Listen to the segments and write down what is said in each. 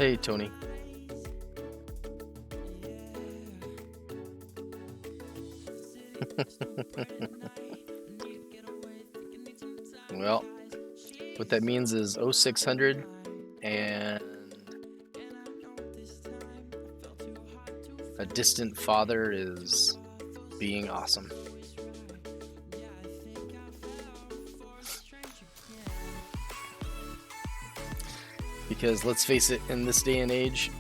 Hey, Tony. Well, what that means is 0600 and a distant father is being awesome. Because let's face it, in this day and age,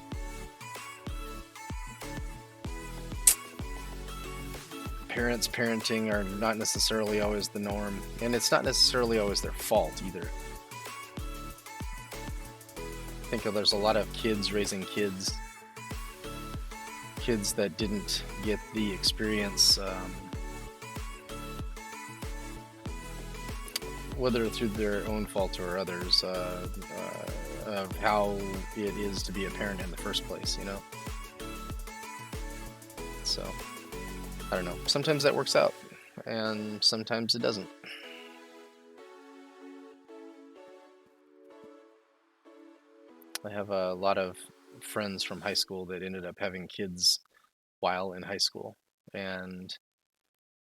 parents parenting are not necessarily always the norm, and it's not necessarily always their fault either. I think there's a lot of kids raising kids that didn't get the experience, whether through their own fault or others, of how it is to be a parent in the first place, you know? So, I don't know. Sometimes that works out, and sometimes it doesn't. I have a lot of friends from high school that ended up having kids while in high school, and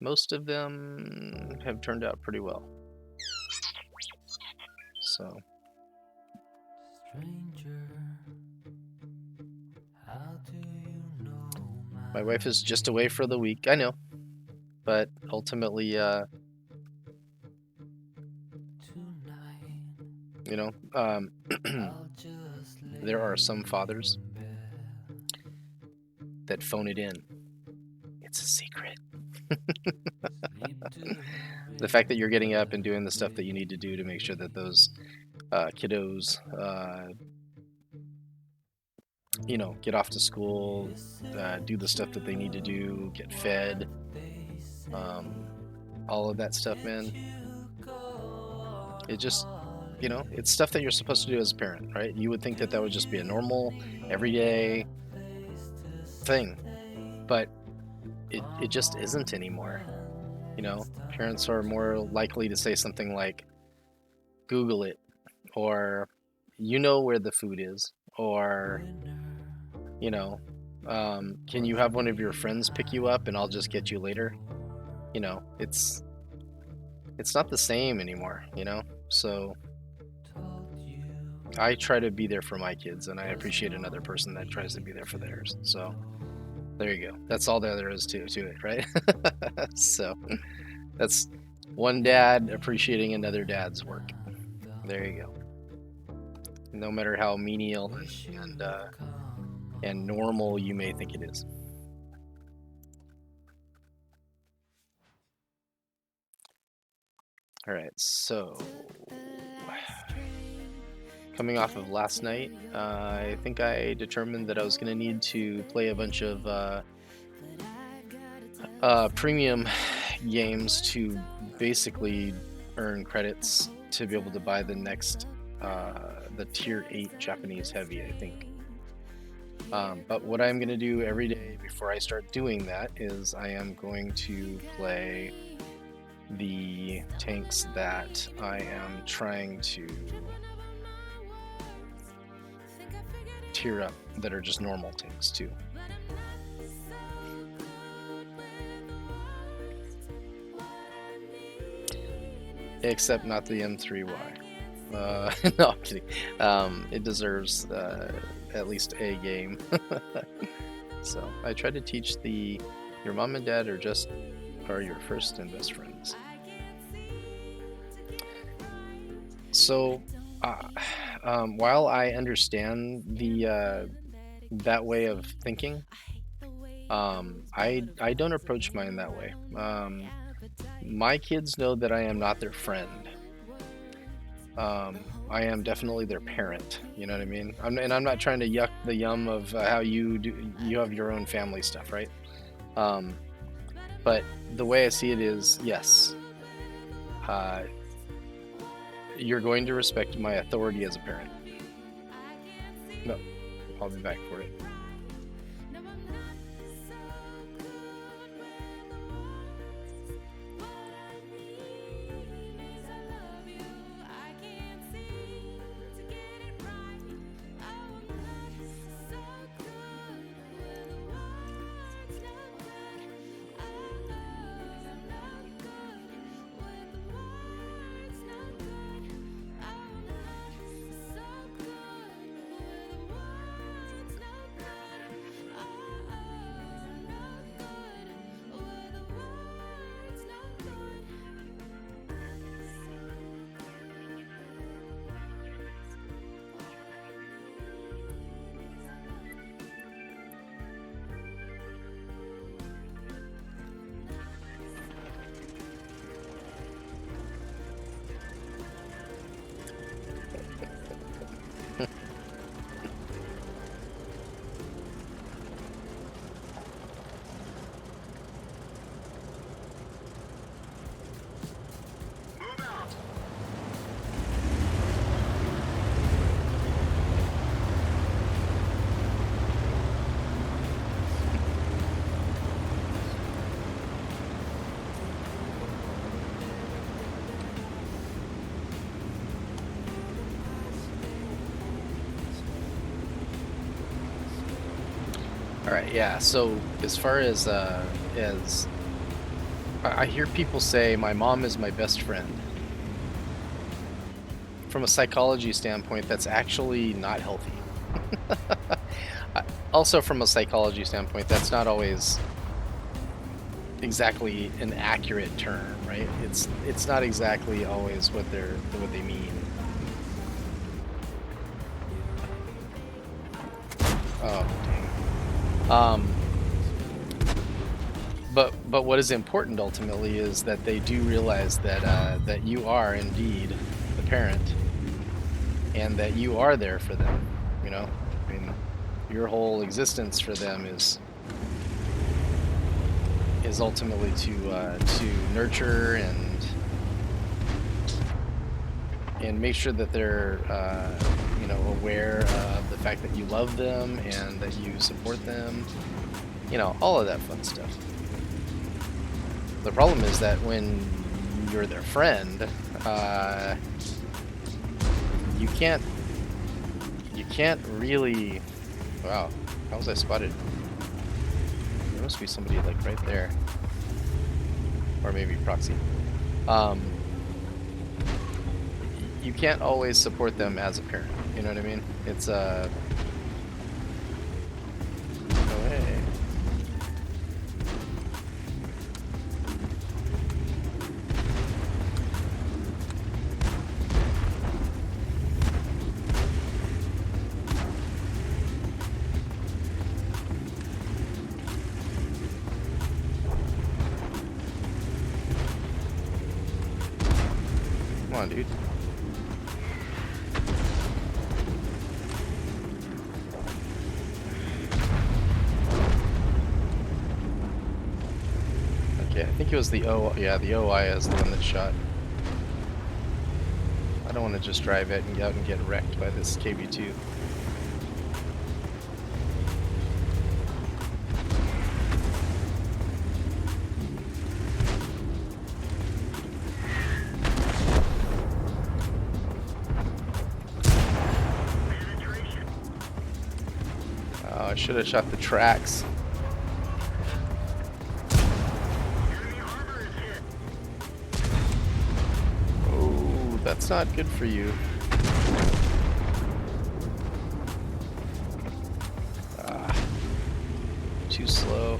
most of them have turned out pretty well. So, my wife is just away for the week, I know, but ultimately, you know, there are some fathers that phone it in. It's a secret. The fact that you're getting up and doing the stuff that you need to do to make sure that those kiddos, you know, get off to school, do the stuff that they need to do, get fed, all of that stuff, man. It just, you know, it's stuff that you're supposed to do as a parent, right? You would think that that would just be a normal, everyday thing, but it just isn't anymore. You know, parents are more likely to say something like, Google it, or you know where the food is, or, you know, can you have one of your friends pick you up and I'll just get you later? You know, it's not the same anymore, you know? So I try to be there for my kids, and I appreciate another person that tries to be there for theirs. So there you go. That's all there is to it, right? So that's one dad appreciating another dad's work. There you go. No matter how menial and normal you may think it is. All right, so coming off of last night, I think I determined that I was going to need to play a bunch of premium games to basically earn credits to be able to buy the next, the Tier 8 Japanese Heavy, I think. But what I'm going to do every day before I start doing that is I am going to play the tanks that I am trying to tier up that are just normal tanks too. Except not the M3Y. No, I'm kidding. It deserves at least a game. So I try to teach your mom and dad are your first and best friends. So while I understand that way of thinking, I don't approach mine that way. My kids know that I am not their friend. I am definitely their parent. You know what I mean? I'm not trying to yuck the yum of how you do. You have your own family stuff, right? But the way I see it is, yes, you're going to respect my authority as a parent. No, I'll be back for it. All right, yeah. So as far as I hear people say, my mom is my best friend. From a psychology standpoint, that's actually not healthy. Also, from a psychology standpoint, that's not always exactly an accurate term, right? It's not exactly always what they mean. Oh, dang. But what is important ultimately is that they do realize that that you are indeed the parent, and that you are there for them. You know, I mean, your whole existence for them is ultimately to nurture and make sure that they're you know, aware of the fact that you love them and that you support them. You know, all of that fun stuff. The problem is that when you're their friend, uh, you can't you can't really. Wow, how was I spotted? There must be somebody like right there, or maybe proxy. Um, you can't always support them as a parent. You know what I mean? It's oh, hey. Come on, dude. Okay, I think it was the O. Yeah, the OI is the one that shot. I don't want to just drive it and get out and get wrecked by this KV2. Oh, I should have shot the tracks. Oh, that's not good for you. Ah, too slow.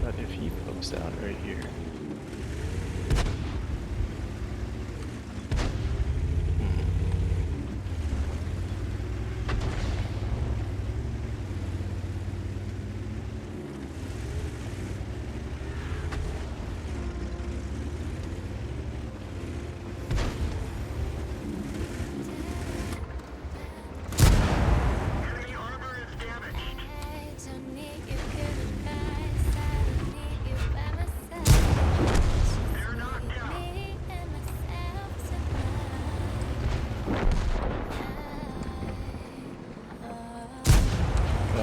But if he pokes out right here.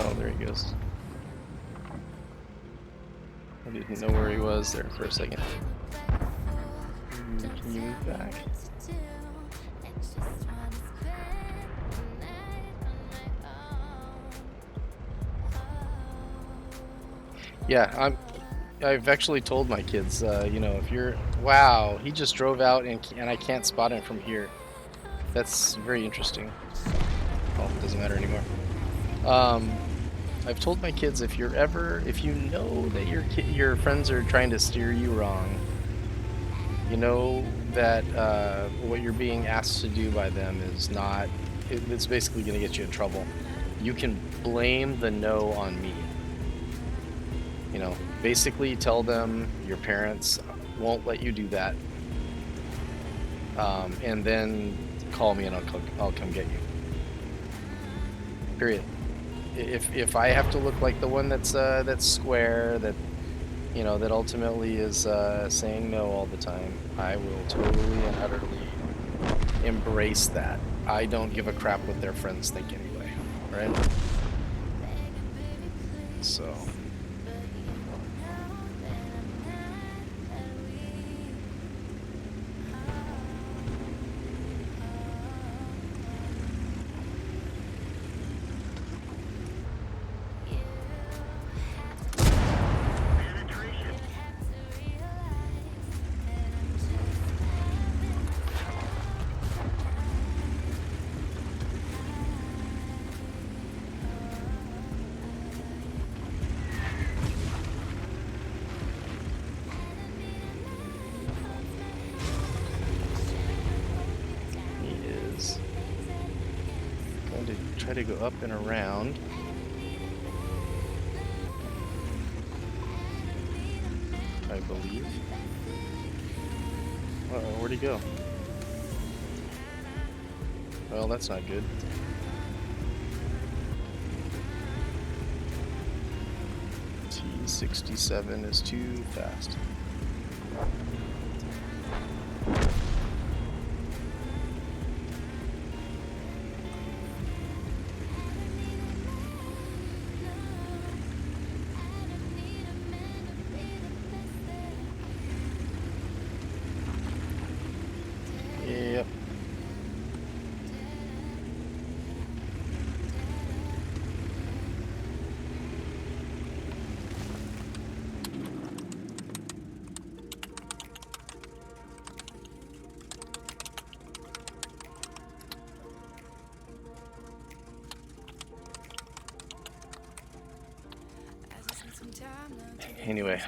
Oh, there he goes. I didn't know where he was there for a second. Can you move back? Yeah, I've actually told my kids, you know, if you're, wow, he just drove out and I can't spot him from here. That's very interesting. Well, it doesn't matter anymore. Um, I've told my kids, if you know that your friends are trying to steer you wrong, you know that what you're being asked to do by them is not, it's basically going to get you in trouble. You can blame the no on me. You know, basically tell them your parents won't let you do that, and then call me and I'll come get you. Period. If I have to look like the one that's square, that, you know, that ultimately is saying no all the time, I will totally and utterly embrace that. I don't give a crap what their friends think anyway, right? So. to go up and around. I believe. Where'd he go? Well, that's not good. T67 is too fast. Yep. Anyway,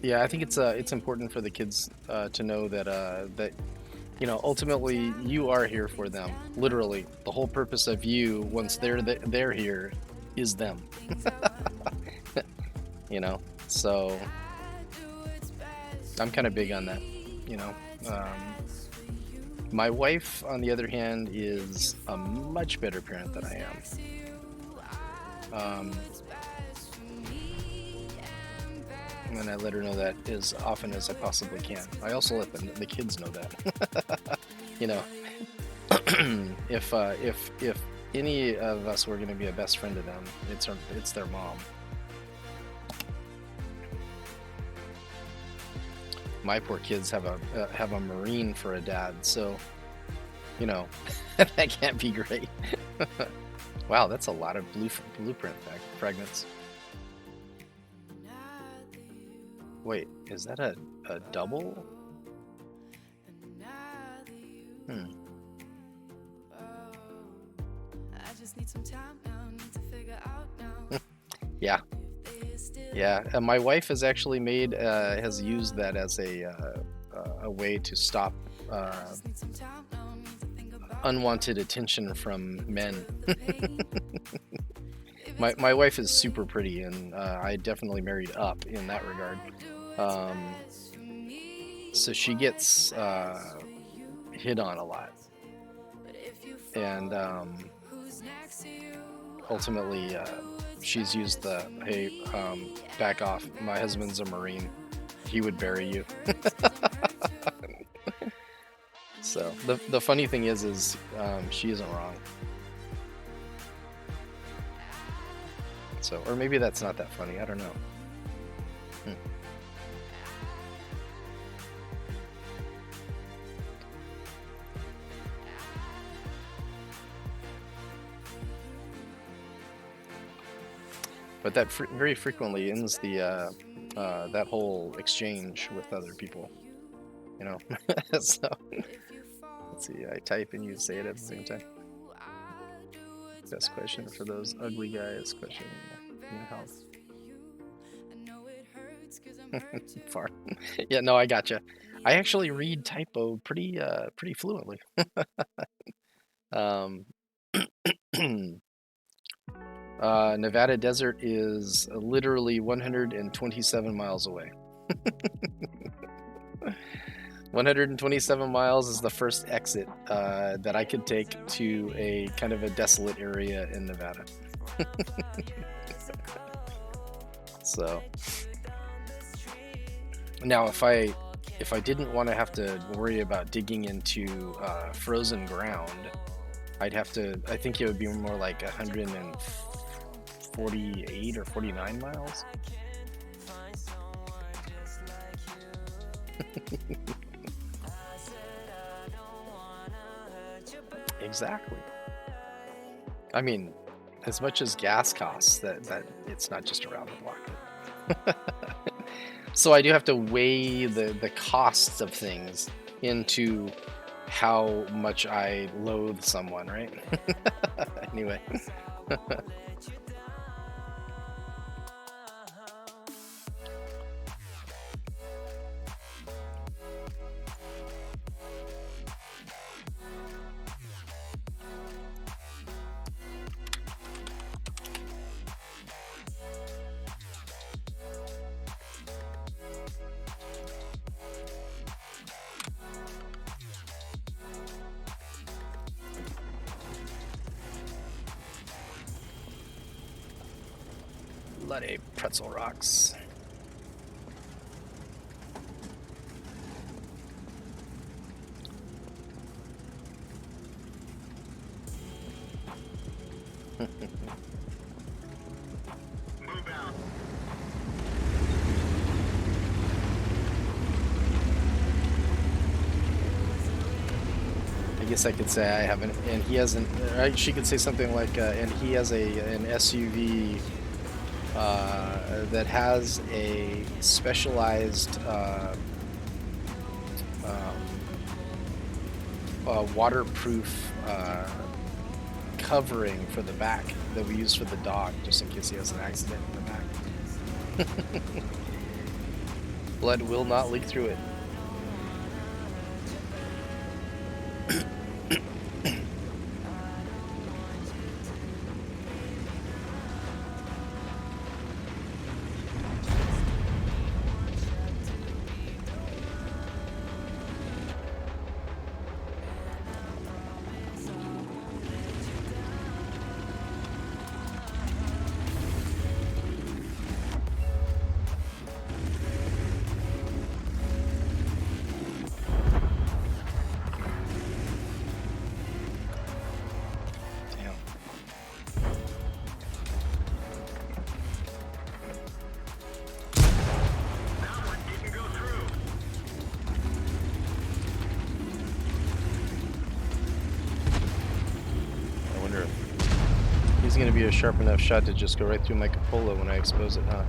yeah, I think it's important for the kids to know that that ultimately you are here for them. Literally, the whole purpose of you once they're here is them. So I'm kind of big on that. My wife, on the other hand, is a much better parent than I am. And I let her know that as often as I possibly can. I also let the kids know that. If any of us were going to be a best friend to them, it's their mom. My poor kids have a Marine for a dad, so that can't be great. Wow, that's a lot of blueprint fragments. Wait, is that a double? Yeah. My wife has actually has used that as a way to stop unwanted attention from men. My wife is super pretty, and I definitely married up in that regard. So she gets hit on a lot, and ultimately she's used the hey, back off. My husband's a Marine. He would bury you. So the funny thing is she isn't wrong. So, or maybe that's not that funny. I don't know. But that very frequently ends the that whole exchange with other people. So let's see. I type and you say it at the same time. Best question for those ugly guys. Question in house. Far. Yeah, no, I gotcha. I actually read typo pretty fluently. Nevada desert is literally 127 miles away. 127 miles is the first exit that I could take to a kind of a desolate area in Nevada. So now if I didn't want to have to worry about digging into frozen ground, I think it would be more like 148 or 49 miles. Exactly. I mean, as much as gas costs, that it's not just around the block. So I do have to weigh the costs of things into how much I loathe someone, right? Anyway. Bloody pretzel rocks. I guess I could say I haven't, and he hasn't. Right? She could say something like, and he has an SUV that has a specialized waterproof covering for the back that we use for the dog, just in case he has an accident in the back. Blood will not leak through it. He's going to be a sharp enough shot to just go right through my cupola when I expose it, huh?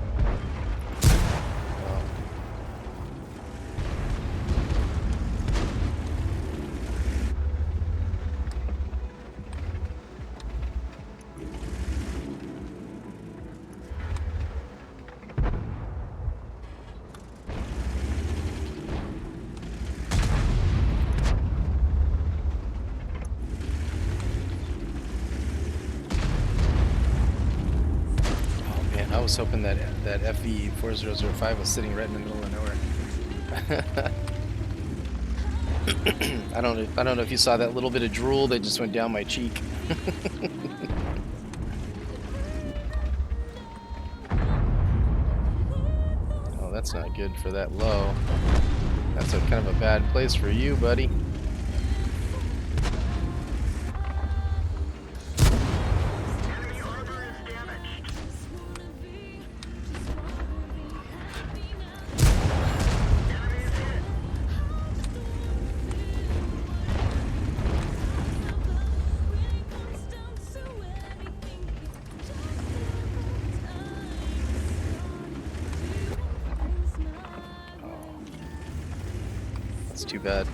I was hoping that FV4005 was sitting right in the middle of nowhere. I don't know if you saw that little bit of drool that just went down my cheek. Oh, that's not good for that low. That's a kind of a bad place for you, buddy. Too bad.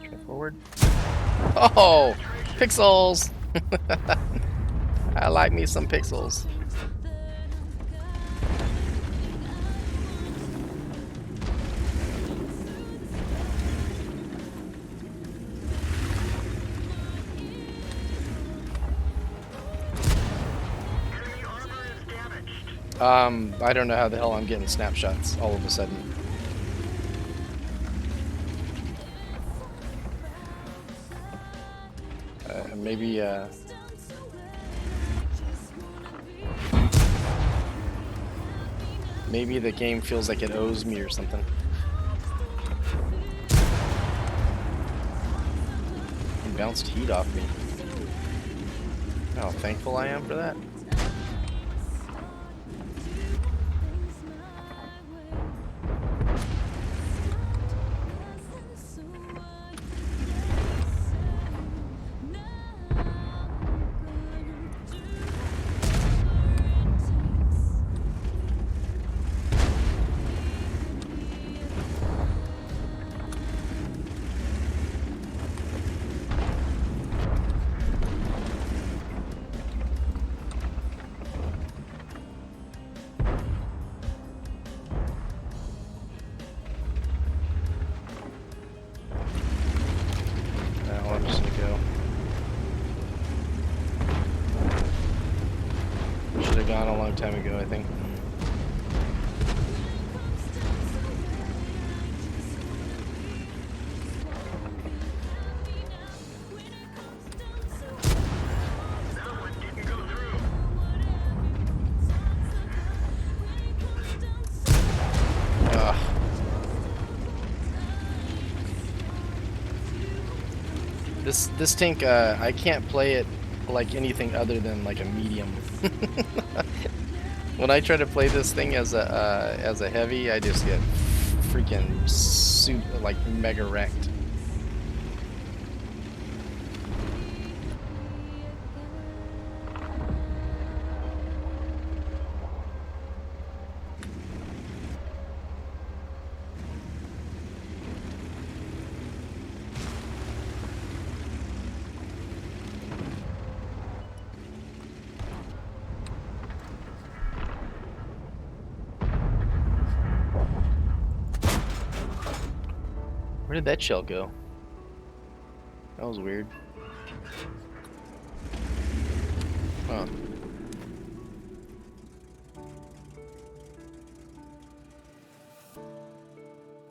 Try forward. Oh, pixels! I like me some pixels. I don't know how the hell I'm getting snapshots all of a sudden. Maybe the game feels like it owes me or something. It bounced heat off me. How thankful I am for that. have gone a long time ago, I think. Ugh. This tank, I can't play it like anything other than like a medium. When I try to play this thing as a heavy, I just get freaking like mega wrecked. Where did that shell go? That was weird. Huh.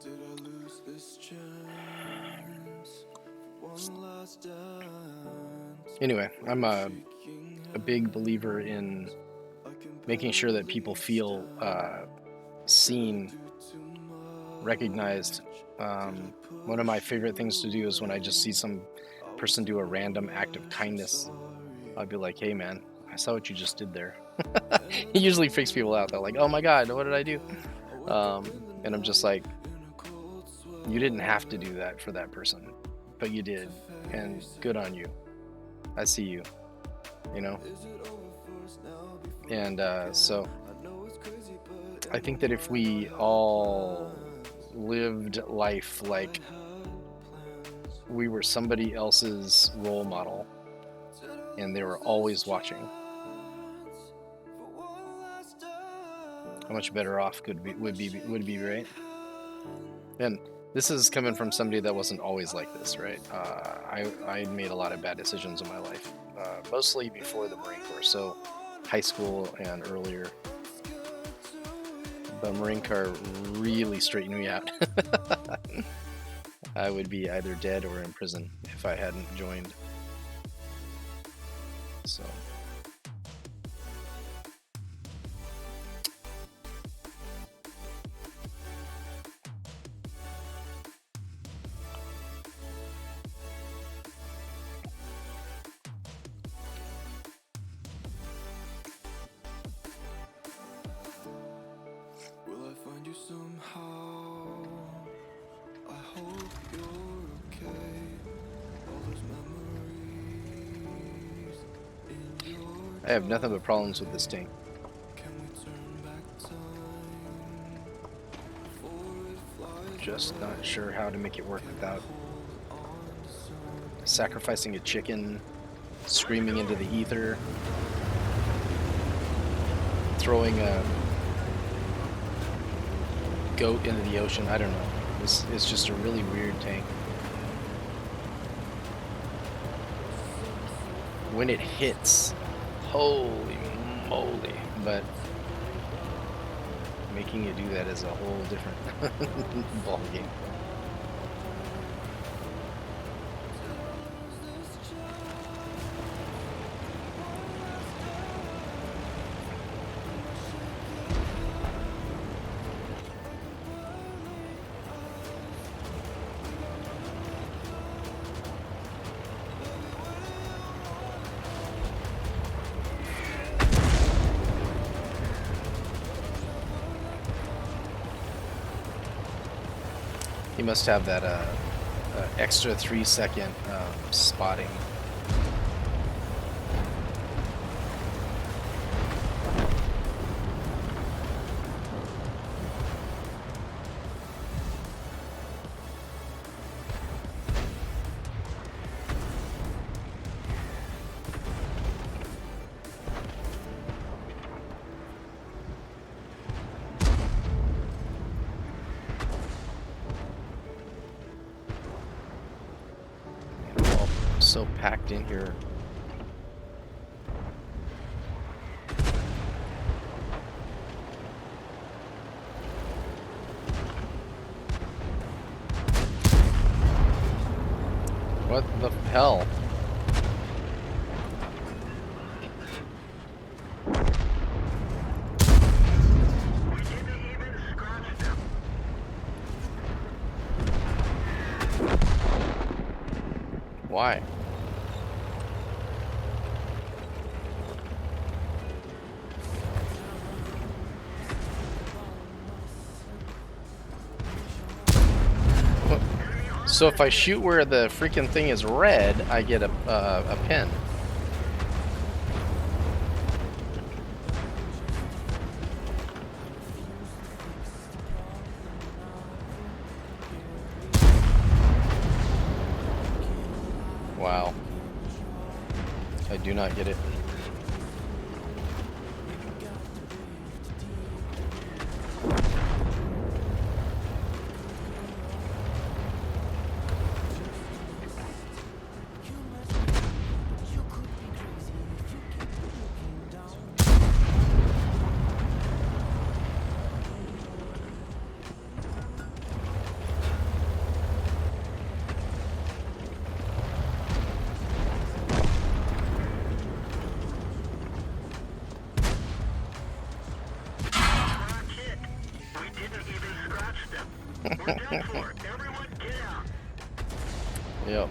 Did I lose this chance? One last dance. Anyway, I'm a big believer in making sure that people feel seen, recognized. One of my favorite things to do is when I just see some person do a random act of kindness, I'll be like, hey man, I saw what you just did there. It usually freaks people out. They're like, oh my god, what did I do? And I'm just like, you didn't have to do that for that person, but you did, and good on you. I see you, you know? And so I think that if we all lived life like we were somebody else's role model and they were always watching, how much better off would be, right? And this is coming from somebody that wasn't always like this, right? I made a lot of bad decisions in my life, mostly before the Marine Corps, so high school and earlier. The Marine Corps really straightened me out. I would be either dead or in prison if I hadn't joined. So. Will I find you somehow? I hope you're okay. All those memories in your I have nothing but problems with this tank. Can we turn back time before it flies Just not sure how to make it work without sacrificing a chicken, screaming into the ether, throwing a goat into the ocean. I don't know. It's just a really weird tank. When it hits, holy moly. But making it do that is a whole different ball game. He must have that extra 3-second spotting. So packed in here. hell? Why? So if I shoot where the freaking thing is red, I get a pin. Wow. I do not get it. Yep.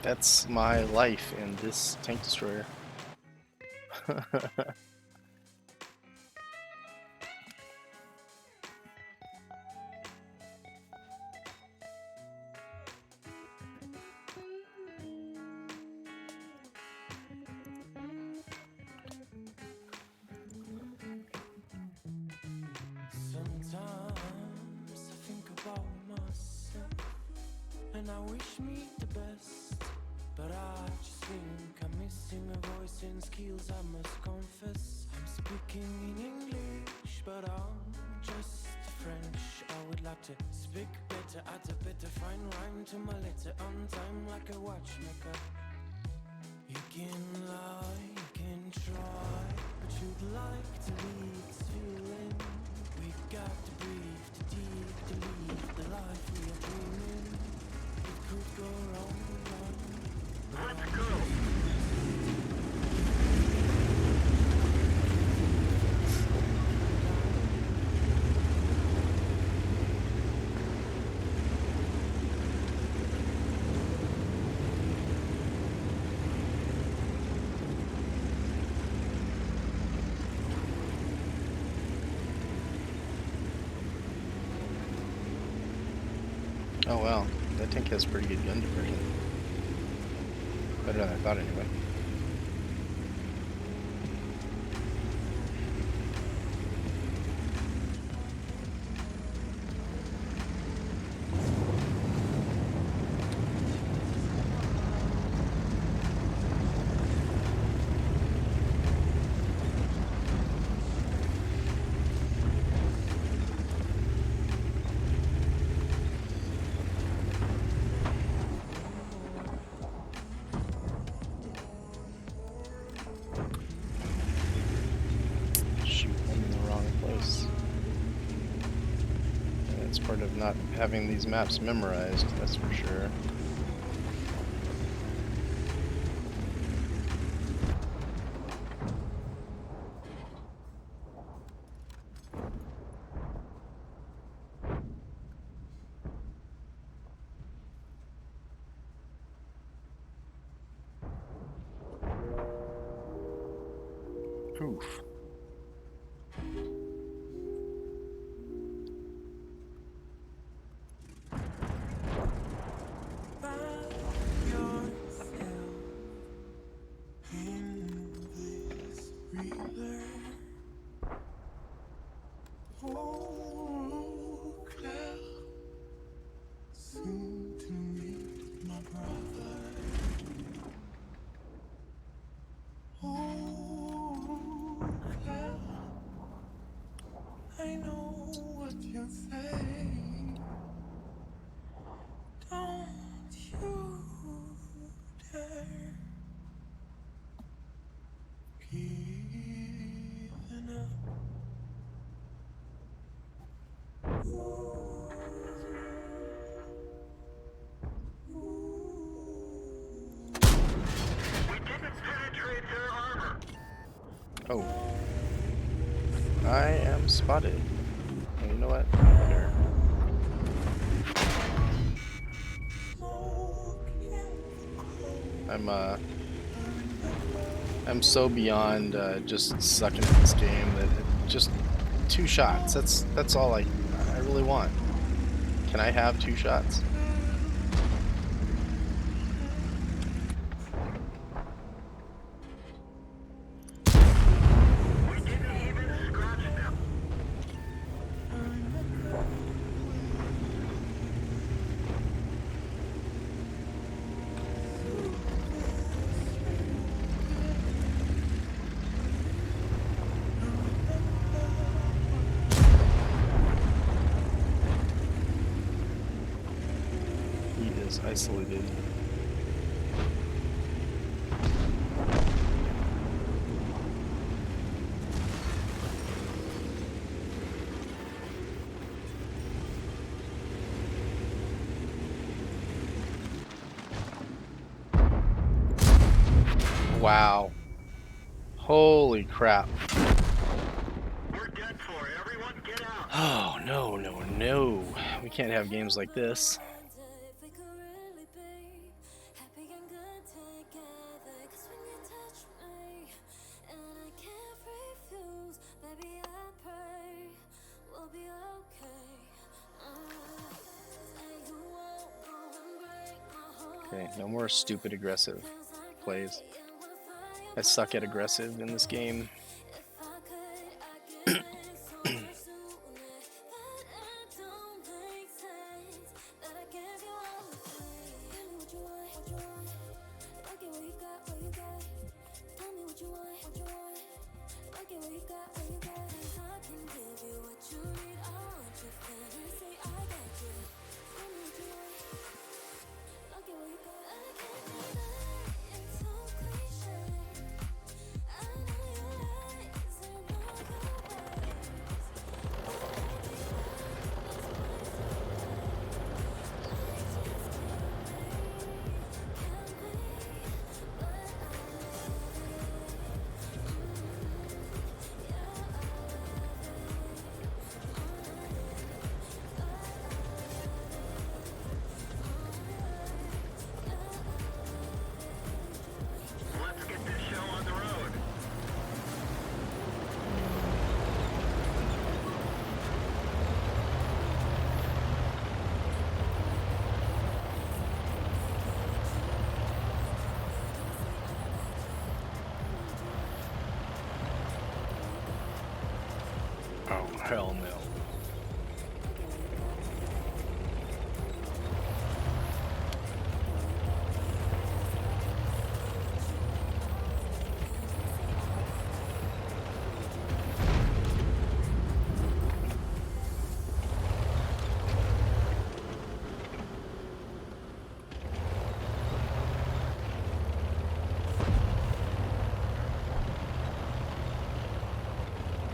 That's my life in this tank destroyer. Sometimes I think about myself and I wish me the best, but I just think I'm missing a voice and skills, I must confess. I'm speaking in English, but I'm just French. I would like to speak better, add a better fine rhyme to my letter on time like a watchmaker. You can lie, you can try, but you'd like to leave this feeling. We got to breathe, to deep, to leave the life we are dreaming. It could go wrong, Let's go! Oh wow, that tank has pretty good gun diversion. Better than I thought anyway. Part of not having these maps memorized, that's for sure. Oof. I know what you say. Don't you dare giving up. Oh, I am spotted. Oh, you know what? Here. I'm I'm so beyond just sucking at this game that just 2 shots. That's all I really want. Can I have 2 shots? He is isolated. Wow. Holy crap. We're dead for. Everyone get out. Oh, no, no, no. We can't have games like this. Okay, no more stupid aggressive plays. I suck at aggressive in this game. Let's get this show on the road. Oh, hell no.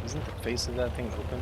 Isn't the face of that thing open?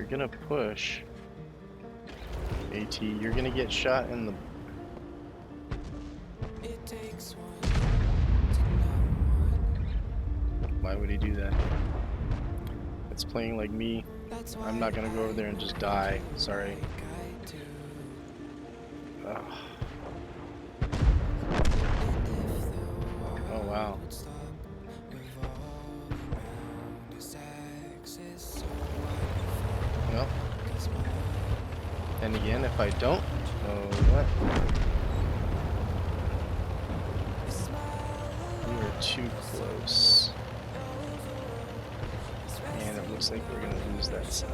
you're gonna push. AT, you're gonna get shot in the. It takes one to know one. Why would he do that? It's playing like me. That's I'm not gonna go over there and just die. Sorry. like I do. Ugh. And if the Oh wow. would stop revolving round its axis, so I Well, focus my and again, if I don't, oh what? We were too close. And it looks like we're gonna lose that side.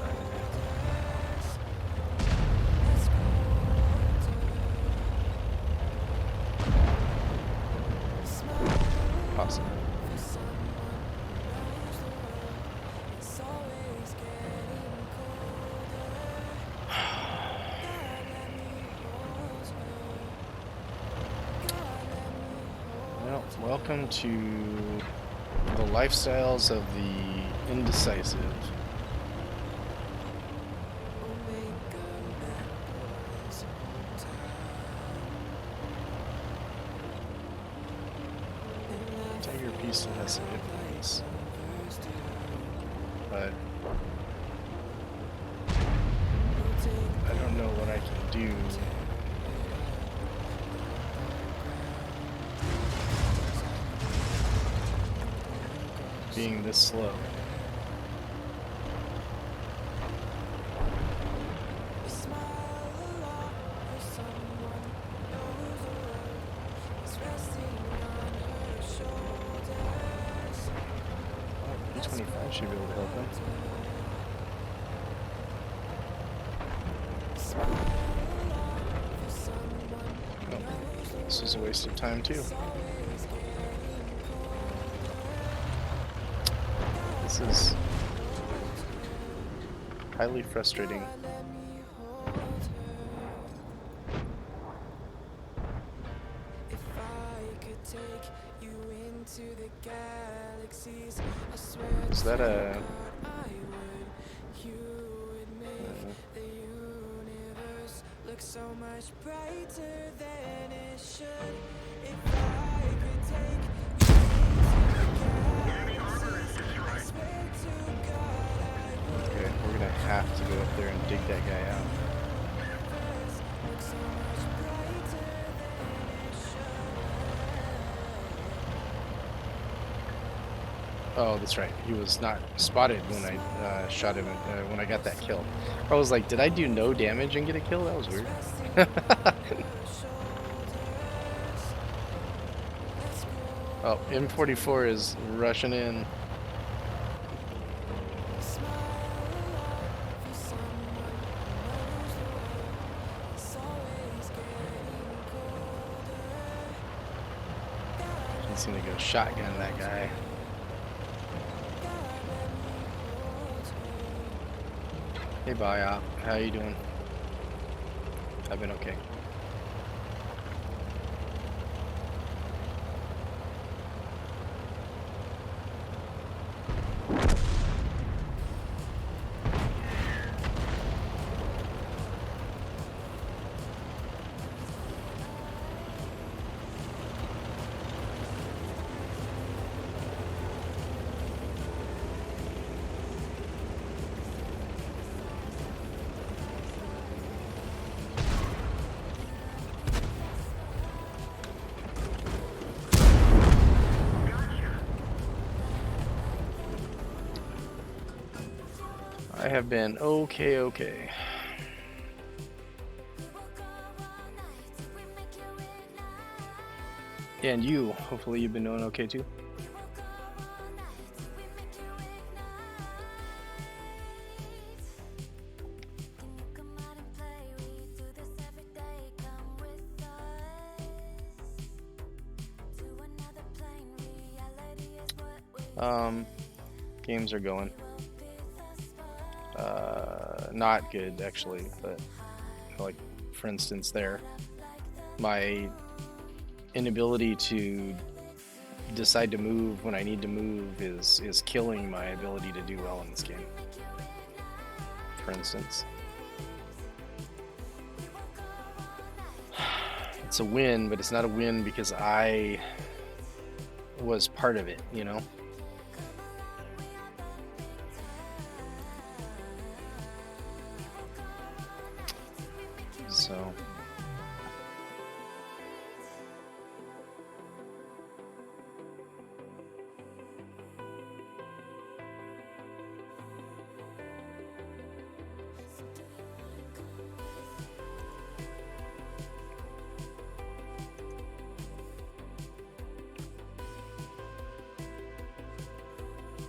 Possible. Well, welcome to the lifestyles of the indecisive. Tiger Piece still has significance, but I don't know what I can do. Being this slow. B-25 should be able to help him. Oh, this is a waste of time too. This is highly frustrating. Is that a... so much brighter than it should. If I could take you I swear to God I would. Okay, we're gonna have to go up there and dig that guy out. Look so much brighter than it should. Oh, that's right. He was not spotted when I shot him when I got that kill. I was like, did I do no damage and get a kill? That was weird. Oh, M44 is rushing in. He's gonna go shotgun that guy. Hey Baya, how you doing? I've been okay. I have been okay. And you, hopefully you've been doing okay too. Games are going. Not good actually, but like for instance there, my inability to decide to move when I need to move is killing my ability to do well in this game. for instance. It's a win, but it's not a win because I was part of it, you know? So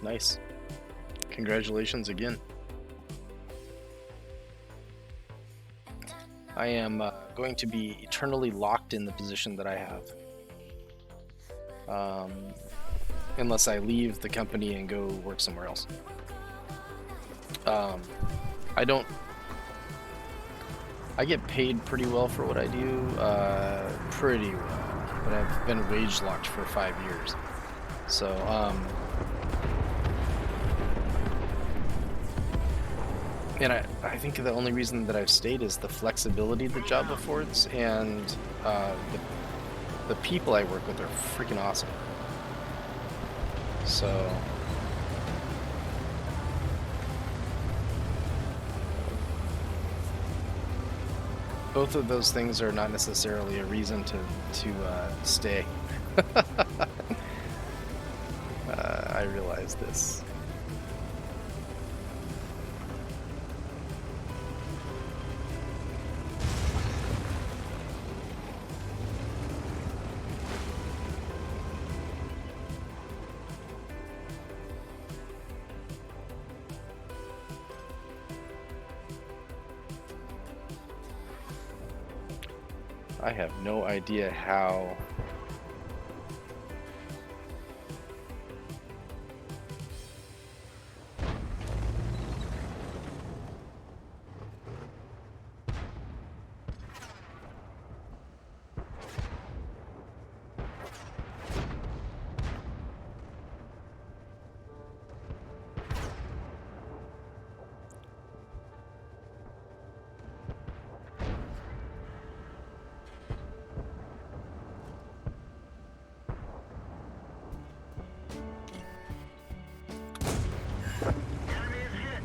nice. Congratulations again. I am going to be eternally locked in the position that I have. Unless I leave the company and go work somewhere else. I get paid pretty well for what I do, pretty well, but I've been wage locked for 5 years. So, and I think the only reason that I've stayed is the flexibility the job affords, and the people I work with are freaking awesome. So both of those things are not necessarily a reason to stay. I realize this. I have no idea how. Enemy is hit.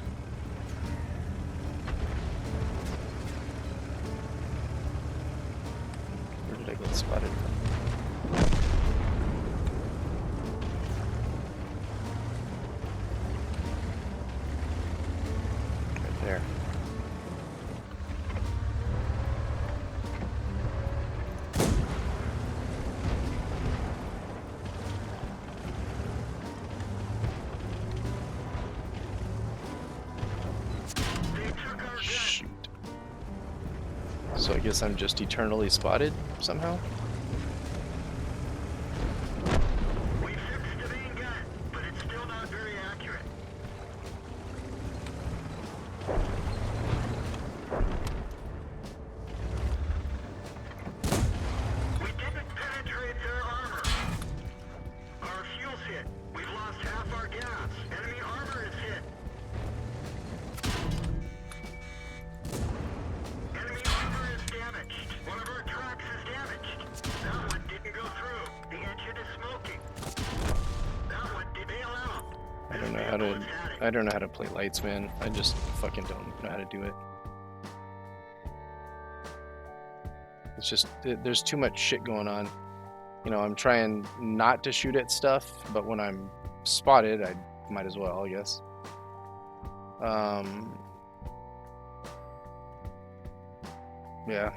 Where did I get spotted from? Right there. They took our gun. Shoot. So I guess I'm just eternally spotted somehow? We fixed the main gun, but it's still not very accurate. We didn't penetrate their armor. Our fuel's hit. We've lost half our gas. Enemy armor is hit. Enemy armor is damaged. One of our tracks is damaged. That one didn't go through. The engine is smoking. That one did bail out. I don't know how to I don't know how to play lights, man. I just fucking don't know how to do it. It's just there's too much shit going on. You know, I'm trying not to shoot at stuff, but when I'm spotted, I might as well, I guess. Yeah.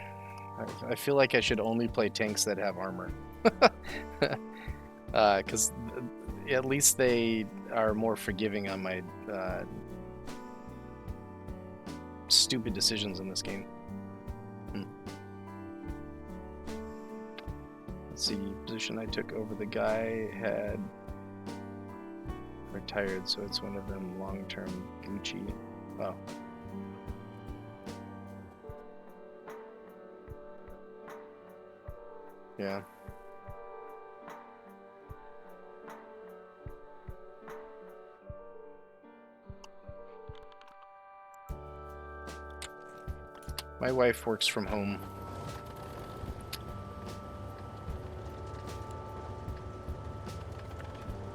I feel like I should only play tanks that have armor. Because at least they are more forgiving on my stupid decisions in this game. Let's see, position I took over the guy had retired, so it's one of them long-term Gucci. Oh. Yeah. My wife works from home.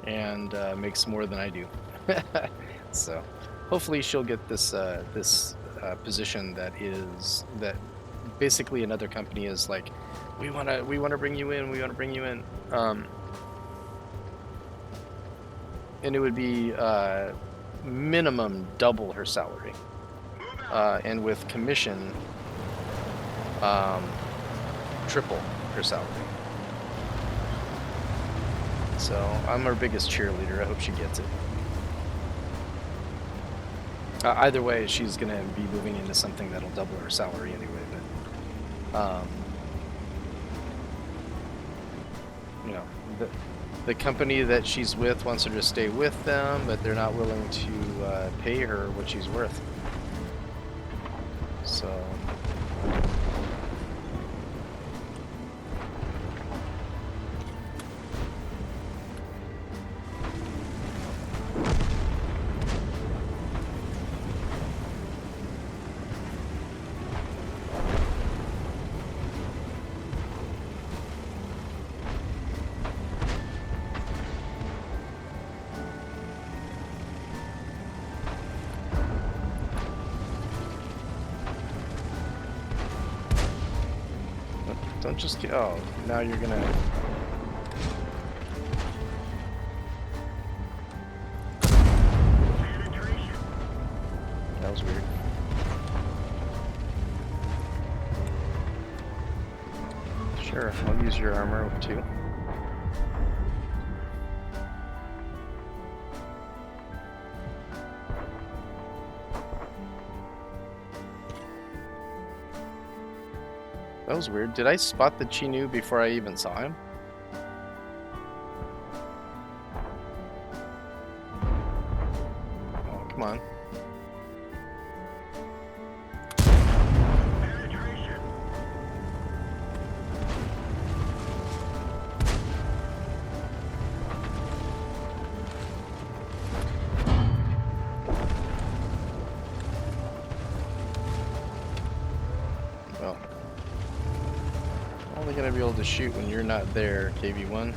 And makes more than I do. So hopefully she'll get this position that basically another company is like, we want to bring you in, and it would be minimum double her salary, and with commission triple her salary. So I'm her biggest cheerleader. I hope she gets it. Either way, she's gonna be moving into something that'll double her salary anyway. But you know, the company that she's with wants her to stay with them, but they're not willing to pay her what she's worth. So. Don't just get. Oh, now you're gonna. That was weird. Sure, I'll use your armor too. That was weird. Did I spot the Chinoo before I even saw him? Oh, come on. Well. Only gonna be able to shoot when you're not there, KV1.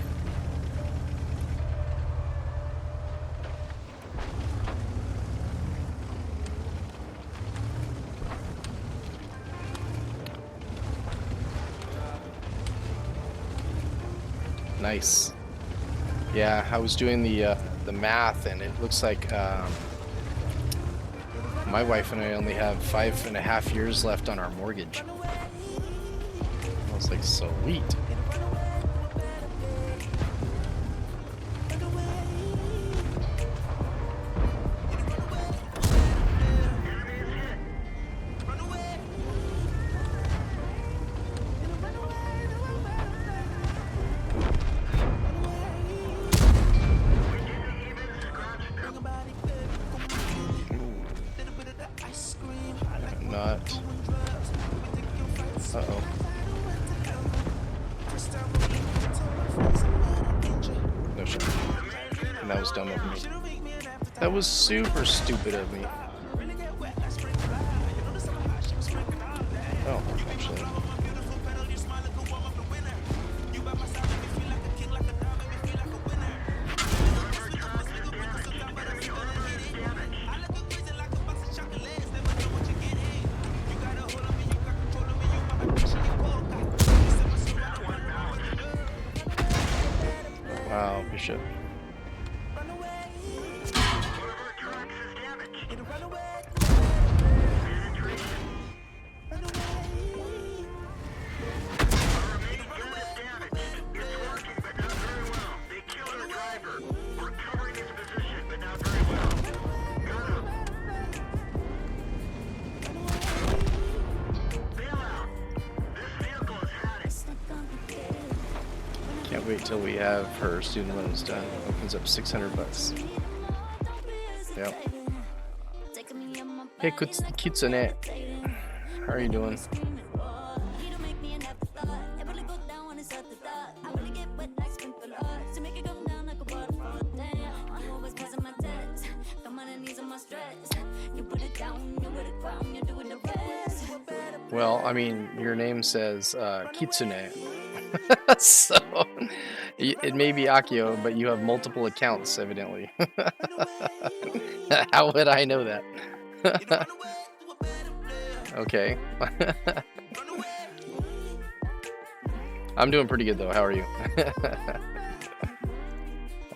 Nice. Yeah, I was doing the math, and it looks like my wife and I only have 5.5 years left on our mortgage. I was like, sweet. Not. Uh-oh. No shit. And that was dumb of me. That was super stupid of me. Oh, actually. Wow, Bishop. Can't wait till we have her student loans done. Opens up $600. Yep. Hey, Kitsune. How are you doing? Well, I mean, your name says Kitsune, so it may be Akio, but you have multiple accounts, evidently. How would I know that? Okay. I'm doing pretty good though. How are you?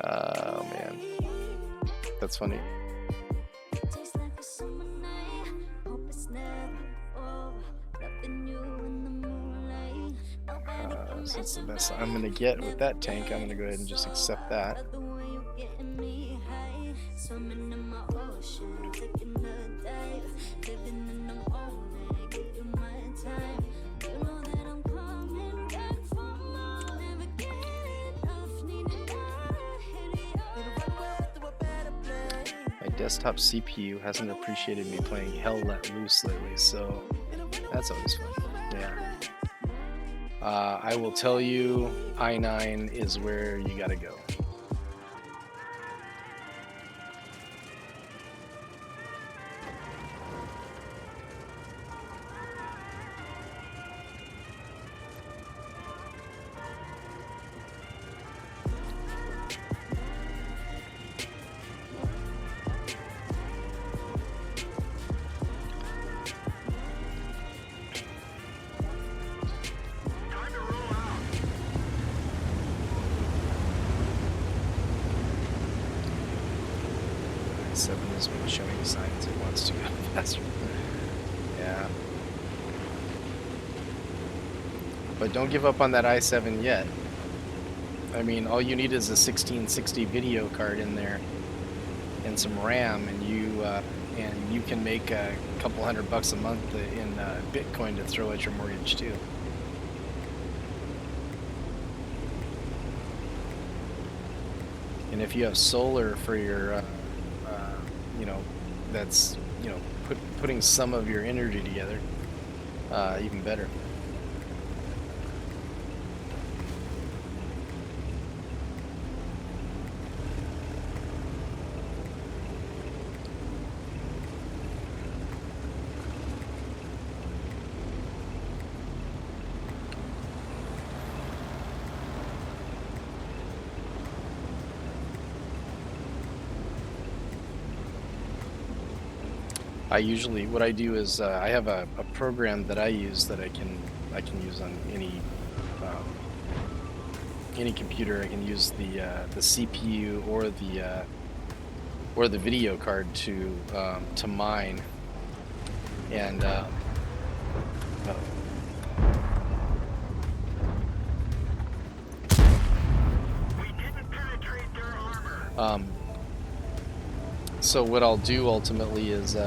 Oh man, that's funny. Tastes like a summer night. Hope it's never over. Loving you in the moonlight. Nobody can So that's the match best your I'm gonna get with that tank. I'm gonna go ahead and just accept that. love the way you getting me high. Swimming in my ocean, taking a dive, living in the moment, give you my time. You know that I'm coming back for more. Never get enough, need another hit. My desktop CPU hasn't appreciated me playing Hell Let Loose lately, so that's always fun. Yeah. I will tell you, I9 is where you gotta go. Time to roll out. 7 is showing signs it wants to go faster. Yeah. But don't give up on that i7 yet. I mean, all you need is a 1660 video card in there and some RAM, and you can make a couple $100 a month in Bitcoin to throw at your mortgage too. And if you have solar for your, you know, that's, you know, putting some of your energy together, even better. What I do is I have a program that I use that I can use on any computer. I can use the CPU or the video card to mine, and We didn't penetrate their armor. so what I'll do ultimately is We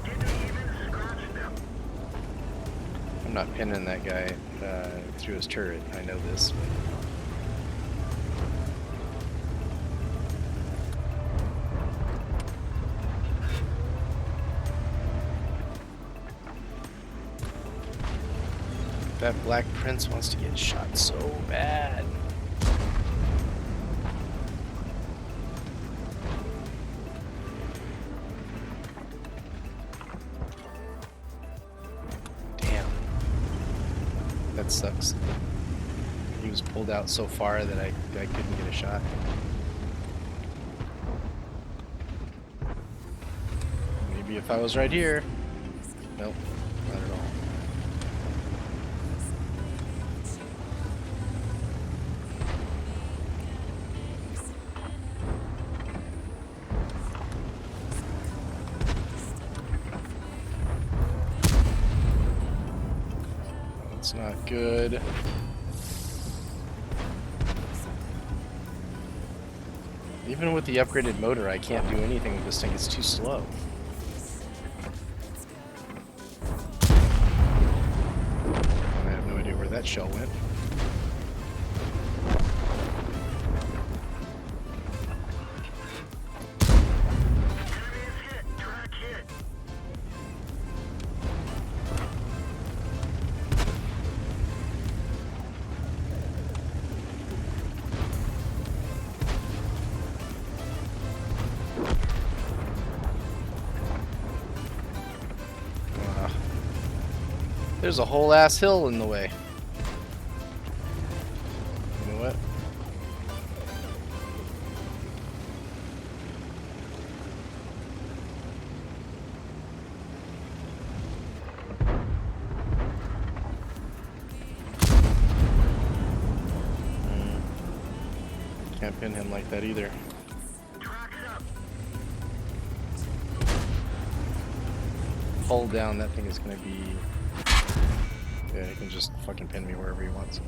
didn't even scratch them. I'm not pinning that guy through his turret. I know this. That Black Prince wants to get shot so bad. Damn. That sucks. He was pulled out so far that I couldn't get a shot. Maybe if I was right here. Nope, not at all. That's not good. Even with the upgraded motor, I can't do anything with this thing. It's too slow. I have no idea where that shell went. Enemy is hit. Track hit. There's a whole ass hill in the way. You know what? Can't pin him like that either. Tracks up. Hold down, that thing is gonna be... Yeah, he can just fucking pin me wherever he wants.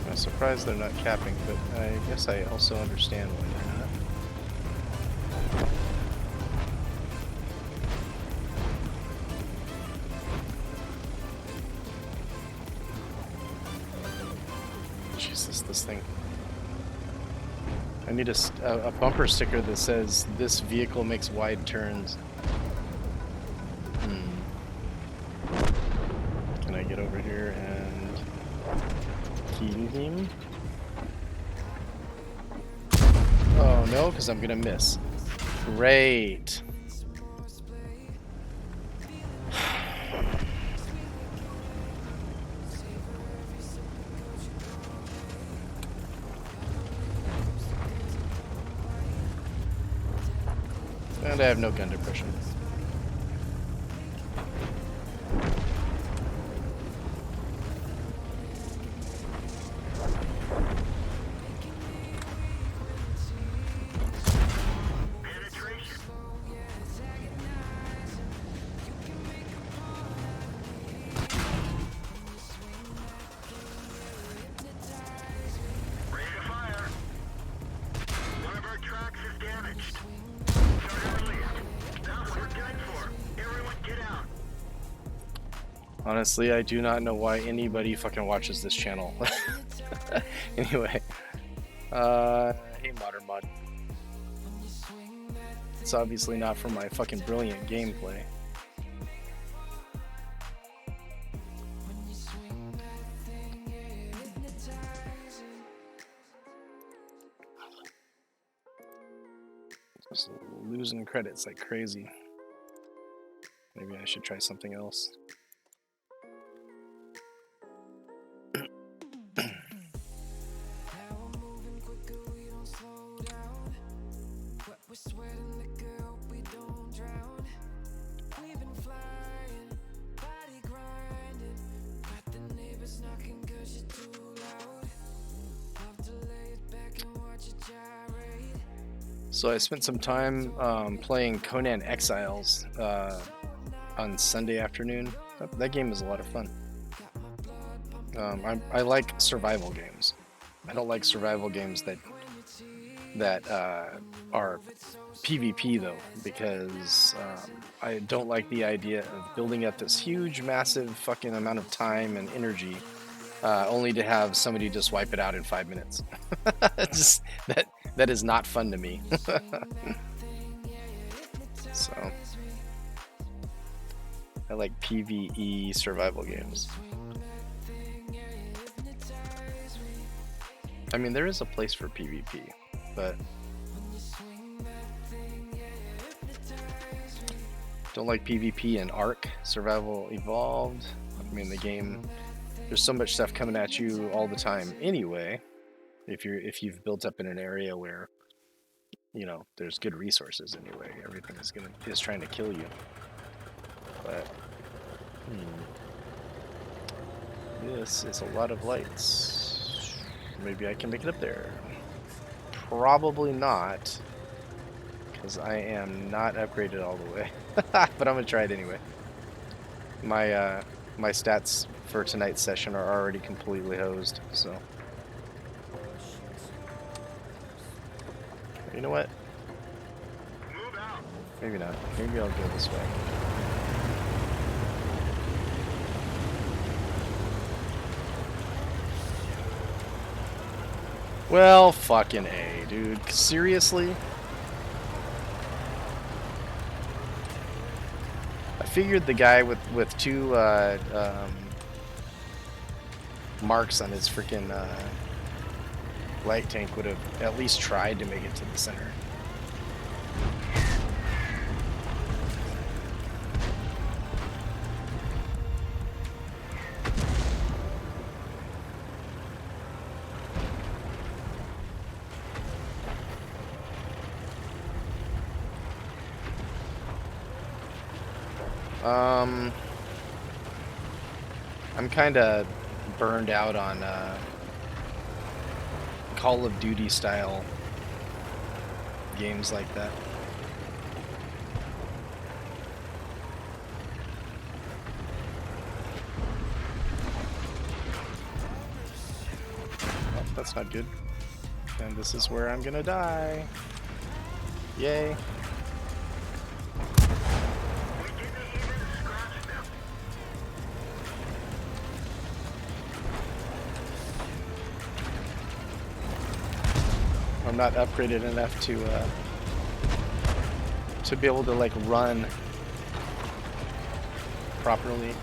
I'm surprised they're not capping, but I guess I also understand why they're not. Jesus, this thing. I need a bumper sticker that says, "This vehicle makes wide turns." Can I get over here and kill him? Oh no, because I'm gonna miss. Great. And I have no gun depression. Penetration. Ready to fire. One of our tracks is damaged. Charge released. Now we're done for. Everyone get out. Honestly, I do not know why anybody fucking watches this channel. Anyway, hey Modern Mod. It's obviously not for my fucking brilliant gameplay. Just losing credits like crazy. Maybe I should try something else. So I spent some time playing Conan Exiles on Sunday afternoon. That game is a lot of fun. I like survival games. I don't like survival games that are PvP though, because I don't like the idea of building up this huge, massive fucking amount of time and energy only to have somebody just wipe it out in 5 minutes. Just that is not fun to me. So I like PvE survival games. I mean, there is a place for PvP, but don't like PvP in Ark Survival Evolved. I mean, the game, there's so much stuff coming at you all the time anyway. If you've built up in an area where, you know, there's good resources anyway, everything is trying to kill you. But this is a lot of lights. Maybe I can make it up there. Probably not, because I am not upgraded all the way. But I'm gonna try it anyway. My stats for tonight's session are already completely hosed, so You know what? Move out. Maybe not. Maybe I'll go this way. Well, fucking A, dude. Seriously? I figured the guy with two marks on his freaking light tank would have at least tried to make it to the center. I'm kind of burned out on Call of Duty style games like that. Oh, that's not good. And this is where I'm gonna die. Yay. We didn't even scratch them. I'm not upgraded enough to be able to like run properly.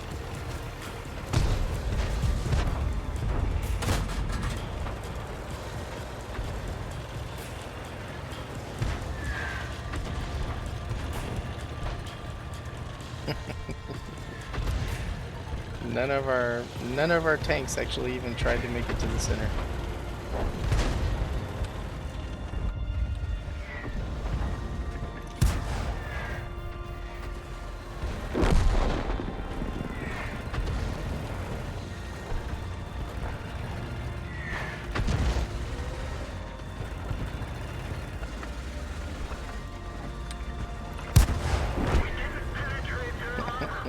None of our tanks actually even tried to make it to the center. Penetrate their armor.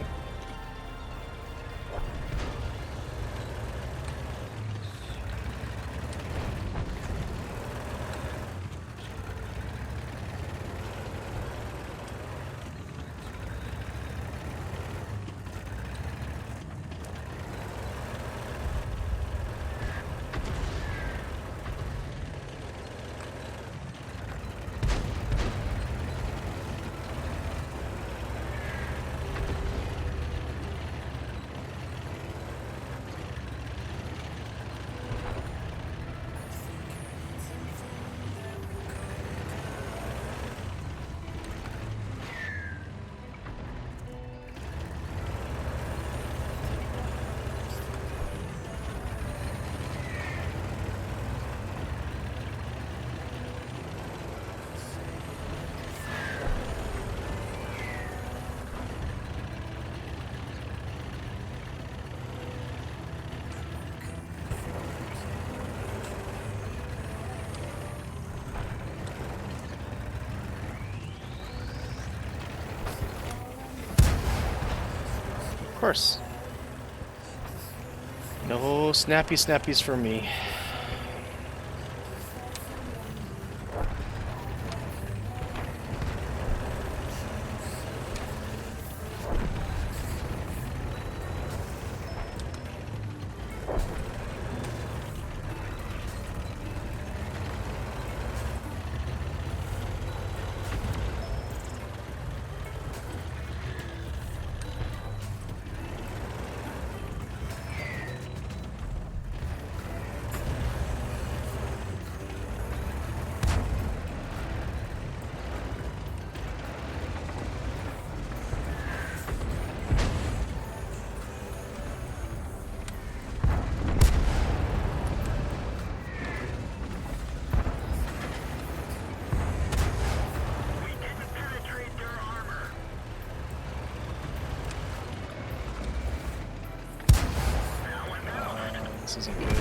Of course. No snappy snappies for me. We didn't penetrate their armor. Now announced. This isn't good.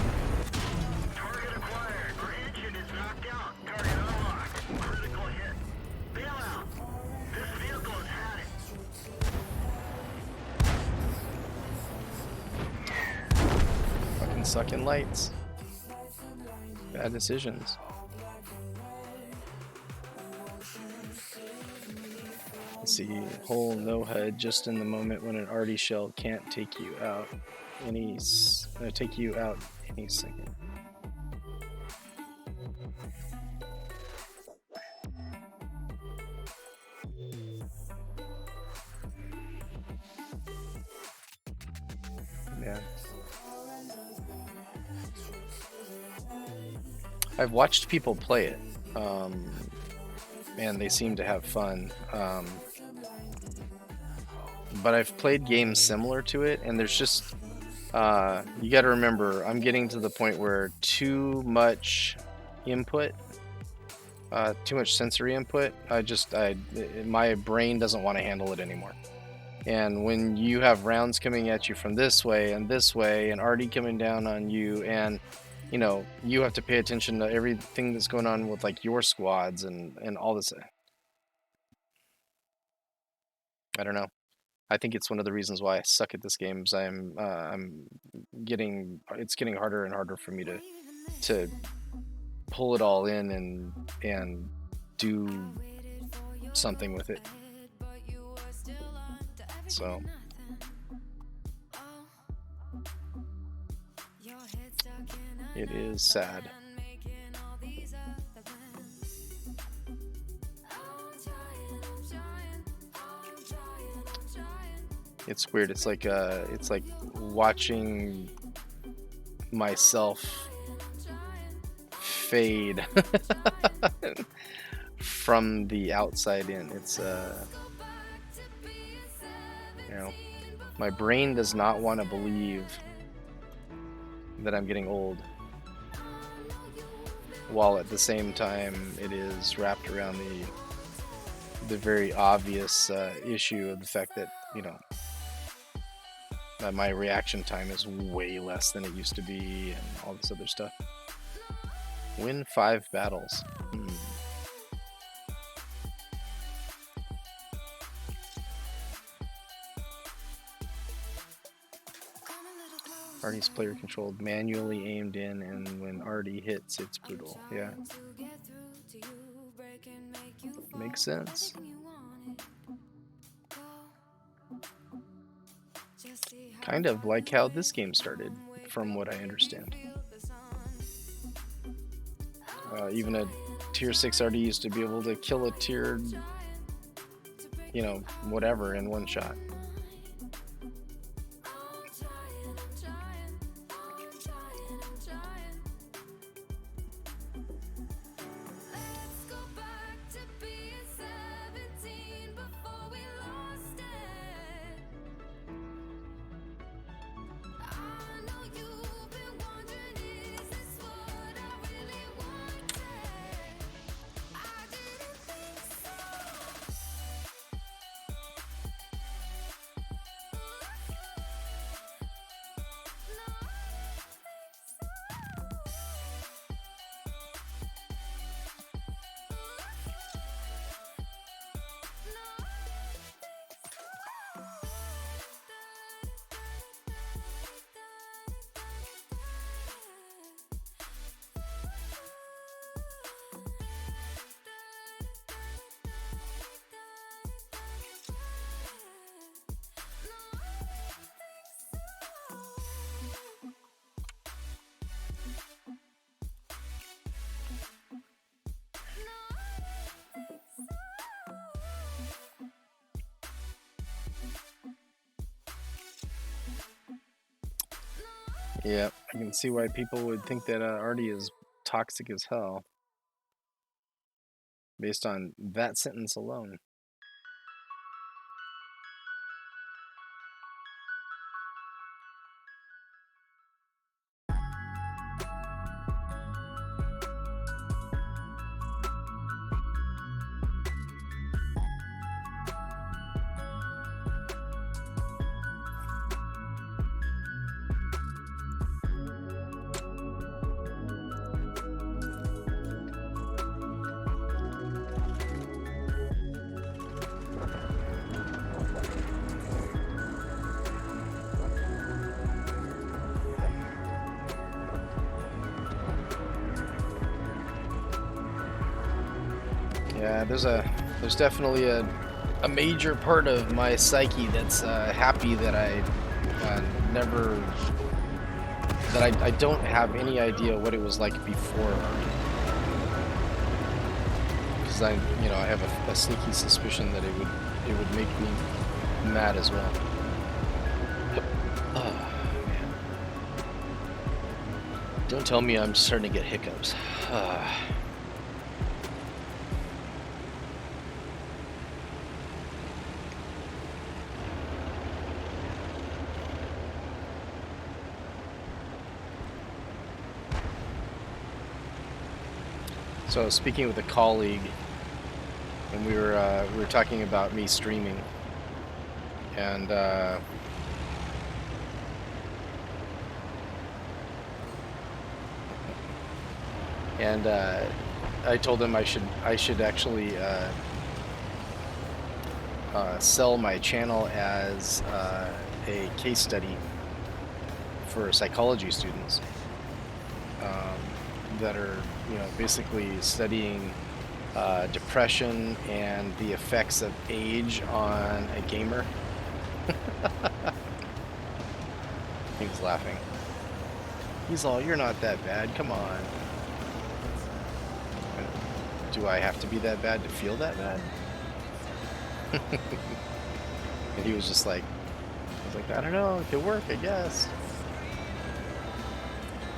Target acquired. Our engine is knocked out. Target unlocked. Critical hit. Bailout. This vehicle has had it. Fucking sucking lights. Bad decisions. Let's see, whole no HUD just in the moment when an arty shell can't take you out any second. Yeah. I've watched people play it, and they seem to have fun. But I've played games similar to it, and there's just you got to remember, I'm getting to the point where too much input, too much sensory input. My brain doesn't want to handle it anymore. And when you have rounds coming at you from this way, and arty coming down on you, and you know, you have to pay attention to everything that's going on with like your squads and all this. I don't know. I think it's one of the reasons why I suck at this game. Is it's getting harder and harder for me to pull it all in and do something with it. So it is sad. It's weird. It's like watching myself fade from the outside in. It's you know, my brain does not want to believe that I'm getting old, while at the same time it is wrapped around the very obvious issue of the fact that, you know, that my reaction time is way less than it used to be, and all this other stuff. Win 5 battles. Arty's player controlled, manually aimed in, and when Arty hits, it's brutal. Yeah. Makes sense. Kind of like how this game started, from what I understand. Even a tier 6 Arty used to be able to kill a tier, you know, whatever in one shot. Yeah, I can see why people would think that Arty is toxic as hell, based on that sentence alone. Yeah, there's definitely a a major part of my psyche that's happy that I never that I don't have any idea what it was like before Army. Because I have a sneaky suspicion that it would make me mad as well. Oh, man. Don't tell me I'm starting to get hiccups. So I was speaking with a colleague, and we were talking about me streaming, and I told him I should actually sell my channel as a case study for psychology students that are basically studying depression and the effects of age on a gamer. He was laughing. He's all, "You're not that bad, come on." Do I have to be that bad to feel that bad? And he was just like, "I don't know, it could work, I guess."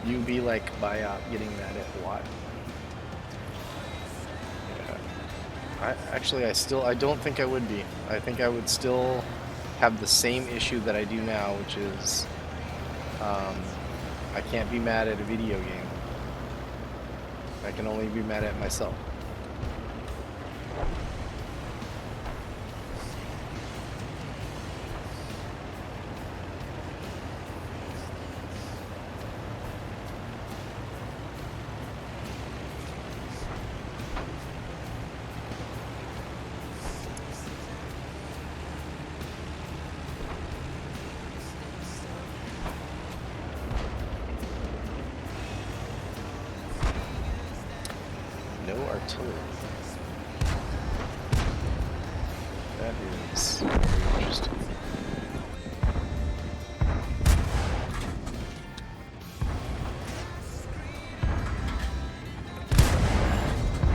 You be like Biop getting mad at what? Yeah. I don't think I would be. I think I would still have the same issue that I do now, which is I can't be mad at a video game. I can only be mad at myself. No artillery. That is very interesting.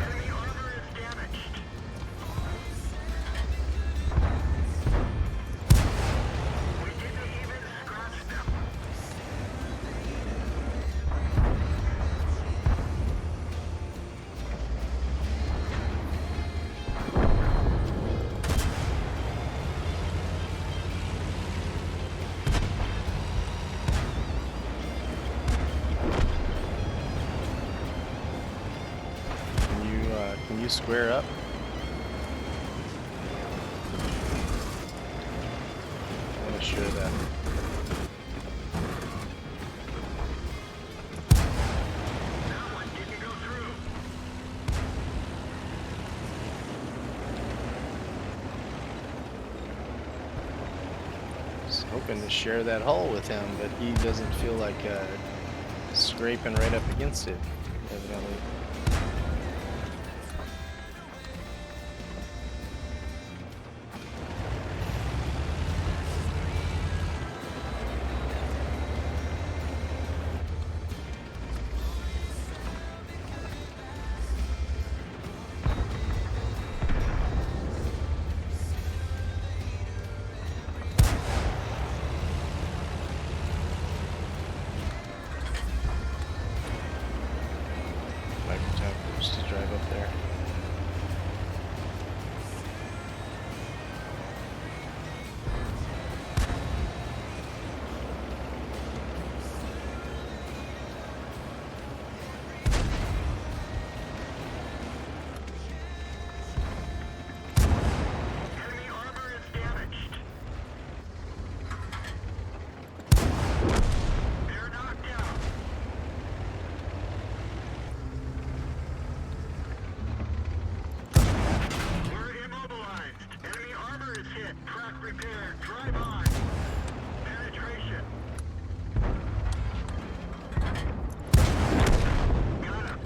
Enemy armor is damaged. We didn't even scratch them. Can you square up? I want to share that. That one didn't go through. I was hoping to share that hull with him, but he doesn't feel like scraping right up against it, evidently. Might be time for us to drive up there. Enemy armor is damaged. They're knocked out. We're immobilized. Enemy armor is hit. Track repaired. Drive on. Penetration. Got him.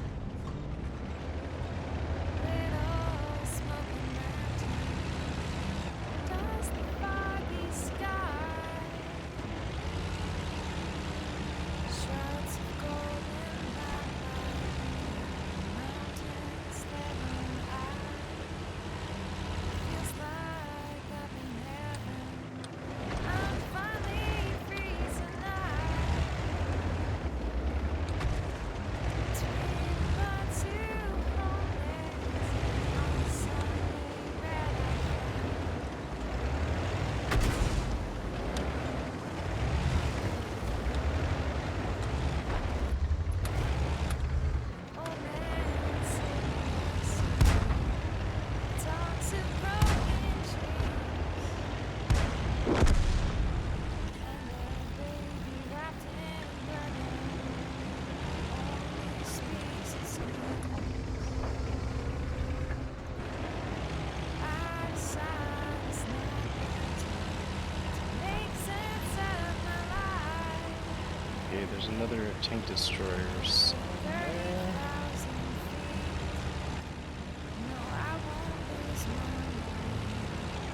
Okay, there's another tank destroyer somewhere.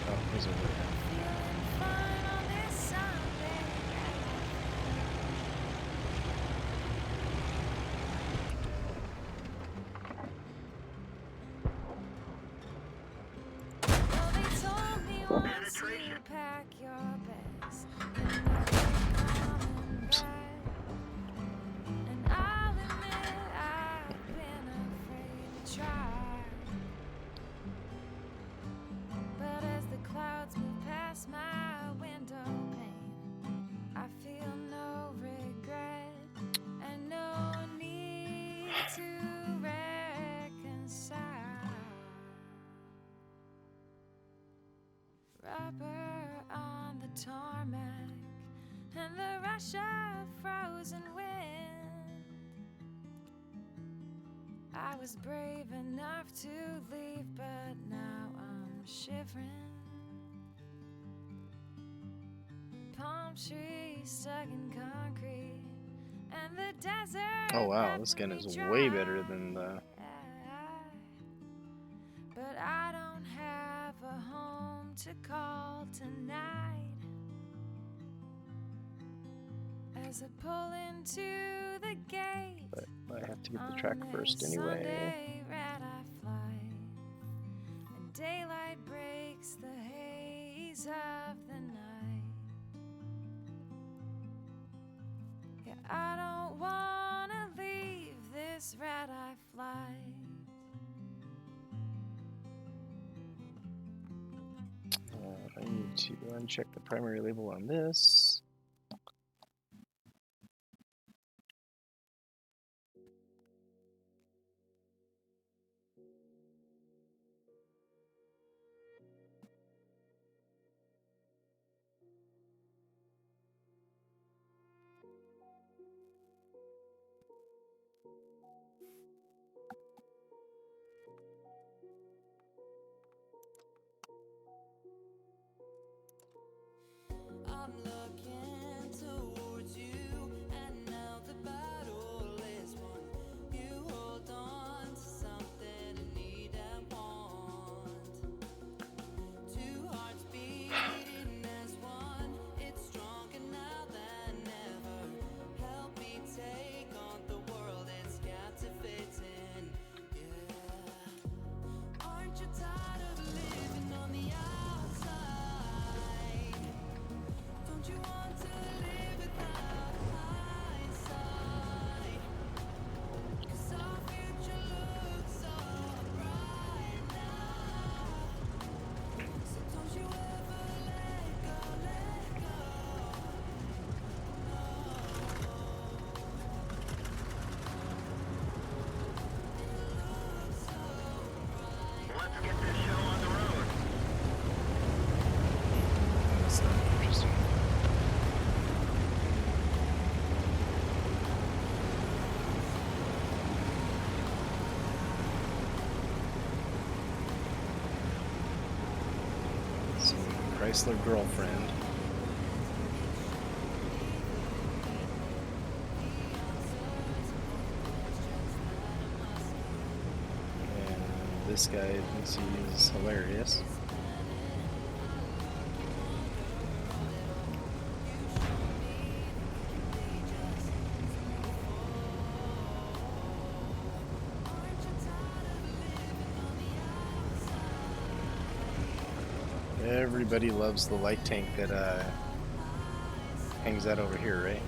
Oh, he's over there. Penetration. But as the clouds move past my window pane, I feel no regret and no need to reconcile. Rubber on the tarmac and the rush of frozen wind. I was brave enough to leave, but now I'm shivering. Palm trees stuck in concrete, and the desert. Oh wow, left this gun me is way better dry. than the. But I don't have a home to call tonight. As I pull into the gate, But I have to get the track first anyway. Sunday, red-eye flight, and daylight breaks the haze of the night. Yeah, I don't wanna leave this red-eye flight. I need to uncheck the primary label on this. I'm looking towards you, and now the battle is won. You hold on to something I need and want. Two hearts beating as one. It's stronger now than ever. Help me take on the world. It's captivating. Yeah. Aren't you tired of living on the outside? Don't you want to live without hindsight? 'Cause our future looks so bright now. So don't you ever let go, let go. Let's get this show on the road. That's interesting. So, Chrysler girlfriend. And this guy thinks he's hilarious. Everybody loves the light tank that hangs out over here, right?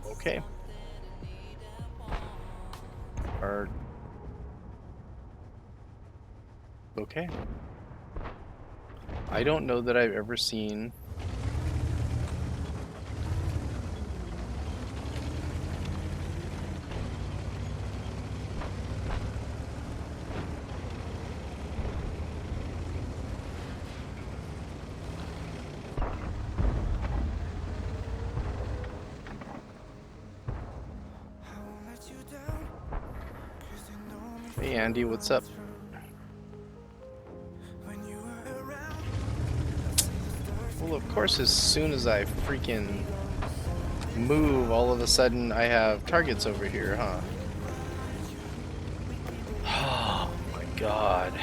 Okay. Okay. I don't know that I've ever seen. Hey Andy, what's up? Well, of course, as soon as I freaking move, all of a sudden I have targets over here, huh? Oh my god.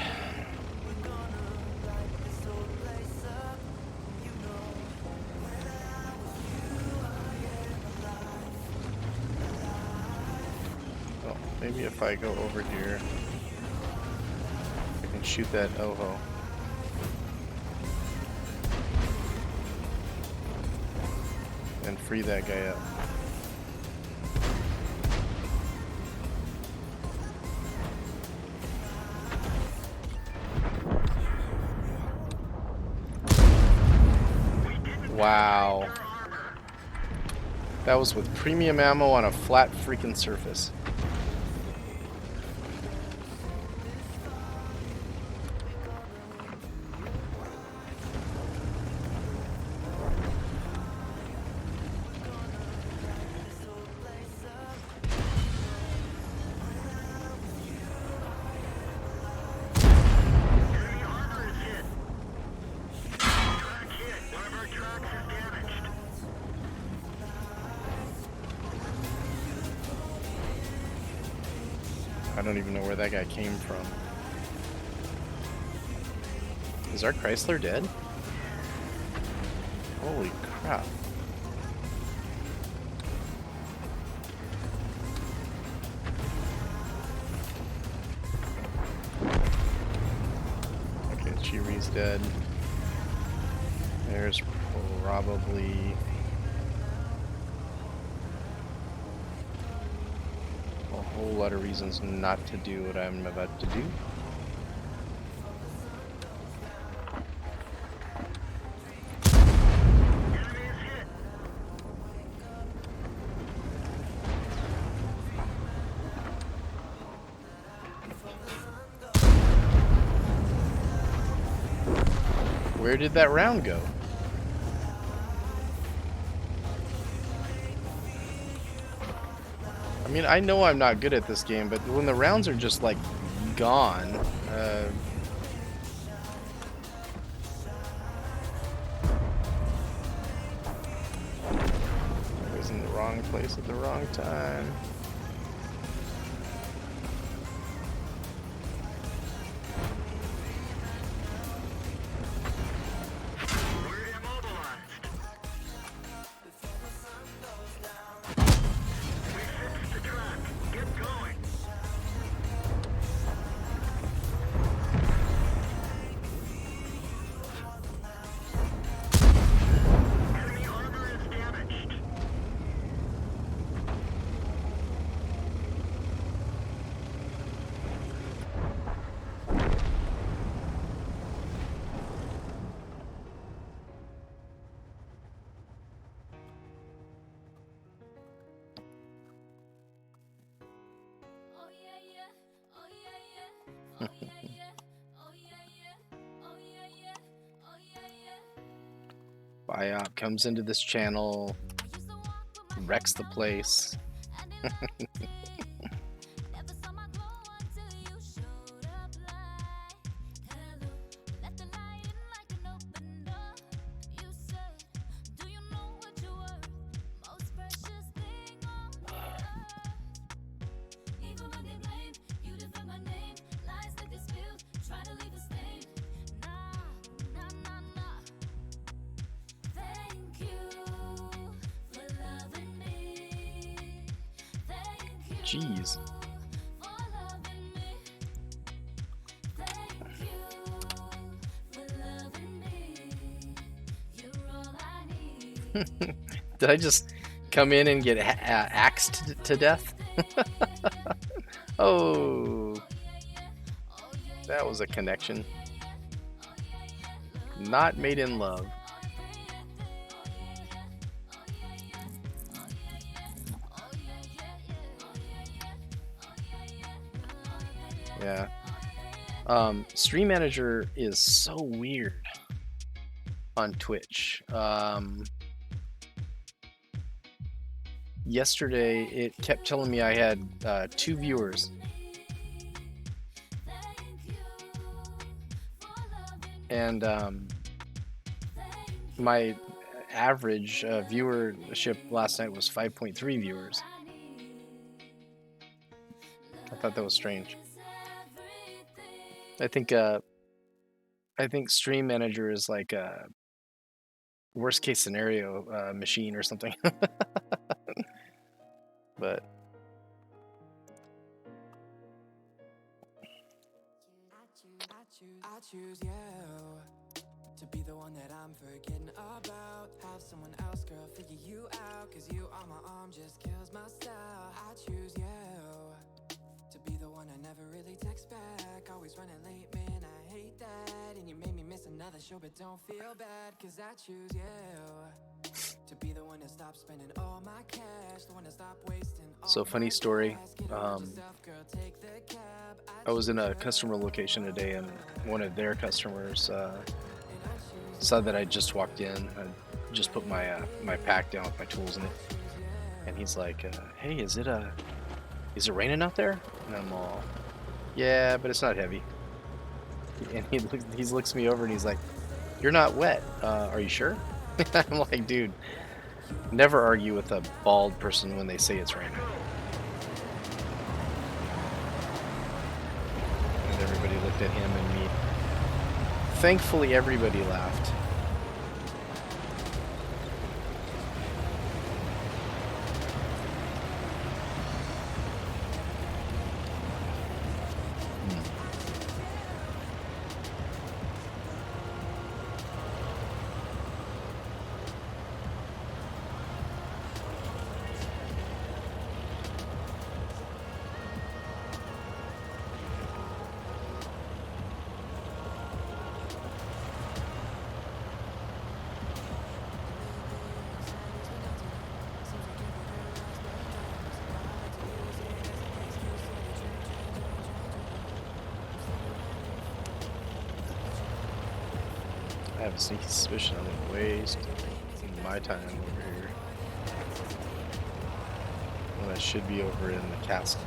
Well, maybe if I go over here, I can shoot that Oho. And free that guy up. Wow. That was with premium ammo on a flat freaking surface. I don't even know where that guy came from. Is our Chrysler dead? Holy crap. Okay, Chiri's dead. There's probably a whole lot of reasons not to do what I'm about to do. Where did that round go? I mean, I know I'm not good at this game, but when the rounds are just like gone, I was in the wrong place at the wrong time. We're immobilized. We fixed the track. Get going. Enemy armor is damaged. Oh yeah, yeah. Oh yeah, yeah. Oh yeah, yeah. Oh yeah, yeah. Oh yeah, yeah. Oh yeah, yeah. Biop comes into this channel, I used to walk with my wrecks the place. I didn't like it. Never saw my glow until you showed up like hello. Let the light in like an open door. You said, do you know what you were? Most precious thing on earth. Even when they blame, you defend my name. Lies that they spilled, try to leave a stain. Nah, nah, nah, nah. Thank you for loving me. Thank you Jeez. for loving me. Thank you for loving me. You're all I need. Did I just come in and get axed to death? Oh, that was a connection. Not made in love. Yeah. Stream Manager is so weird on Twitch. Yesterday, it kept telling me I had 2 viewers. And my average viewership last night was 5.3 viewers. I thought that was strange. I think Stream Manager is like a worst case scenario machine or something. But I choose you to be the one that I'm forgetting about. Have someone else, girl, figure you out. Cause you on my arm just kills my style. I choose you to be the one I never really text back. Always running late, man, I hate that. And you made me miss another show, but don't feel bad. Cause I choose you to be the one that stops spending all my cash. The one that stop wasting all so funny my story. gas. Get over yourself, girl, take the cab. I was in a customer location today, and one of their customers saw that I just walked in. I just put my my pack down with my tools in it, and he's like, "Hey, is it raining out there?" And I'm all, "Yeah, but it's not heavy." And he looks me over and he's like, "You're not wet. Are you sure?" I'm like, "Dude, never argue with a bald person when they say it's raining." And everybody looked at him and me. Thankfully, everybody laughed. I have a sneaky suspicion I'm gonna waste my time over here when I should be over in the castle.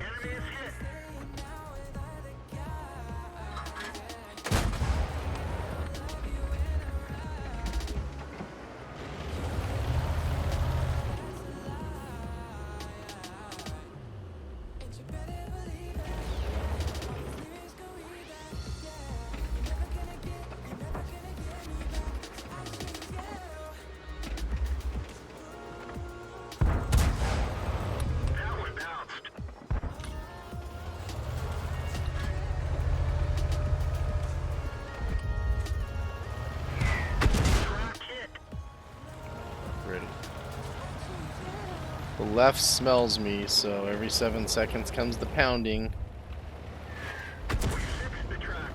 Enemy is hit. That one bounced. Track hit. Ready. The left smells me, so every 7 seconds comes the pounding. We fixed the track.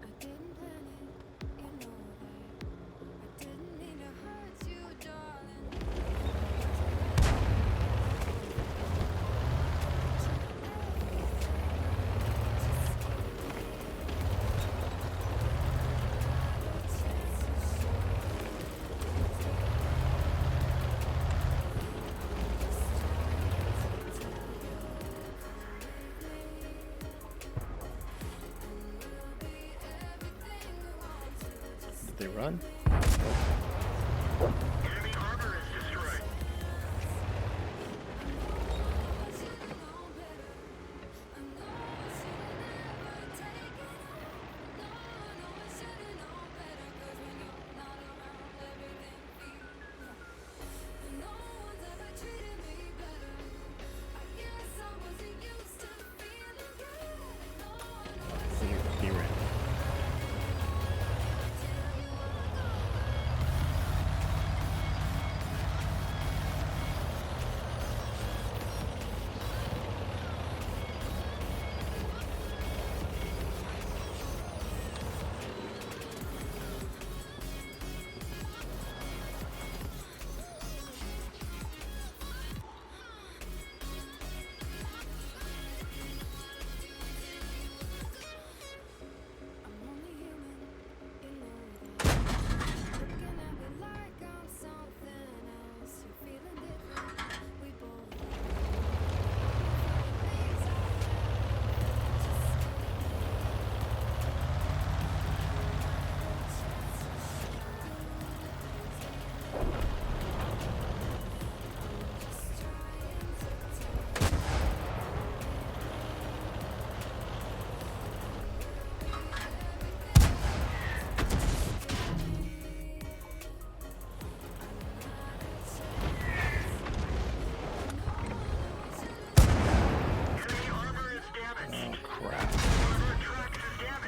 I didn't plan it, you know that. I didn't mean to hurt you, darling. Did they run?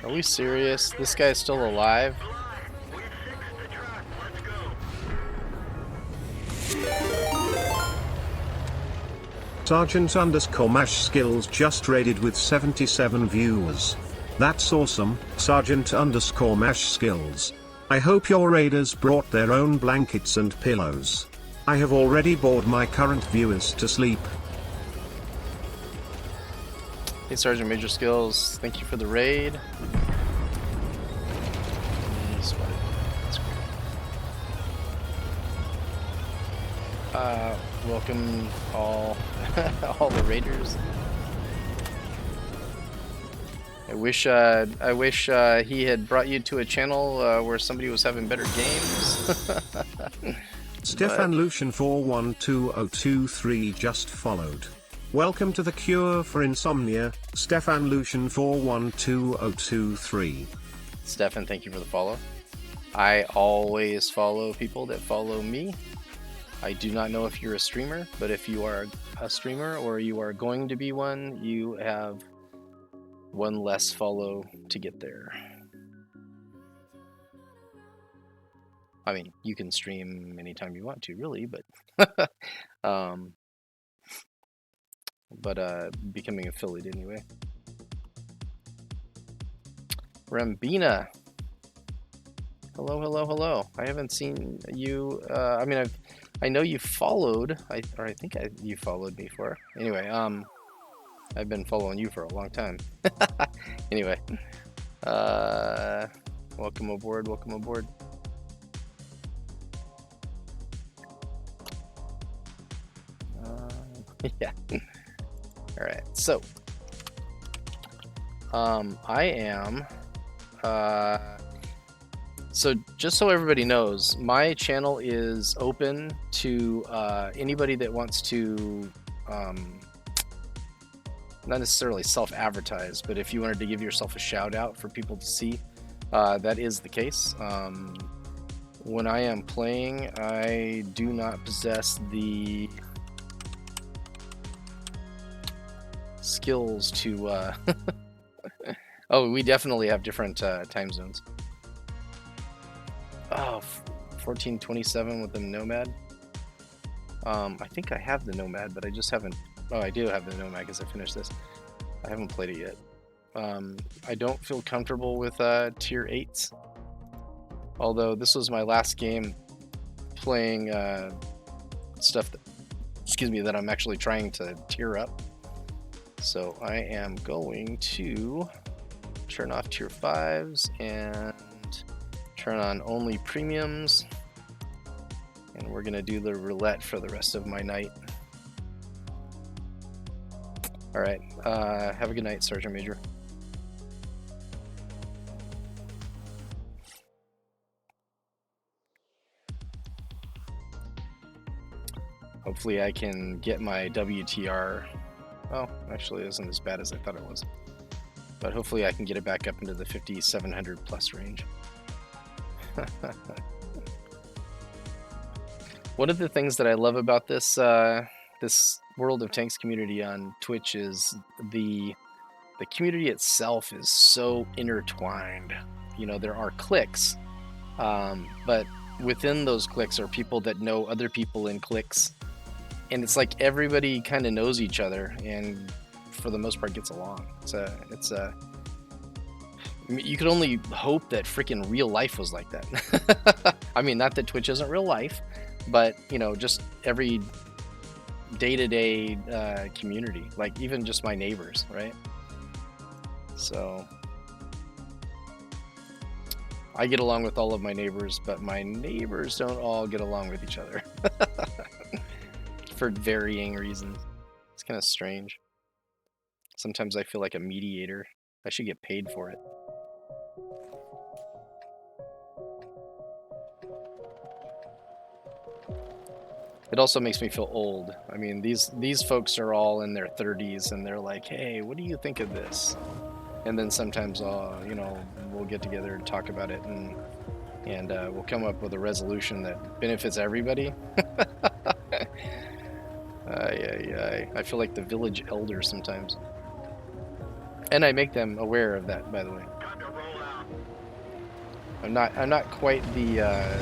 Are we serious? This guy's still alive? We fixed the truck. Let's go. Sergeant_Mash Skills just raided with 77 viewers. That's awesome, Sergeant_Mash Skills. I hope your raiders brought their own blankets and pillows. I have already bored my current viewers to sleep. Hey, Sergeant Major Skills, thank you for the raid. That's great. Welcome all, all the raiders. I wish he had brought you to a channel where somebody was having better games. Stefan Lucian 412023 just followed. Welcome to the cure for insomnia, Stefan Lucian 412023. Stefan, thank you for the follow. I always follow people that follow me. I do not know if you're a streamer, but if you are a streamer or you are going to be one, you have one less follow to get there. I mean, you can stream anytime you want to, really, but becoming affiliate anyway. Rambina. Hello, hello, hello. I haven't seen you. I mean, I know you followed. I think you followed me for. Anyway, I've been following you for a long time. Anyway, welcome aboard. Welcome aboard. Yeah. All right. So, I am. So just so everybody knows, my channel is open to anybody that wants to, not necessarily self-advertise, but if you wanted to give yourself a shout out for people to see, that is the case. When I am playing, I do not possess the skills to oh, we definitely have different time zones. Oh, 1427 with the Nomad. I think I have the Nomad, but I just haven't. Oh, I do have the Nomad because I finished this. I haven't played it yet. I don't feel comfortable with tier 8s. Although this was my last game playing stuff that, excuse me, that I'm actually trying to tier up. So I am going to turn off tier 5s and turn on only premiums, and we're gonna do the roulette for the rest of my night. All right, have a good night, Sergeant Major. Hopefully I can get my WTR. Oh, actually it isn't as bad as I thought it was, but hopefully I can get it back up into the 5,700 plus range. One of the things that I love about this this World of Tanks community on Twitch is the community itself is so intertwined. You know, there are cliques, but within those cliques are people that know other people in cliques, and it's like everybody kind of knows each other, and for the most part gets along. You could only hope that freaking real life was like that. I mean, not that Twitch isn't real life, but, you know, just every day-to-day community, like even just my neighbors, right? So I get along with all of my neighbors, but my neighbors don't all get along with each other for varying reasons. It's kind of strange. Sometimes I feel like a mediator. I should get paid for it. It also makes me feel old. I mean, these folks are all in their 30s, and they're like, "Hey, what do you think of this?" And then sometimes, you know, we'll get together and talk about it, and we'll come up with a resolution that benefits everybody. I feel like the village elder sometimes. And I make them aware of that, by the way. Time to roll out. I'm not quite the oh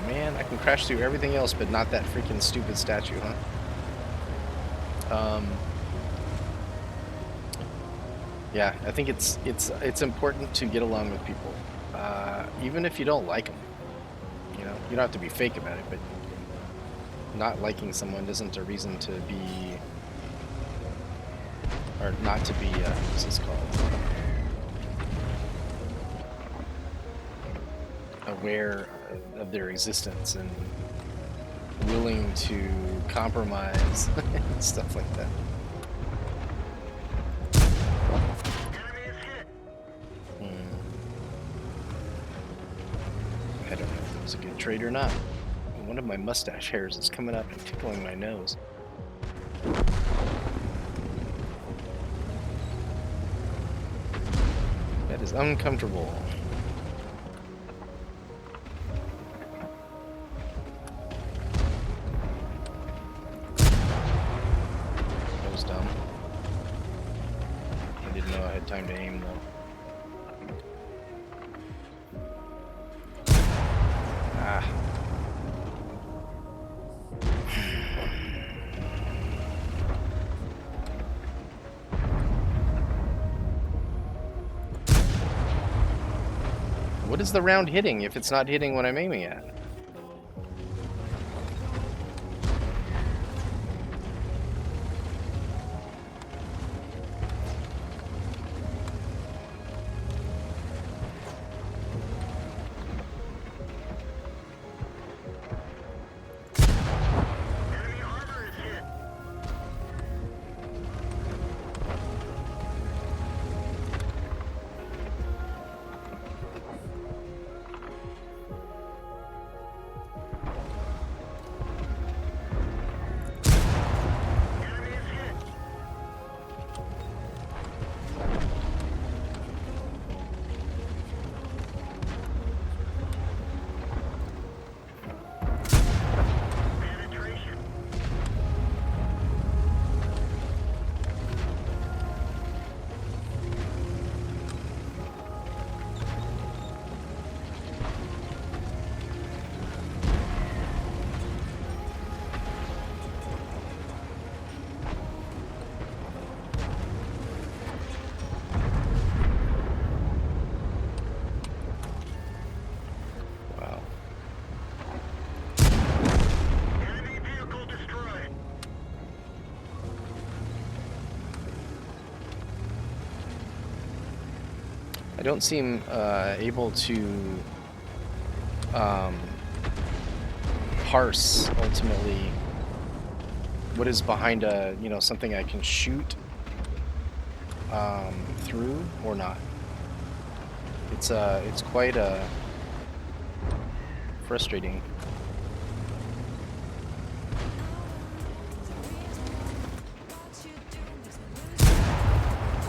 man, I can crash through everything else but not that freaking stupid statue, huh? Yeah, I think it's important to get along with people, even if you don't like them. You know, you don't have to be fake about it, but not liking someone isn't a reason to be, or not to be, what's this called? Aware of their existence and willing to compromise and stuff like that. Enemy is hit. I don't know if it was a good trade or not. One of my mustache hairs is coming up and tickling my nose. That is uncomfortable. That was dumb. I didn't know I had time to aim though. Ah. What is the round hitting if it's not hitting what I'm aiming at? Enemy armor is hit. Enemy is hit. Penetration. Wow. Enemy vehicle destroyed. I don't seem able to parse ultimately what is behind a, you know, something I can shoot through or not. It's quite frustrating.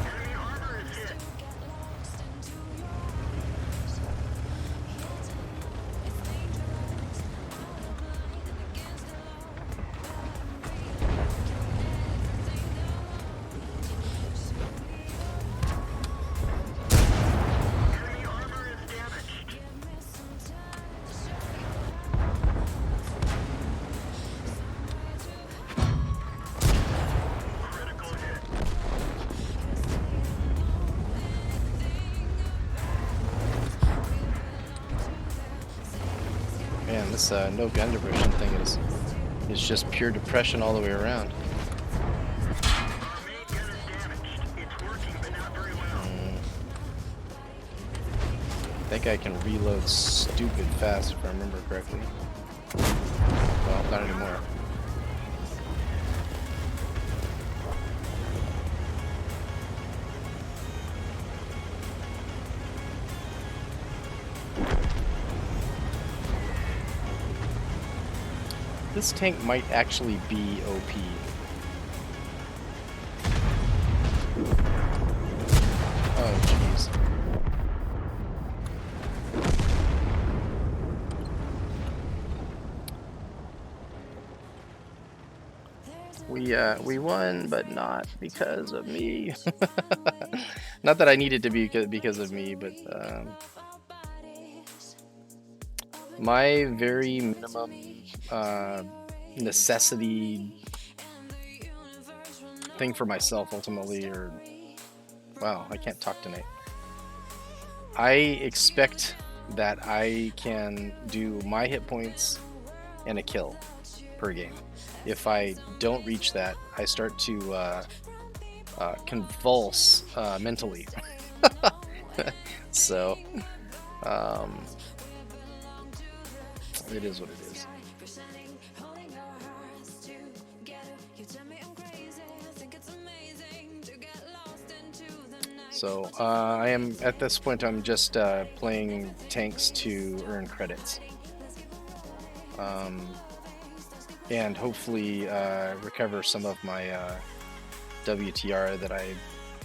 Enemy armor is hit. Enemy armor is damaged. Critical hit. Man, this no gun diversion thing is just pure depression all the way around. Our main gun is damaged. It's working, but not very well. I think I can reload stupid fast if I remember correctly. Well, not anymore. This tank might actually be OP. Oh, jeez. we won, but not because of me. Not that I needed to be because of me, but my very minimum necessity thing for myself ultimately, or wow, I can't talk tonight. I expect that I can do my hit points and a kill per game. If I don't reach that, I start to convulse mentally. So it is what it is. So I am at this point. I'm just playing tanks to earn credits, and hopefully recover some of my WTR that I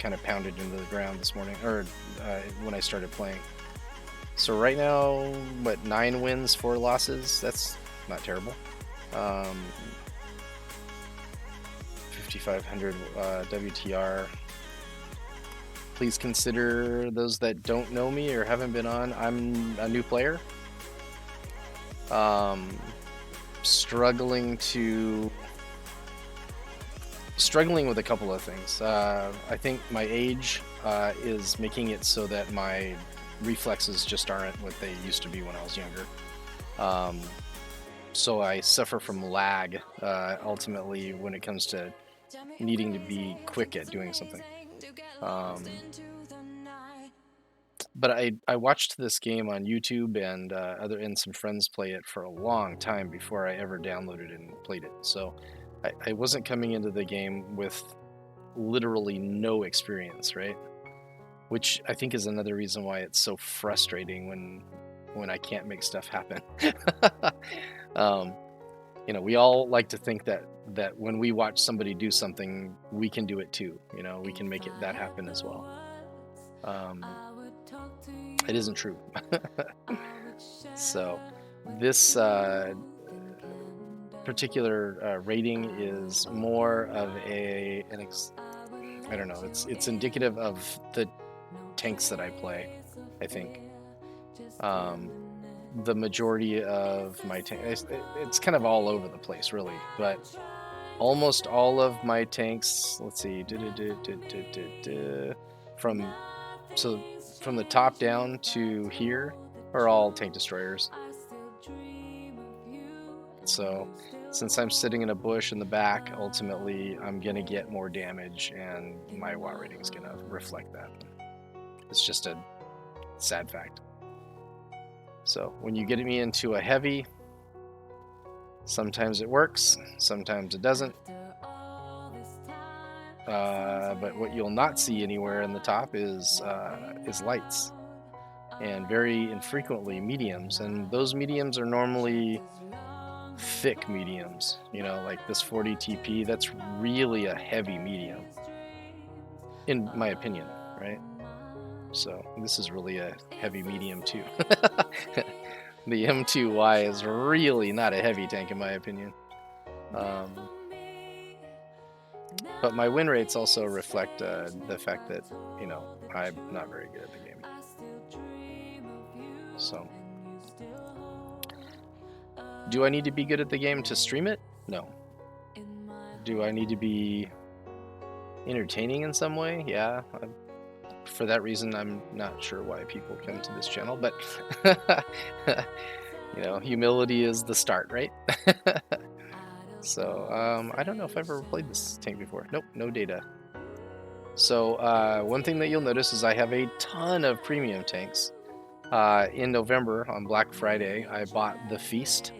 kind of pounded into the ground this morning, or when I started playing. So right now, what, 9 wins, 4 losses? That's not terrible. 5,500 WTR. Please consider, those that don't know me or haven't been on, I'm a new player. Struggling with a couple of things. I think my age is making it so that my reflexes just aren't what they used to be when I was younger. So I suffer from lag ultimately when it comes to needing to be quick at doing something. But I watched this game on YouTube and some friends play it for a long time before I ever downloaded and played it. So I wasn't coming into the game with literally no experience, right? Which I think is another reason why it's so frustrating when I can't make stuff happen. You know, we all like to think that when we watch somebody do something, we can do it too. You know, we can make that happen as well. It isn't true. So this particular rating is more of I don't know. It's indicative of the tanks that I play, I think. The majority of my tanks, it's kind of all over the place, really, but almost all of my tanks, let's see, from the top down to here are all tank destroyers. So since I'm sitting in a bush in the back, ultimately I'm gonna get more damage, and my watt rating is gonna reflect that. It's just a sad fact. So when you get me into a heavy, sometimes it works, sometimes it doesn't. But what you'll not see anywhere in the top is lights, and very infrequently mediums. And those mediums are normally thick mediums. You know, like this 40 TP. That's really a heavy medium, in my opinion, right? So this is really a heavy medium too. The M2Y is really not a heavy tank in my opinion. But my win rates also reflect the fact that, you know, I'm not very good at the game. So, do I need to be good at the game to stream it? No. Do I need to be entertaining in some way? Yeah. For that reason, I'm not sure why people come to this channel, but you know, humility is the start, right? So I don't know if I've ever played this tank before. Nope, no data. So one thing that you'll notice is I have a ton of premium tanks. In November on Black Friday, I bought the Feast.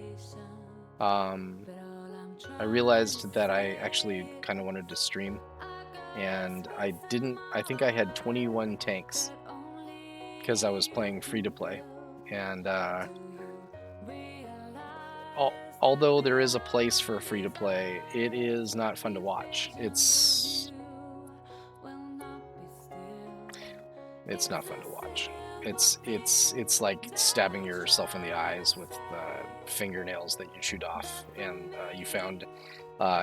I realized that I actually kind of wanted to stream, and I didn't. I think I had 21 tanks because I was playing free to play, and although there is a place for free to play, it is not fun to watch. It's not fun to watch. It's like stabbing yourself in the eyes with fingernails that you chewed off, and you found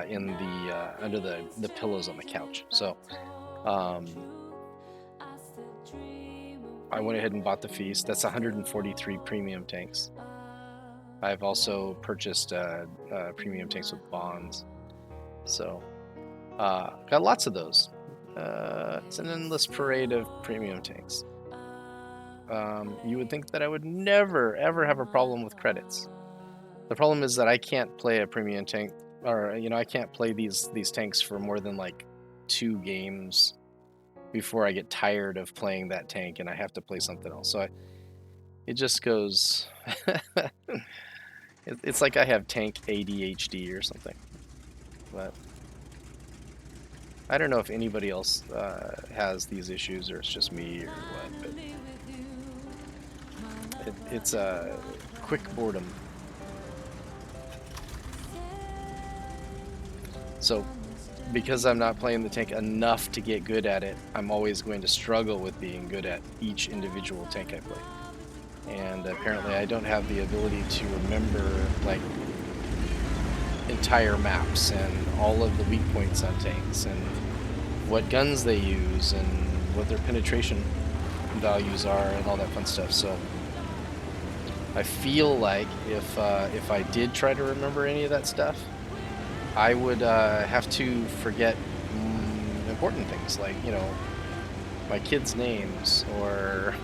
in the under the pillows on the couch. So I went ahead and bought the Feast. That's 143 premium tanks. I've also purchased premium tanks with bonds. So got lots of those. It's an endless parade of premium tanks. You would think that I would never ever have a problem with credits. The problem is that I can't play a premium tank, or I can't play these tanks for more than like 2 games before I get tired of playing that tank and I have to play something else. So it just goes. It's like I have tank ADHD or something. But I don't know if anybody else has these issues or it's just me or what. But it's a quick boredom. So because I'm not playing the tank enough to get good at it, I'm always going to struggle with being good at each individual tank I play. And apparently I don't have the ability to remember like entire maps and all of the weak points on tanks and what guns they use and what their penetration values are and all that fun stuff. So I feel like if I did try to remember any of that stuff, I would have to forget important things like, my kids' names or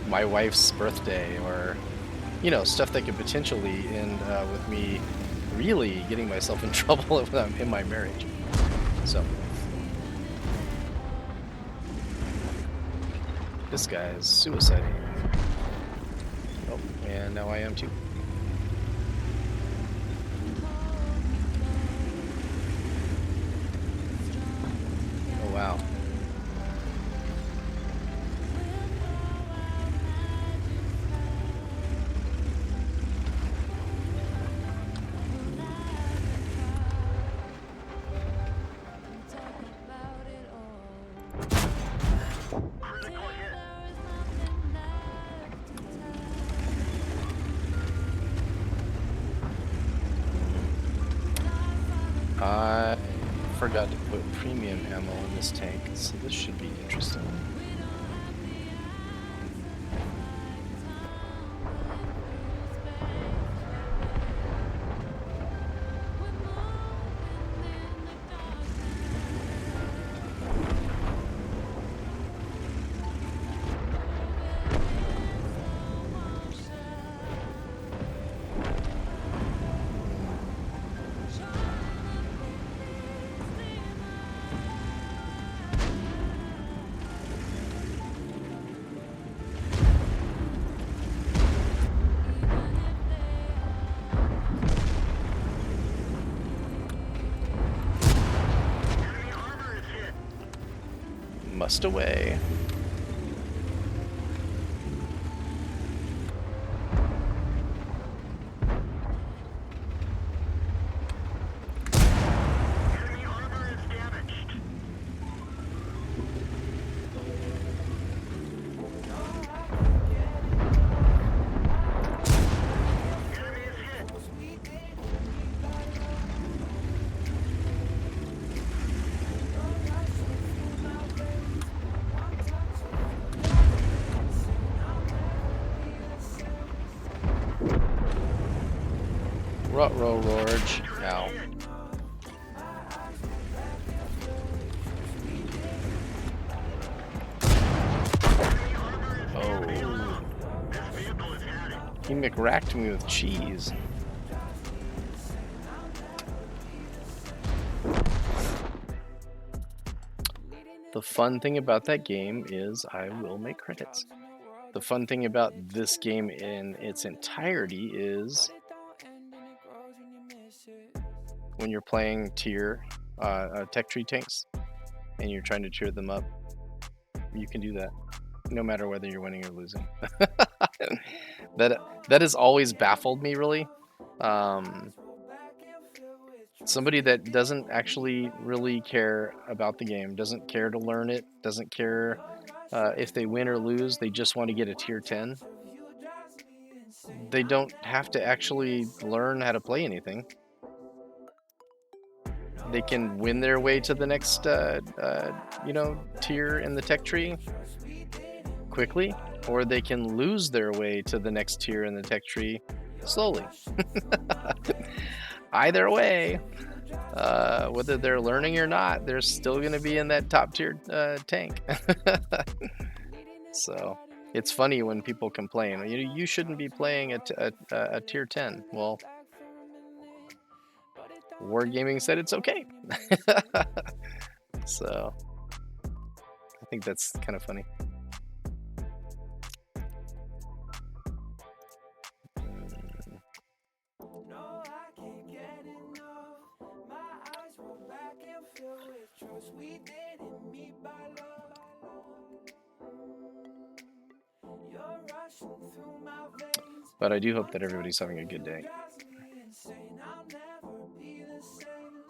my wife's birthday or, stuff that could potentially end with me really getting myself in trouble if I'm in my marriage. So this guy is suiciding. Oh, and now I am too. Oh, wow. I forgot to put premium ammo in this tank, so this should be interesting. Must away. Enemy armor is damaged. Enemy is hit. Ruh-roh, Rorge. Ow. Oh. This vehicle is had it. He McRacked me with cheese. The fun thing about that game is I will make credits. The fun thing about this game in its entirety is when you're playing tech tree tanks and you're trying to cheer them up, you can do that no matter whether you're winning or losing. That has always baffled me, really. Somebody that doesn't actually really care about the game, doesn't care to learn it, doesn't care if they win or lose, they just want to get a tier 10. They don't have to actually learn how to play anything. they can win their way to the next you know, tier in the tech tree quickly, or they can lose their way to the next tier in the tech tree slowly. Either way, whether they're learning or not, they're still going to be in that top tier tank. So it's funny when people complain, you shouldn't be playing a tier 10. Well, Wargaming said it's okay. So I think that's kind of funny. No, I can't get enough. My eyes roll back and fill with trust. We didn't meet by love. You're rushing through my veins. But I do hope that everybody's having a good day. Drives me insane. I'll never be the same.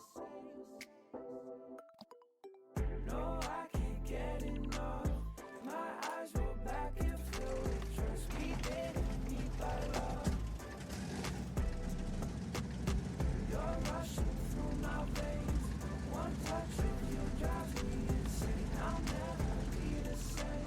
No, I can't get enough. My eyes roll back and fill with trust. We didn't meet by love. You're rushing through my veins. One touch of you drives me insane. I'll never be the same.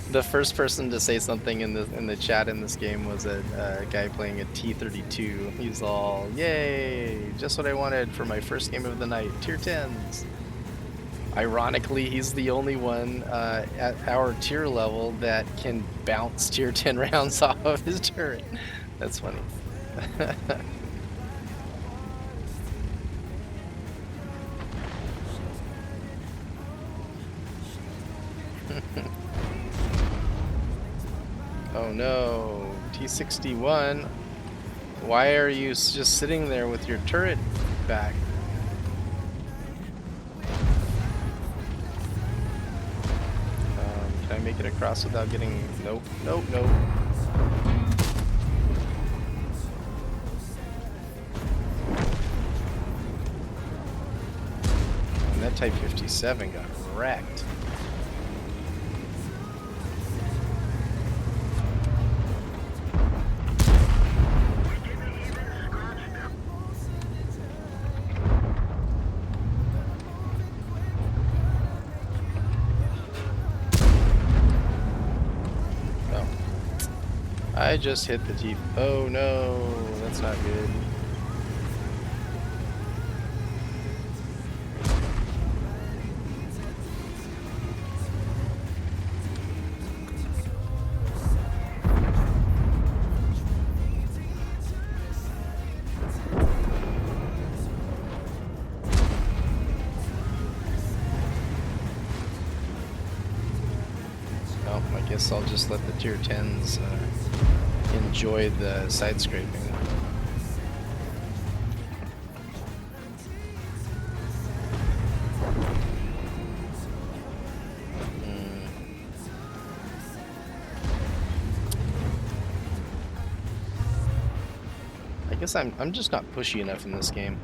The first person to say something in the chat in this game was a guy playing a T-32. He's all, "Yay! Just what I wanted for my first game of the night, tier 10s." Ironically, he's the only one at our tier level that can bounce tier 10 rounds off of his turret. That's funny. Oh no, T-61, why are you just sitting there with your turret back? Can I make it across without getting... Nope, nope, nope. And that Type 57 got wrecked. I just hit the T. Oh no, that's not good. Oh, I guess I'll just let the tier 10s enjoy the side scraping. I guess I'm just not pushy enough in this game.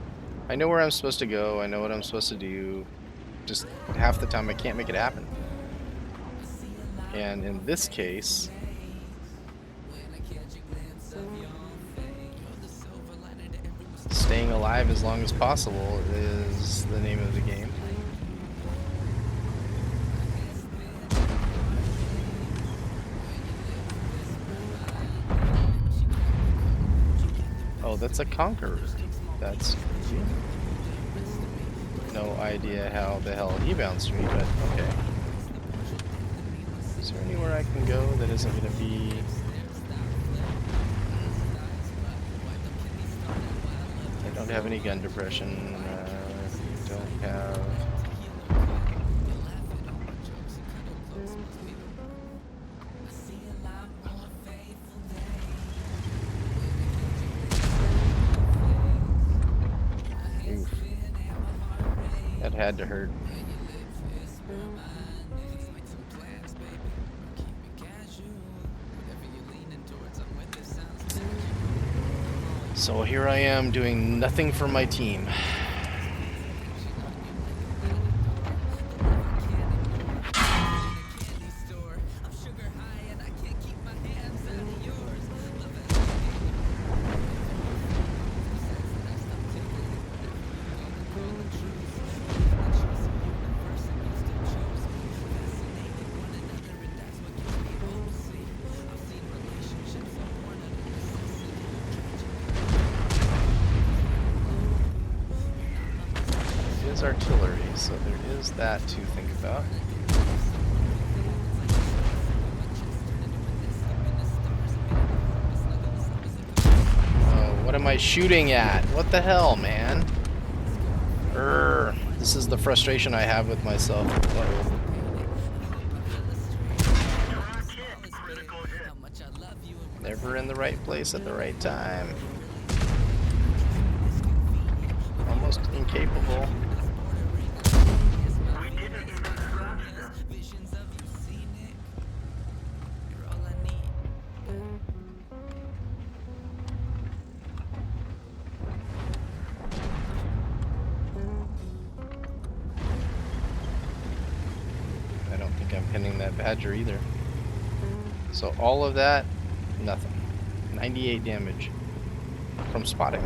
I know where I'm supposed to go, I know what I'm supposed to do, just half the time I can't make it happen. And in this case, staying alive as long as possible is the name of the game. Oh, that's a Conqueror. That's no idea how the hell he bounced me, but okay. Is there anywhere I can go that isn't going to be... Don't have any gun depression. Don't have. Oof. That had to hurt. So here I am doing nothing for my team. Artillery, so there is that to think about. Oh, what am I shooting at? What the hell, man? This is the frustration I have with myself. Never in the right place at the right time. Almost incapable. I'm pinning that badger either. So all of that, nothing. 98 damage from spotting.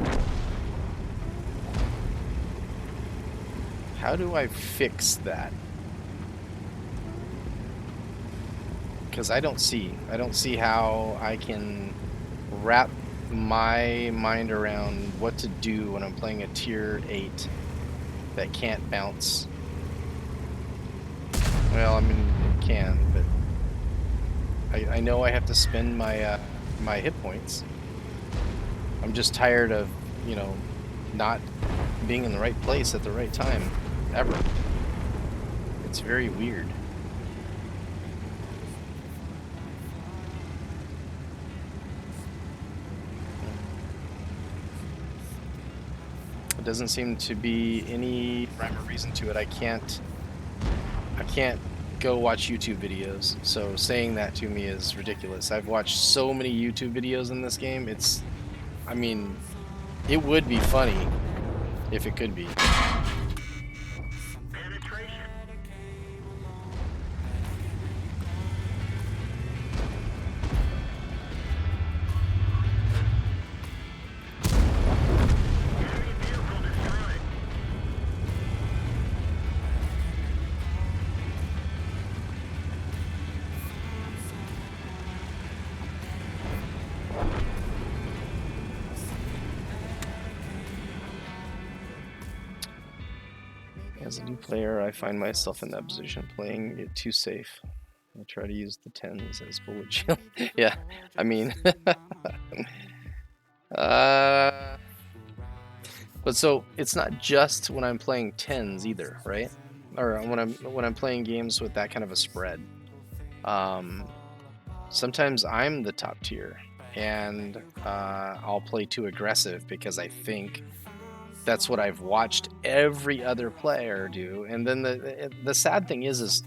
How do I fix that? Because I don't see how I can wrap my mind around what to do when I'm playing a tier 8 that can't bounce. Well, I mean, it can, but I know I have to spend my my hit points. I'm just tired of, you know, not being in the right place at the right time, ever. It's very weird. It doesn't seem to be any rhyme or reason to it. I can't go watch YouTube videos, so saying that to me is ridiculous. I've watched so many YouTube videos in this game. I mean, it would be funny if it could be. As a new player, I find myself in that position, playing it too safe. I try to use the 10s as bullet shield. Yeah, I mean, but so it's not just when I'm playing 10s either, right? Or when I'm playing games with that kind of a spread. Sometimes I'm the top tier, and I'll play too aggressive because I think that's what I've watched every other player do. And then the sad thing is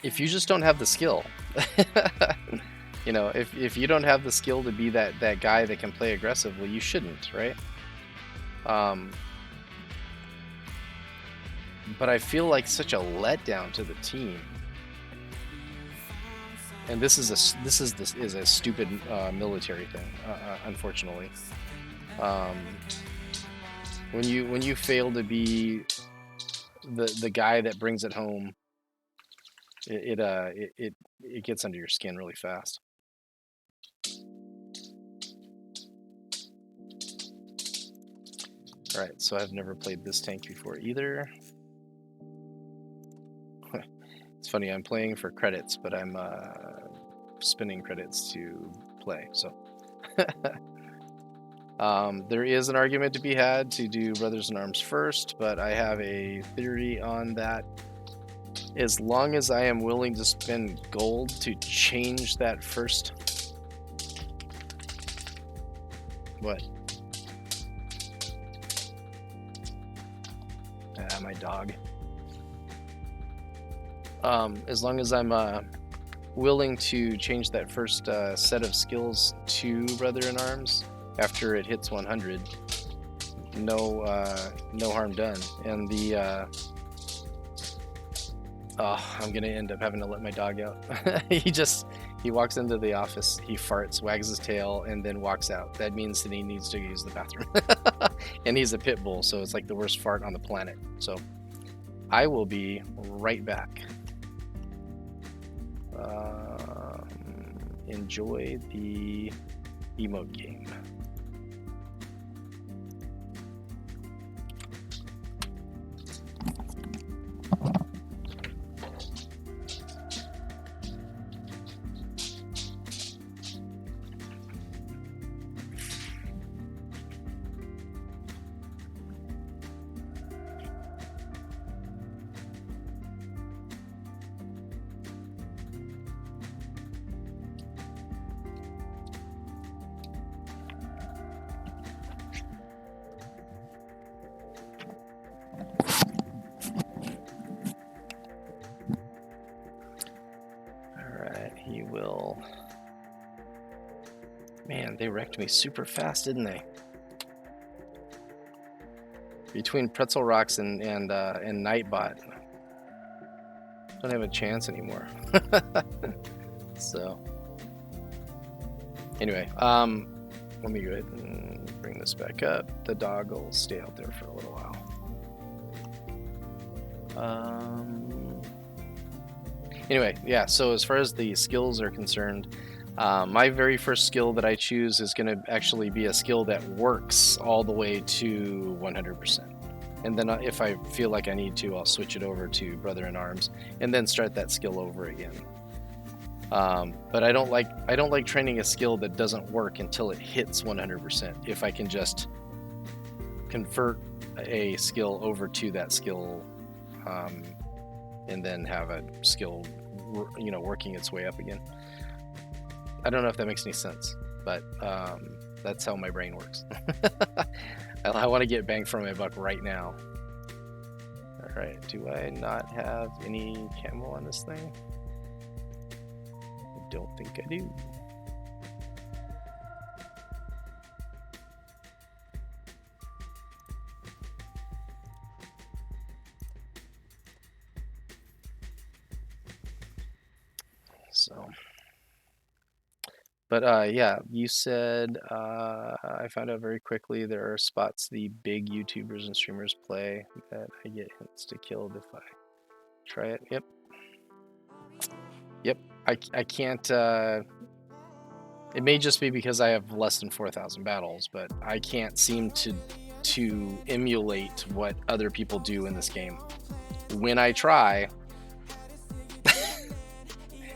if you just don't have the skill, you know, if you don't have the skill to be that guy that can play aggressively, you shouldn't, right? But I feel like such a letdown to the team. And this is a stupid military thing, unfortunately. When you fail to be the guy that brings it home, it gets under your skin really fast. All right, so I've never played this tank before either. It's funny, I'm playing for credits, but I'm spending credits to play, so There is an argument to be had to do Brothers in Arms first, but I have a theory on that. As long as I am willing to spend gold to change that first... What? Ah, my dog. As long as I'm willing to change that first set of skills to Brother in Arms after it hits 100, no harm done. And the I'm gonna end up having to let my dog out. He walks into the office, he farts, wags his tail, and then walks out. That means that he needs to use the bathroom. And he's a pit bull, so it's like the worst fart on the planet. So I will be right back. Enjoy the emote game. He will... Man, they wrecked me super fast, didn't they? Between Pretzel Rocks and Nightbot, don't have a chance anymore. So, anyway, let me go ahead and bring this back up. The dog will stay out there for a little while. Anyway, yeah, so as far as the skills are concerned, my very first skill that I choose is going to actually be a skill that works all the way to 100%. And then if I feel like I need to, I'll switch it over to Brother in Arms and then start that skill over again. But I don't like training a skill that doesn't work until it hits 100%. If I can just convert a skill over to that skill, and then have a skill, working its way up again. I don't know if that makes any sense, but that's how my brain works. I want to get bang for my buck right now. All right, do I not have any camo on this thing? I don't think I do. So, but yeah, you said I found out very quickly there are spots the big YouTubers and streamers play that I get insta killed if I try it. Yep. I can't. It may just be because I have less than 4,000 battles, but I can't seem to emulate what other people do in this game. When I try,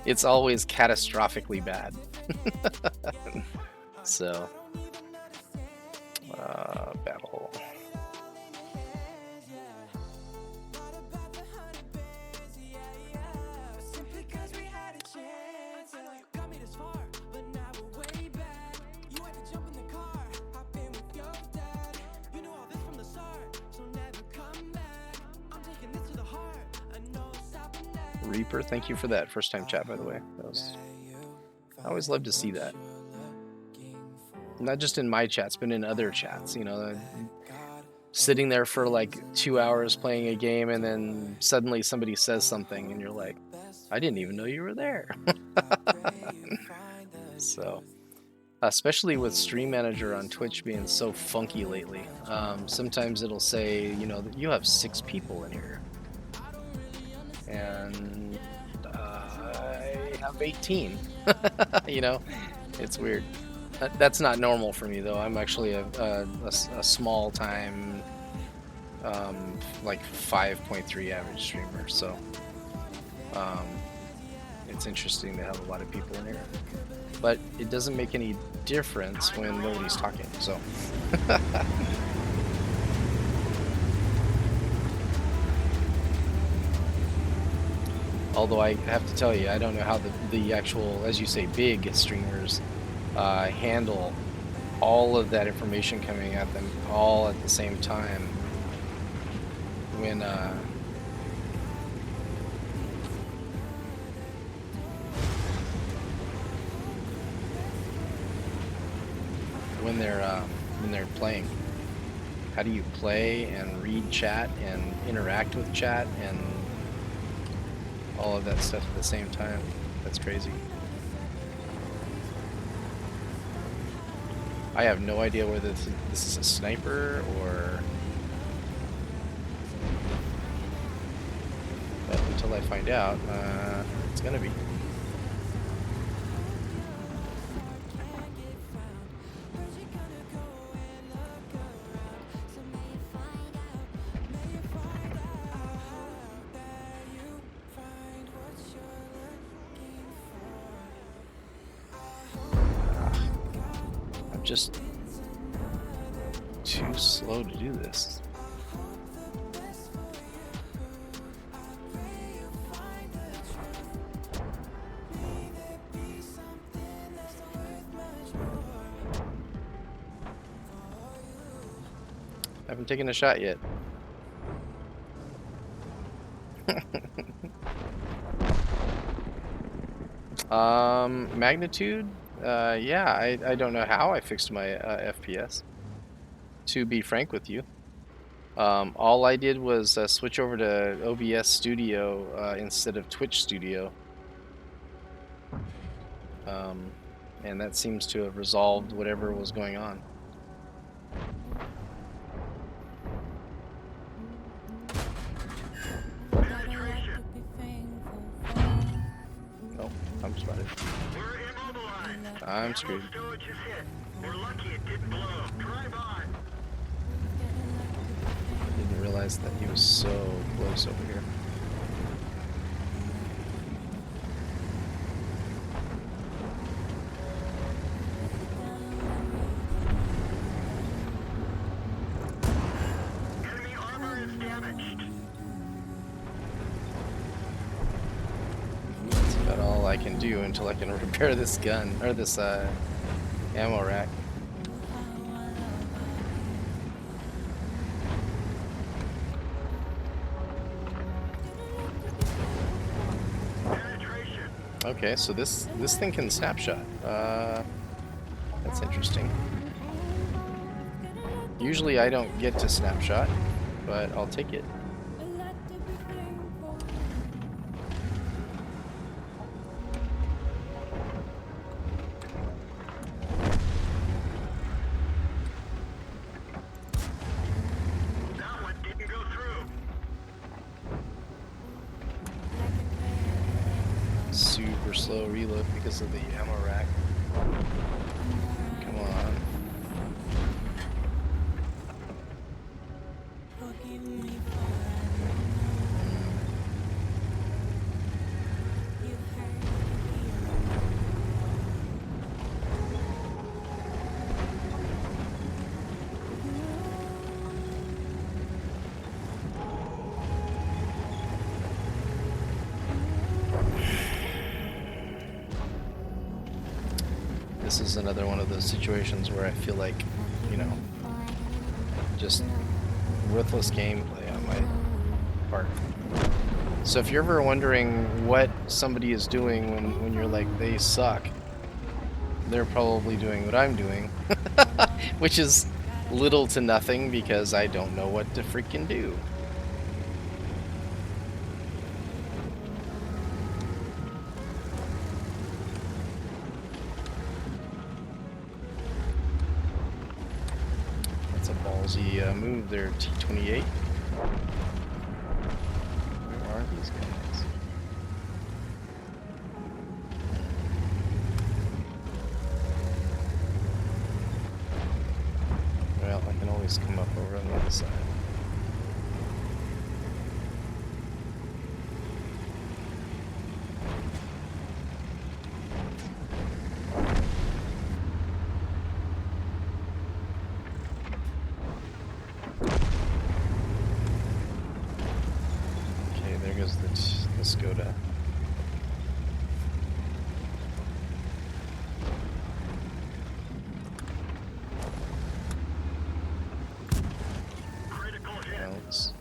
it's always catastrophically bad. So, battle. Reaper, thank you for that first time chat, by the way. I always love to see that. Not just in my chats, but in other chats, sitting there for like 2 hours playing a game and then suddenly somebody says something and you're like, I didn't even know you were there. So, especially with Stream Manager on Twitch being so funky lately, sometimes it'll say, that you have 6 people in here. And I have 18. It's weird. That's not normal for me, though. I'm actually a small time, like 5.3 average streamer. So, it's interesting to have a lot of people in here. But it doesn't make any difference when nobody's talking, so. Although I have to tell you, I don't know how the actual, as you say, big streamers handle all of that information coming at them all at the same time when they're playing. How do you play and read chat and interact with chat and all of that stuff at the same time? That's crazy. I have no idea whether this is a sniper or... But until I find out, it's gonna be. I'm just too slow to do this. I haven't taken a shot yet. Magnitude? Yeah, I don't know how I fixed my FPS, to be frank with you. All I did was switch over to OBS Studio instead of Twitch Studio. And that seems to have resolved whatever was going on. Oh, I'm spotted. We're immobilized. I'm screwed. Stowage is hit. We're lucky it didn't blow. Drive on. Didn't realize that he was so close over here. Enemy armor is damaged. That's about all I can do until I can repair this gun, or this ammo rack. Penetration. Okay, so this thing can snapshot. That's interesting. Usually I don't get to snapshot, but I'll take it. That one didn't go through. Super slow reload because of the ammo rack. Come on. This is another one of those situations where I feel like, you know, just worthless gameplay on my part. So if you're ever wondering what somebody is doing when you're like, they suck, they're probably doing what I'm doing, which is little to nothing because I don't know what to freaking do. That's a ballsy move there, T-28. Where are these guys? Well, I can always come up over on the other side. goes the Skoda. Critical hit. Else.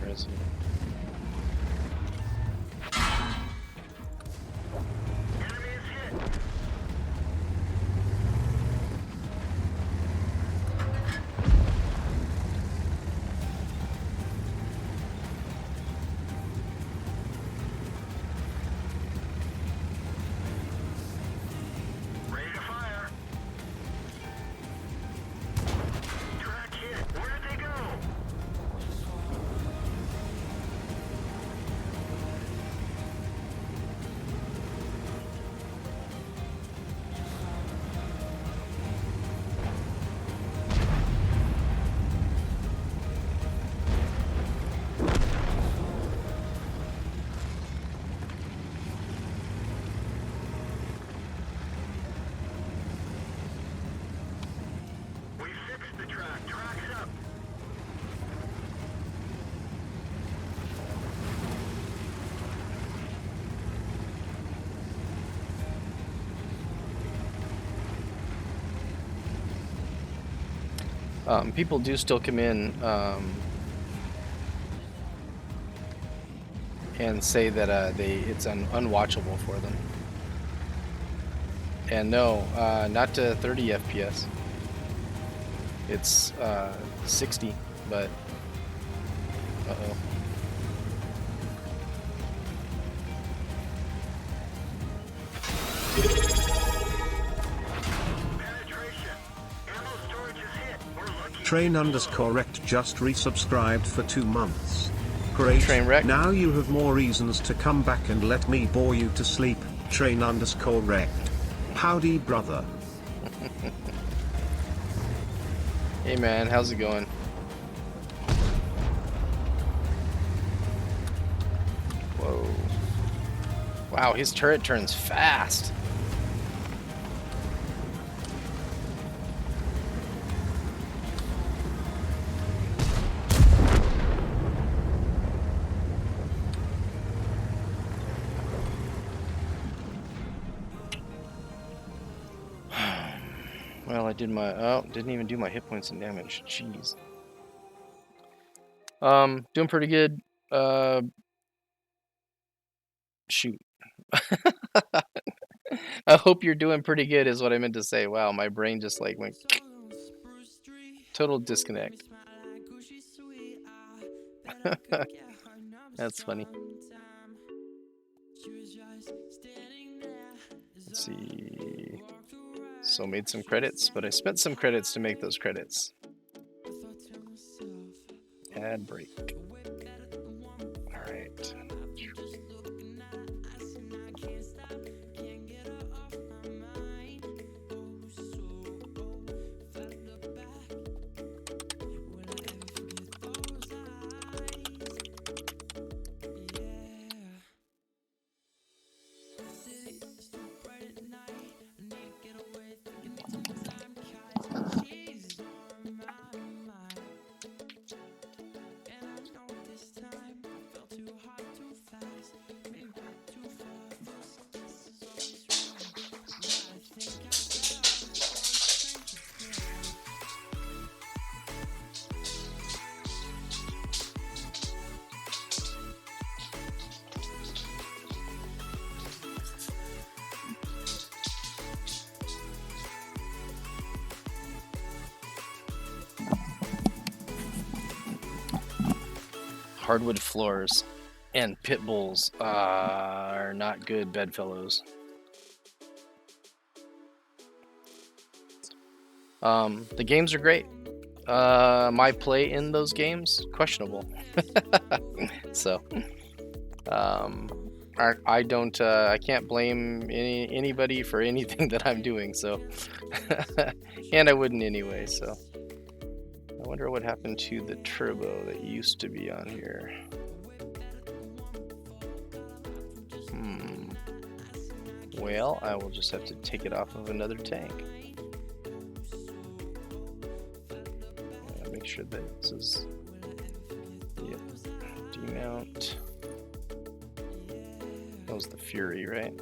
Where is he? Enemy is hit. Ready to fire. Track hit. Where'd they go? We fixed the track. Track's up. People do still come in and say that it's unwatchable for them. And no, not to 30 FPS. It's 60, but uh-oh. Penetration. Ammo storage is hit. We're lucky. Train_rect just resubscribed for 2 months. Great. Trainwreck. Now you have more reasons to come back and let me bore you to sleep. Train_rect. Howdy, brother. Hey man, how's it going? Whoa. Wow, his turret turns fast. Well, I did my didn't even do my hit points and damage. Jeez. Doing pretty good. Shoot. I hope you're doing pretty good is what I meant to say. Wow, my brain just like went total disconnect. That's funny. Let's see. So made some credits, but I spent some credits to make those credits. Ad break. All right. Hardwood floors and pit bulls are not good bedfellows. The games are great. My play in those games, questionable. So, I don't, I can't blame anybody for anything that I'm doing. So, and I wouldn't anyway. So, I wonder what happened to the turbo that used to be on here. Well, I will just have to take it off of another tank. Make sure that this is, yep, demount. That was the Fury, right?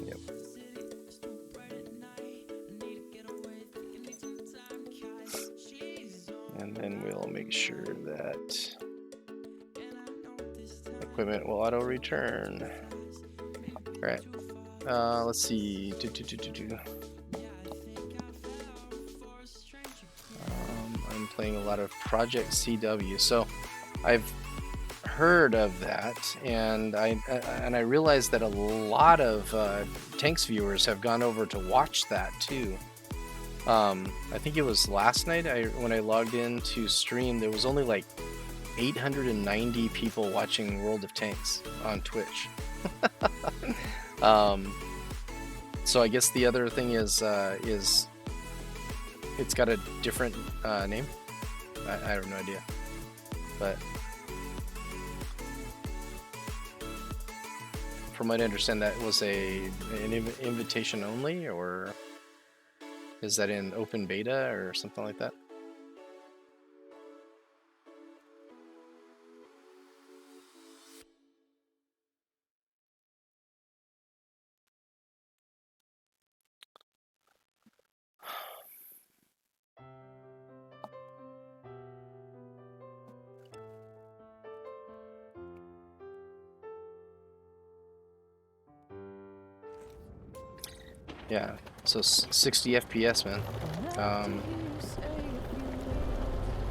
Yep. And then we'll make sure that equipment will auto return. All right. Let's see. I'm playing a lot of Project CW, so I've heard of that, and I realized that a lot of Tanks viewers have gone over to watch that too. I think it was last night when I logged in to stream, there was only like 890 people watching World of Tanks on Twitch. So I guess the other thing is it's got a different name. I have no idea, but from what I understand, that was an invitation only, or is that in open beta or something like that? Yeah, so 60 FPS, man.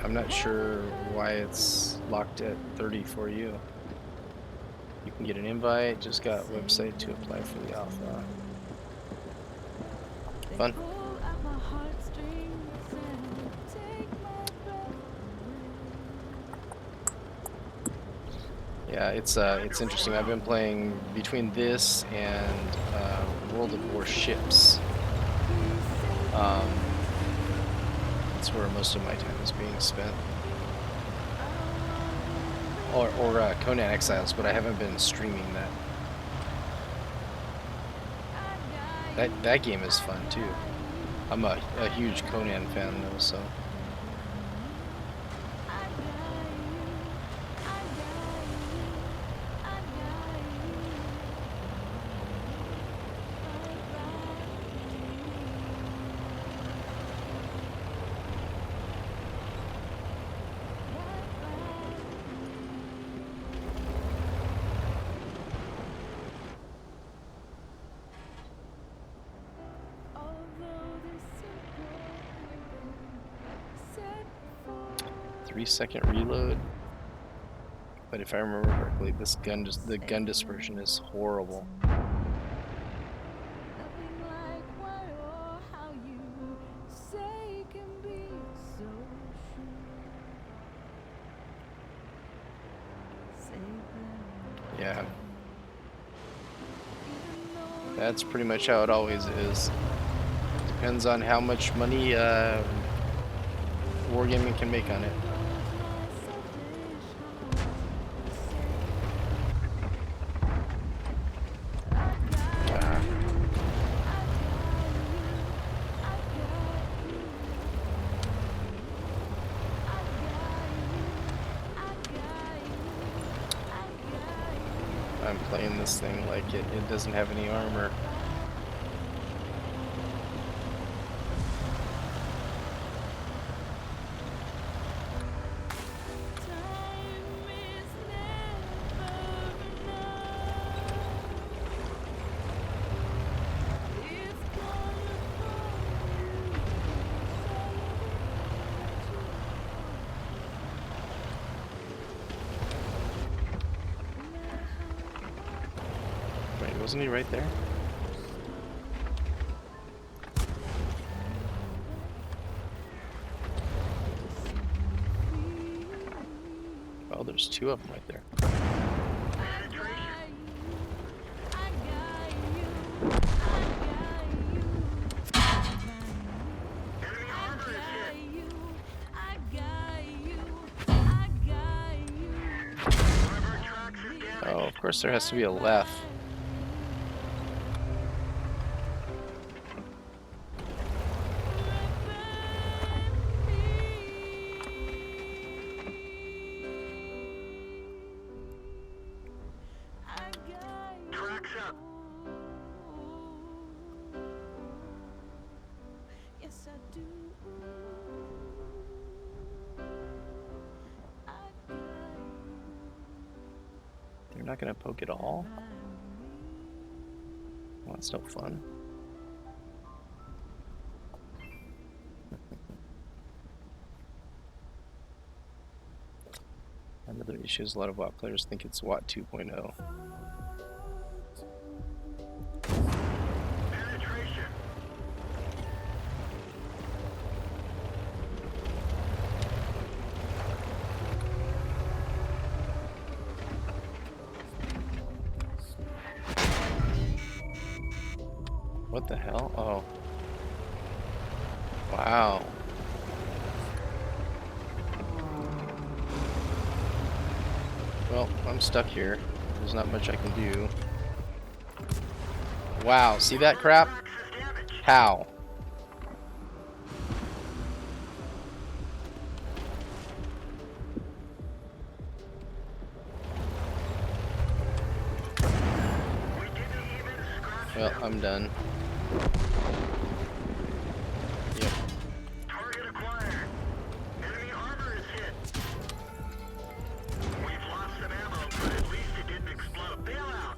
I'm not sure why it's locked at 30 for you. You can get an invite, just got website to apply for the alpha. Fun. Yeah, it's interesting. I've been playing between this and World of Warships. That's where most of my time is being spent. Or Conan Exiles, but I haven't been streaming that. That game is fun too. I'm a huge Conan fan though, so. Second reload, but if I remember correctly, the gun dispersion is horrible. Yeah, that's pretty much how it always is. Depends on how much money Wargaming can make on it. I'm playing this thing like it doesn't have any armor. Wasn't he right there? Oh, there's two of them right there. Enemy armor is hit. Of course, there has to be a left. Tracks up. Yes, I do. I got You're not gonna poke at all? Well, that's no fun. Another issue is a lot of WoW players think it's WoT 2.0. Penetration. What the hell? Oh. Wow. Well, I'm stuck here. There's not much I can do. Wow, see that crap? Trax is damaged. How? We didn't even scratch Well, them. I'm done. Yep. Target acquired. Enemy armor is hit. We've lost some ammo, but at least it didn't explode. Bailout.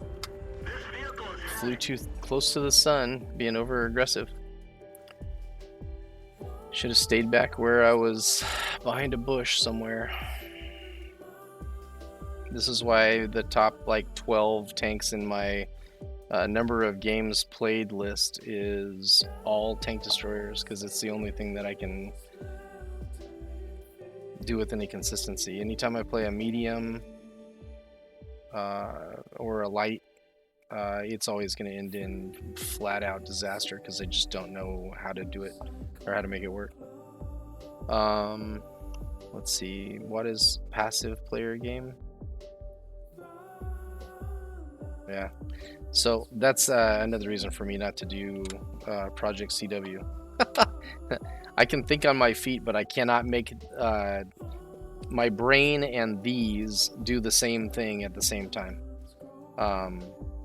This vehicle is Flew too close to the sun, being over aggressive. Should have stayed back where I was behind a bush somewhere. This is why the top like 12 tanks in my number of games played list is all tank destroyers, because it's the only thing that I can do with any consistency. Anytime I play a medium or a light, it's always going to end in flat out disaster because I just don't know how to do it or how to make it work. Let's see, what is passive player game? Yeah, so that's another reason for me not to do Project CW. I can think on my feet, but I cannot make my brain and these do the same thing at the same time.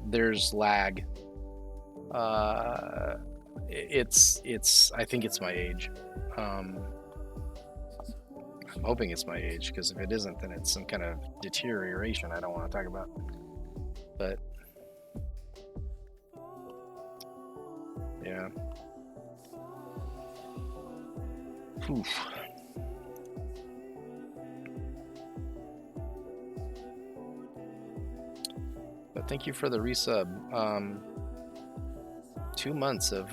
There's lag. It's I think it's my age. I'm hoping it's my age, because if it isn't, then it's some kind of deterioration I don't want to talk about. But yeah. Oof. But thank you for the resub. 2 months of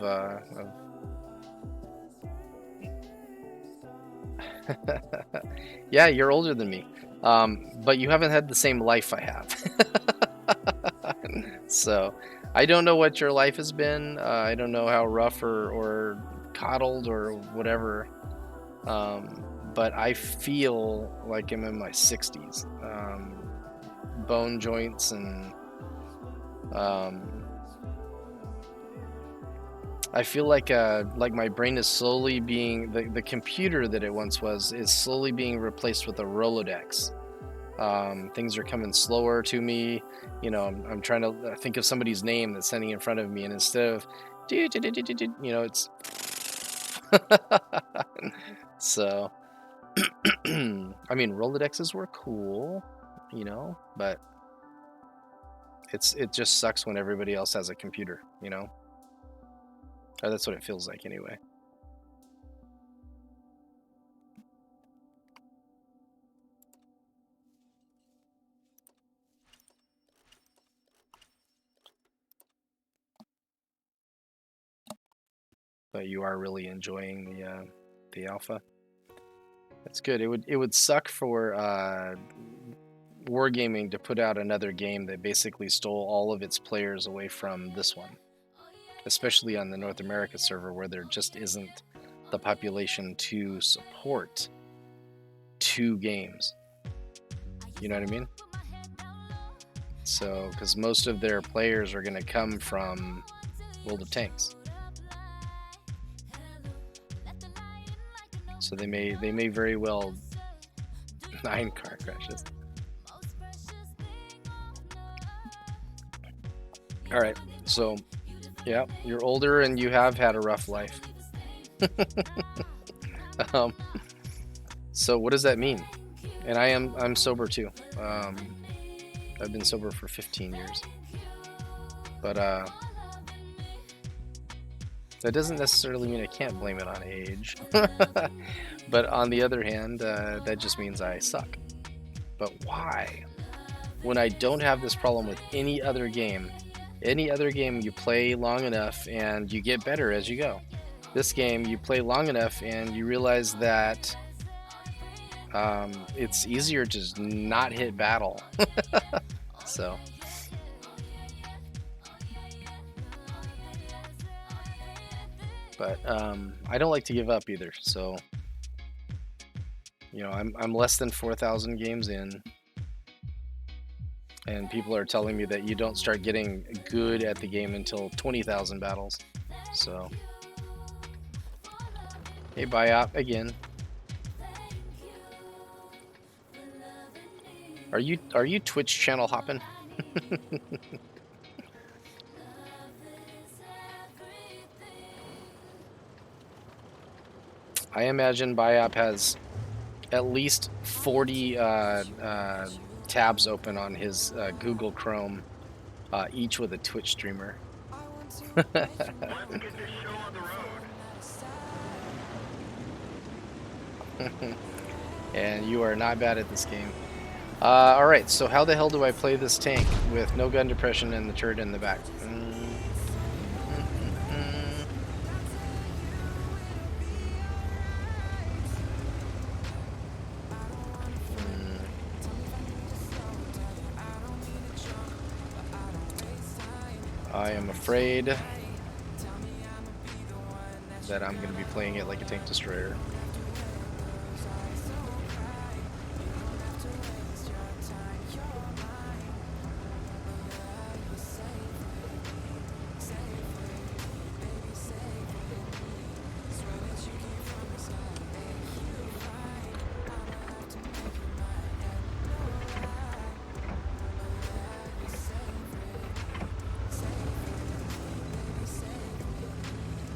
yeah, you're older than me, but you haven't had the same life I have. So I don't know what your life has been. I don't know how rough or coddled or whatever, but I feel like I'm in my 60s. Bone joints and I feel like my brain is slowly being, the computer that it once was is slowly being replaced with a Rolodex. Things are coming slower to me. You know, I'm trying to think of somebody's name that's standing in front of me, and instead of you know, it's so I mean, Rolodexes were cool, you know, but it just sucks when everybody else has a computer, you know. Or that's what it feels like anyway. But you are really enjoying the alpha. That's good. It would suck for Wargaming to put out another game that basically stole all of its players away from this one, especially on the North America server, where there just isn't the population to support 2 games. You know what I mean? So, because most of their players are going to come from World of Tanks. So they may very well 9 car crashes. All right, so yeah, you're older and you have had a rough life. So what does that mean? And I'm sober too. I've been sober for 15 years. But that doesn't necessarily mean I can't blame it on age. But on the other hand, that just means I suck. But why? When I don't have this problem with any other game you play long enough and you get better as you go. This game you play long enough and you realize that it's easier to just not hit battle. So but I don't like to give up either, so you know, I'm less than 4,000 games in, and people are telling me that you don't start getting good at the game until 20,000 battles. So hey, Biop again. Are you Twitch channel hopping? I imagine Biop has at least 40 tabs open on his Google Chrome, each with a Twitch streamer. Let's get this show on the road. And you are not bad at this game. Alright, so how the hell do I play this tank with no gun depression and the turret in the back? I am afraid that I'm going to be playing it like a tank destroyer.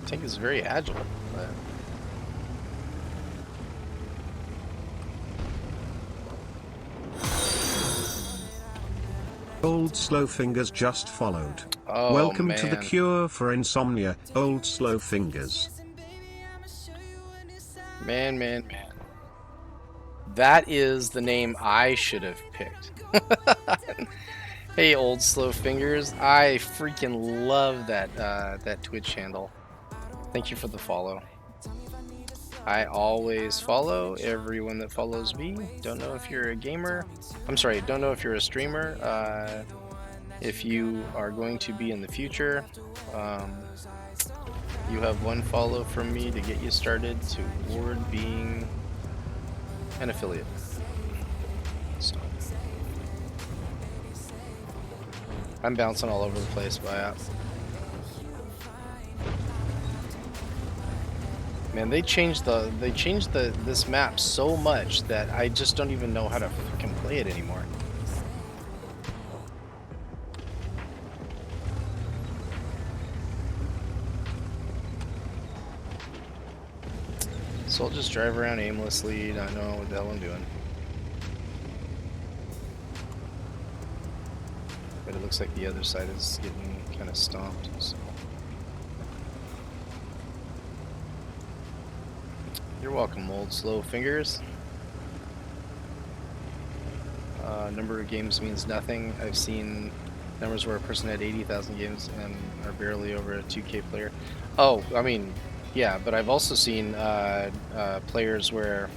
Tank is very agile, but Old Slow Fingers just followed. oh, Welcome man. to the cure for insomnia, Old Slow Fingers. Man. That is the name I should have picked. Hey, Old Slow Fingers. I freaking love that Twitch handle. Thank you for the follow. I always follow everyone that follows me. Don't know if you're a gamer. I'm sorry, don't know if you're a streamer. If you are going to be in the future, you have one follow from me to get you started toward being an affiliate. So I'm bouncing all over the place by Man, they changed this map so much that I just don't even know how to fucking play it anymore. So I'll just drive around aimlessly, not know what the hell I'm doing. But it looks like the other side is getting kind of stomped. So. You're welcome, Old Slow Fingers. Number of games means nothing. I've seen numbers where a person had 80,000 games and are barely over a 2K player. Oh, I mean, yeah, but I've also seen players where...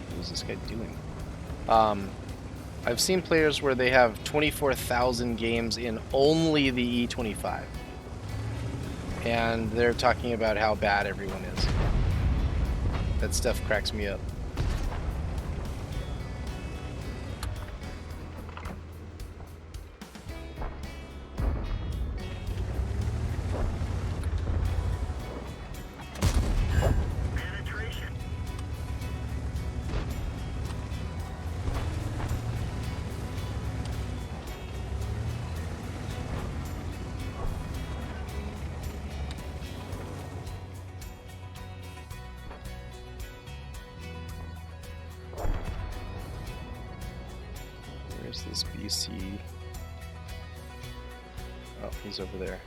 What is this guy doing? I've seen players where they have 24,000 games in only the E25. And they're talking about how bad everyone is. That stuff cracks me up. Where's this BC? Oh, he's over there.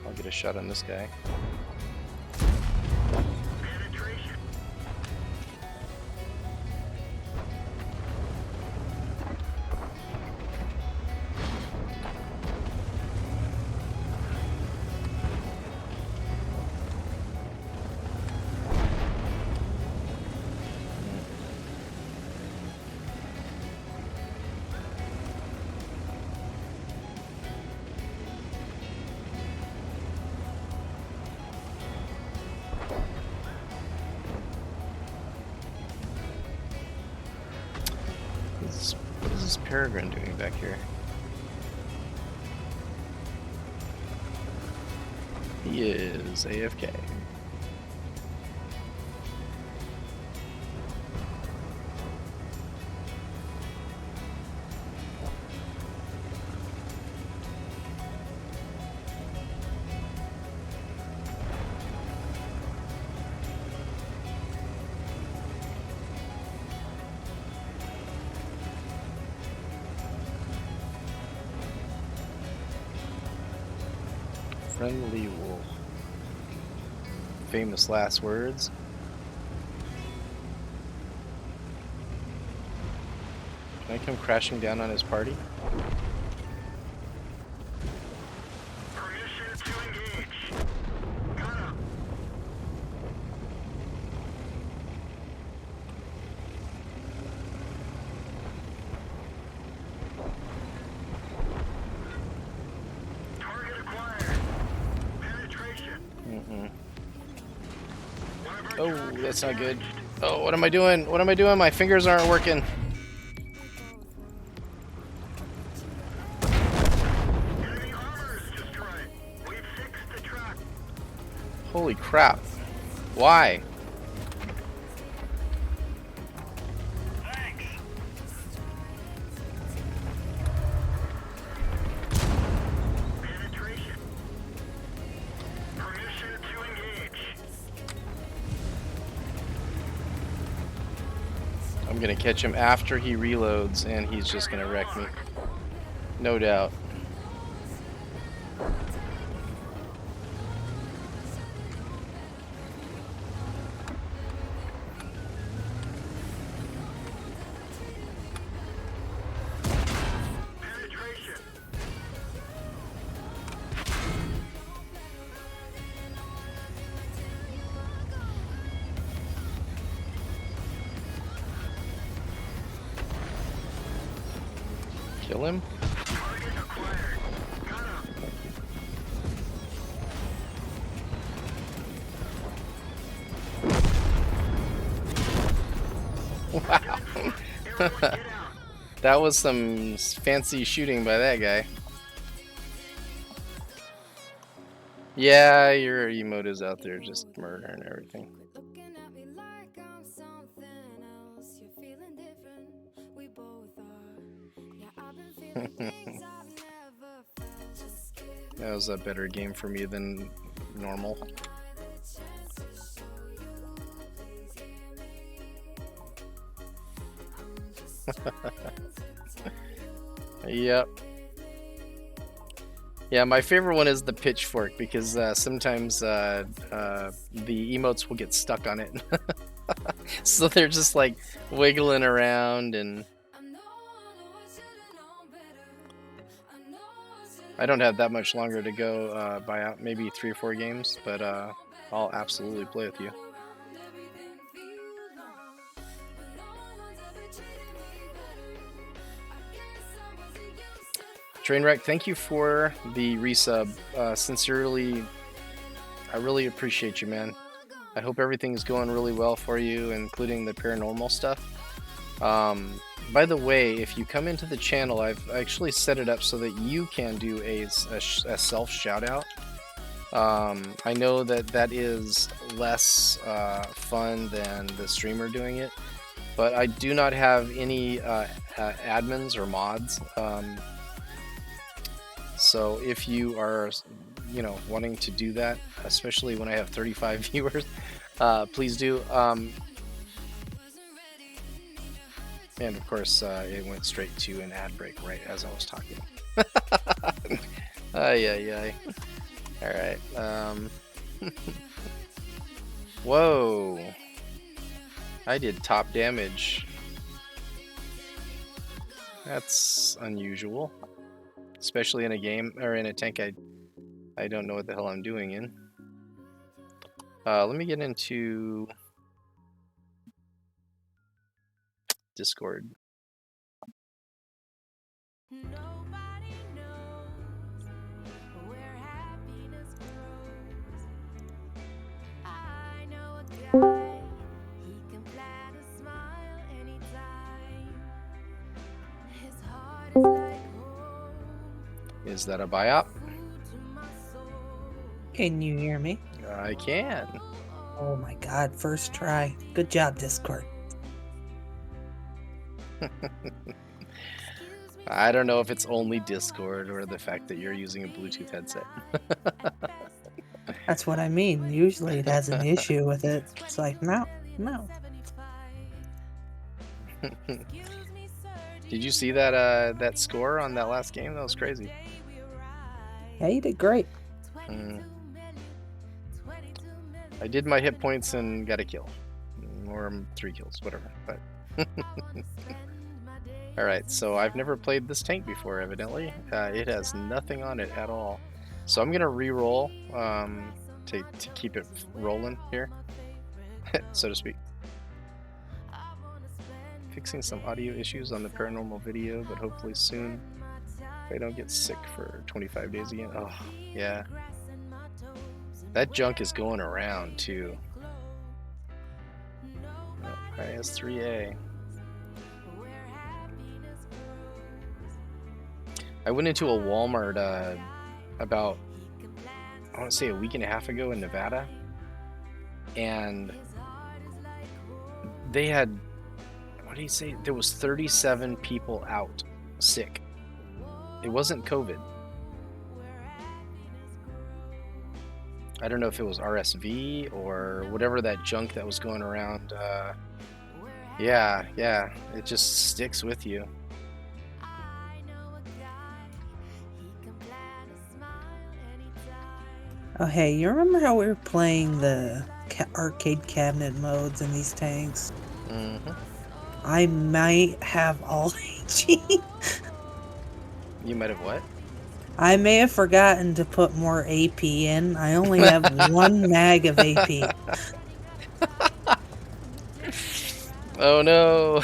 I'll get a shot on this guy. Penetration. What is this Peregrine doing back here? He is AFK. Friendly wolf. Famous last words. Can I come crashing down on his party? Permission to engage. Gunna. Target acquired. Penetration. Mm-mm. One of our Oh, tracks is that's not good. damaged. Oh, what am I doing? What am I doing? My fingers aren't working. Enemy armor is destroyed. We've fixed the track. Holy crap. Why? Thanks. Penetration. Permission to engage. I'm gonna catch him after he reloads and he's just gonna wreck me. No doubt. Penetration. Kill him? Target acquired. Gunna. Wow. Everyone get out. That was some fancy shooting by that guy. Yeah, your emote is out there just murdering everything. Looking at me like I'm something else. You're feeling different. We both are. Yeah, I've been feeling things I've never felt. Just give That was a better game for me than normal. me the chance to show you. Please hear me. I'm just trying to tell you. Yep. Yeah, my favorite one is the pitchfork because sometimes the emotes will get stuck on it. So they're just like wiggling around, and I know I should've known better. I know I should've I don't have that much longer to go, by out maybe 3 or 4 games, but I'll absolutely play with you. everything feels wrong. But no one's ever treated me better. I guess I wasn't used to Trainwreck, thank you for the resub. Sincerely, I really appreciate you, man. I hope everything's going really well for you, including the paranormal stuff. By the way, if you come into the channel, I've actually set it up so that you can do a self shout out. I know that is less fun than the streamer doing it, but I do not have any admins or mods. So if you are, wanting to do that, especially when I have 35 viewers, please do. And of course, it went straight to an ad break right as I was talking. Ay, ay, ay. Alright. Whoa. I did top damage. That's unusual. Especially in a game, or in a tank I don't know what the hell I'm doing in. Let me get into Discord. Nobody knows where happiness grows. I know a guy, he can plant a smile anytime. His heart is like home, Is that a biop? food to my soul. Can you hear me? I can. Oh my god, first try. Good job, Discord. I don't know if it's only Discord or the fact that you're using a Bluetooth headset. That's what I mean. Usually it has an issue with it. It's like, no. Did you see that that score on that last game? That was crazy. Yeah, you did great. Mm. I did my hit points and got a kill. Or 3 kills, whatever. But alright, so I've never played this tank before, evidently. It has nothing on it at all. So I'm going to re-roll to keep it rolling here, so to speak. Fixing some audio issues on the paranormal video, but hopefully soon. If I don't get sick for 25 days again. Oh, yeah. That junk is going around, too. Oh, IS-3A. I went into a Walmart about, I want to say a week and a half ago in Nevada, and they had, what do you say? There was 37 people out sick. It wasn't COVID. I don't know if it was RSV or whatever that junk that was going around. Yeah, it just sticks with you. Oh, hey, you remember how we were playing the arcade cabinet modes in these tanks? Mm-hmm. I might have all HE. You might have what? I may have forgotten to put more AP in. I only have 1 mag of AP. Oh no!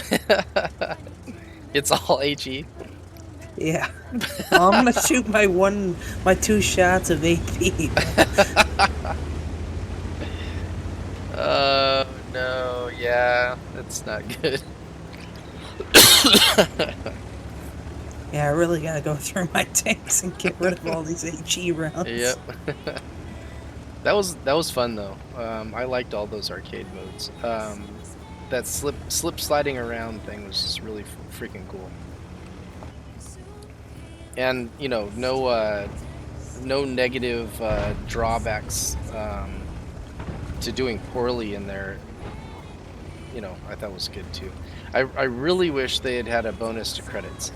It's all HE. Yeah. Well, I'm gonna shoot my 2 shots of AP. Oh no, yeah, that's not good. Yeah, I really gotta go through my tanks and get rid of all these HE rounds. Yep. That was fun though. I liked all those arcade modes. That slip sliding around thing was just really freaking cool. And you know, no negative drawbacks to doing poorly in there. You know, I thought was good too. I really wish they had a bonus to credits.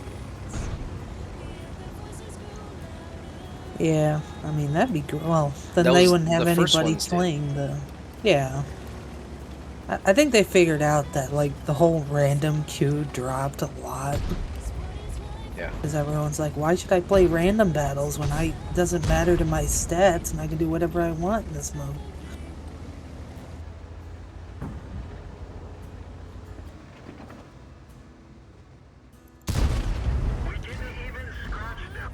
Yeah, I mean, that'd be good. Well, then That they was wouldn't have the first anybody ones did. playing the... Yeah. I think they figured out that, like, the whole random queue dropped a lot. Yeah. Because everyone's like, why should I play random battles when it doesn't matter to my stats and I can do whatever I want in this mode? We didn't even scratch them.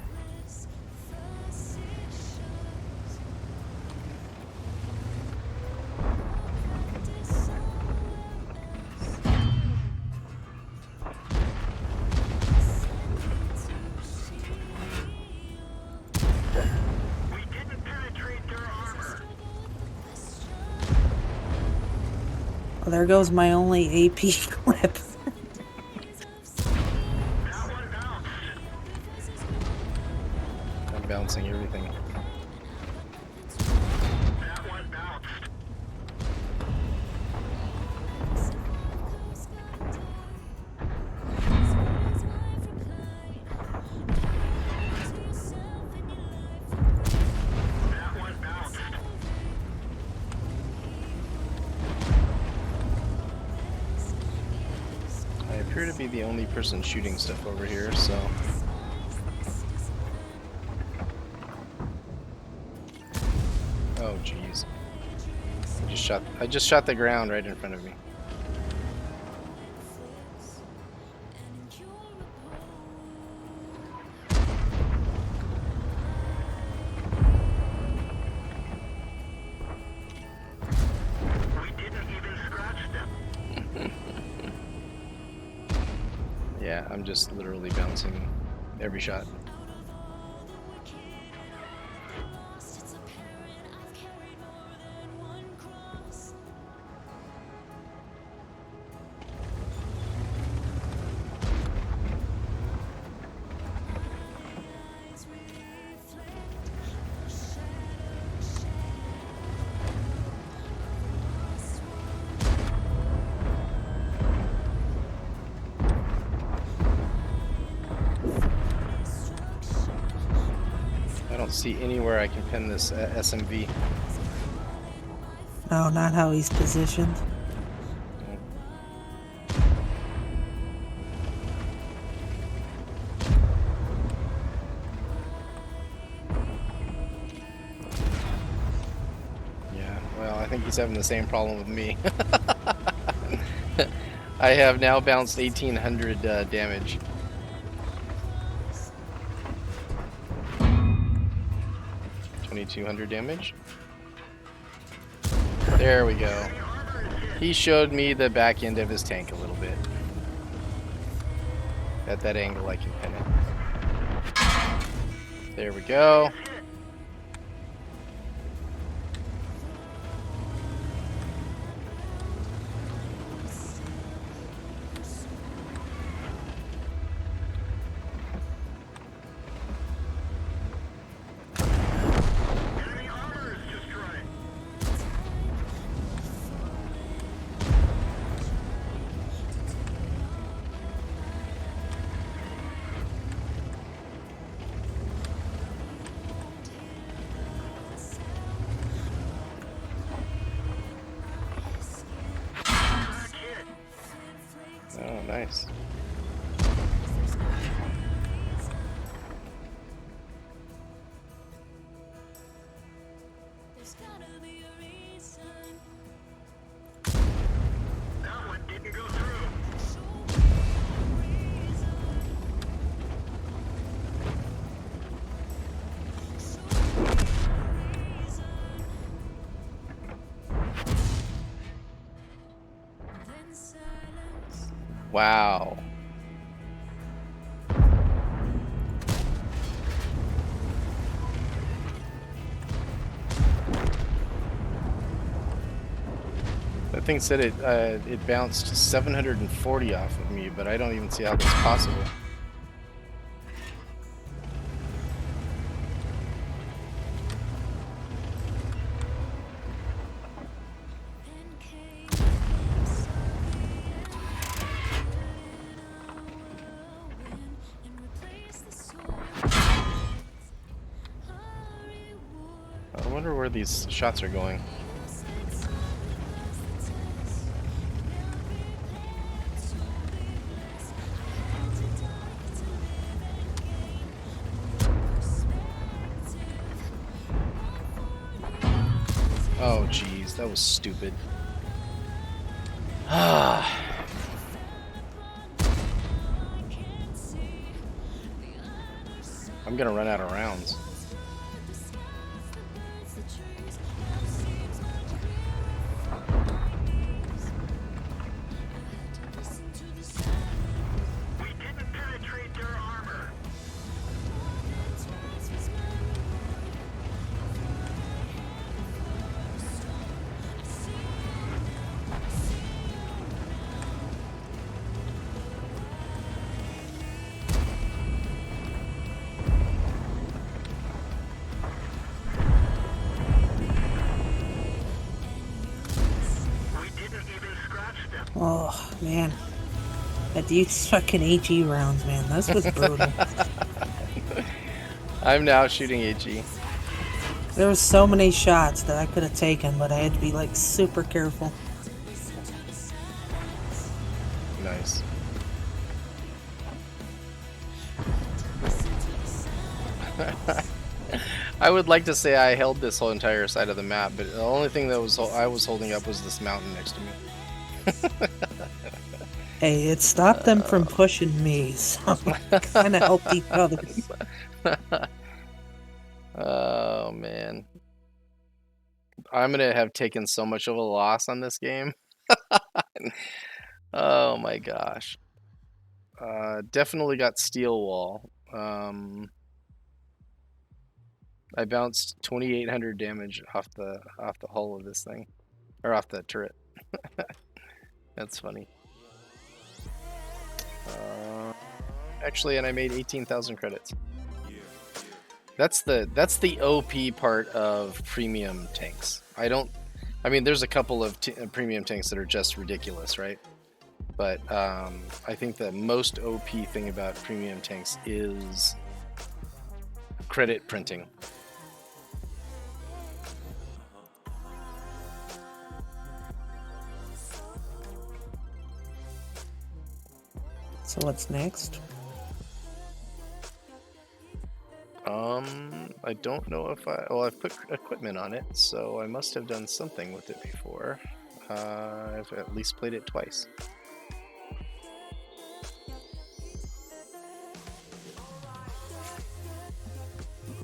We didn't penetrate their armor. Well, there goes my only AP clip. That one bounced. I'm bouncing everything. That one bounced. appear to be the only person shooting stuff over here, so. Oh jeez. I just shot the ground right in front of me. We didn't even scratch them. Yeah, I'm just literally bouncing every shot. I don't see anywhere I can pin this SMV. No, not how he's positioned. Yeah, well, I think he's having the same problem with me. I have now bounced 1800 damage. $2,200 damage. There we go. He showed me the back end of his tank a little bit. At that angle I can pin it. There we go. Enemy armor is destroyed. Back hit. Oh, nice. That one didn't go through. Wow. That thing said it bounced 740 off of me, but I don't even see how that's possible. I wonder where these shots are going. Oh jeez, that was stupid. Ah. I'm gonna run out of rounds. We didn't penetrate their armor. We didn't even scratch them. Oh, man. That dude's fucking HE rounds, man. This was brutal. I'm now shooting HE. There were so many shots that I could have taken, but I had to be, like, super careful. Nice. I would like to say I held this whole entire side of the map, but the only thing that I was holding up was this mountain next to me. Hey, it stopped them from pushing me, so kind of helped each other. Oh man, I'm gonna have taken so much of a loss on this game. Oh my gosh. Definitely got steel wall. I bounced 2,800 damage off the hull of this thing, or off the turret. That's funny. Actually, and I made 18,000 credits. That's the OP part of premium tanks. I mean, there's a couple of premium tanks that are just ridiculous, right? But I think the most OP thing about premium tanks is credit printing. So what's next? I don't know if I've put equipment on it, so I must have done something with it before. I've at least played it twice.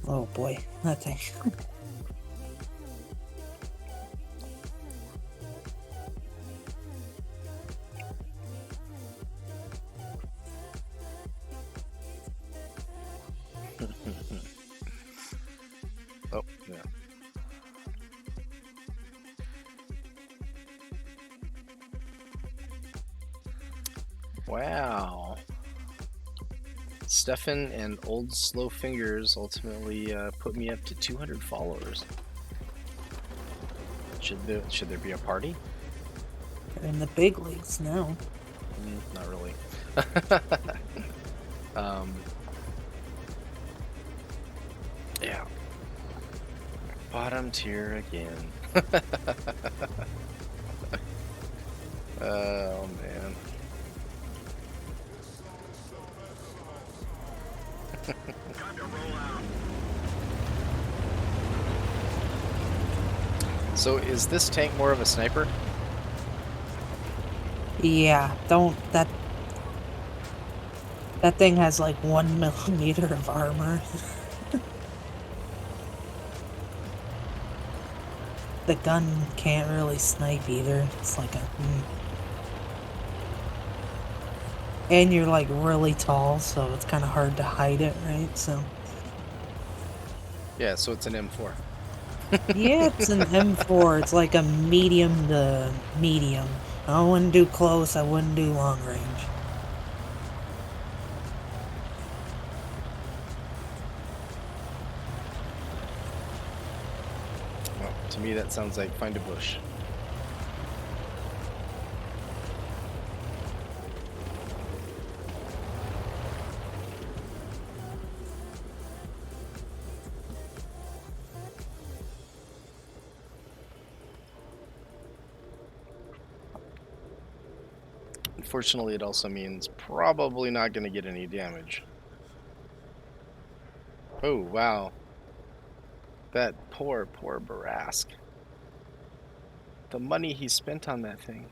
Oh boy, that thing. Oh, yeah. Wow. Stefan and Old Slow Fingers ultimately put me up to 200 followers. Should there be a party? They're in the big leagues now. Not really. Yeah. Bottom tier again. Oh man. Time to roll out. So is this tank more of a sniper? Yeah, that thing has like 1 millimeter of armor. The gun can't really snipe either. It's like a... And you're like really tall, so it's kind of hard to hide it, right? So... Yeah, so it's an M4. Yeah, it's an M4. It's like a medium to medium. I wouldn't do close, I wouldn't do long range. Well, to me that sounds like find a bush. Unfortunately, it also means probably not going to get any damage. Oh, wow. That poor Barask. The money he spent on that thing.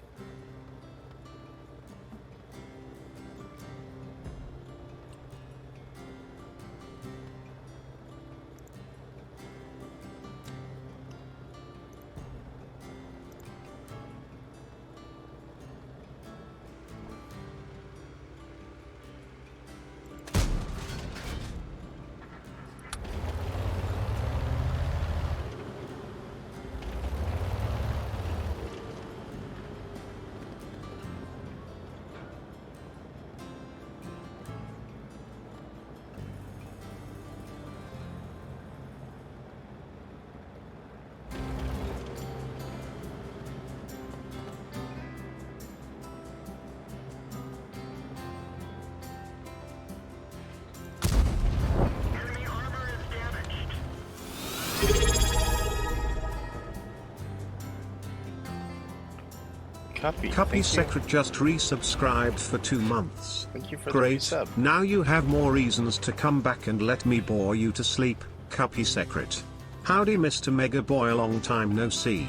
Cuppy. Cuppy Thank you. Secret just resubscribed for 2 months. Thank you for Great. the resub. Now you have more reasons to come back and let me bore you to sleep, Cuppy Secret. Howdy, Mr. Mega Boy, a long time no see.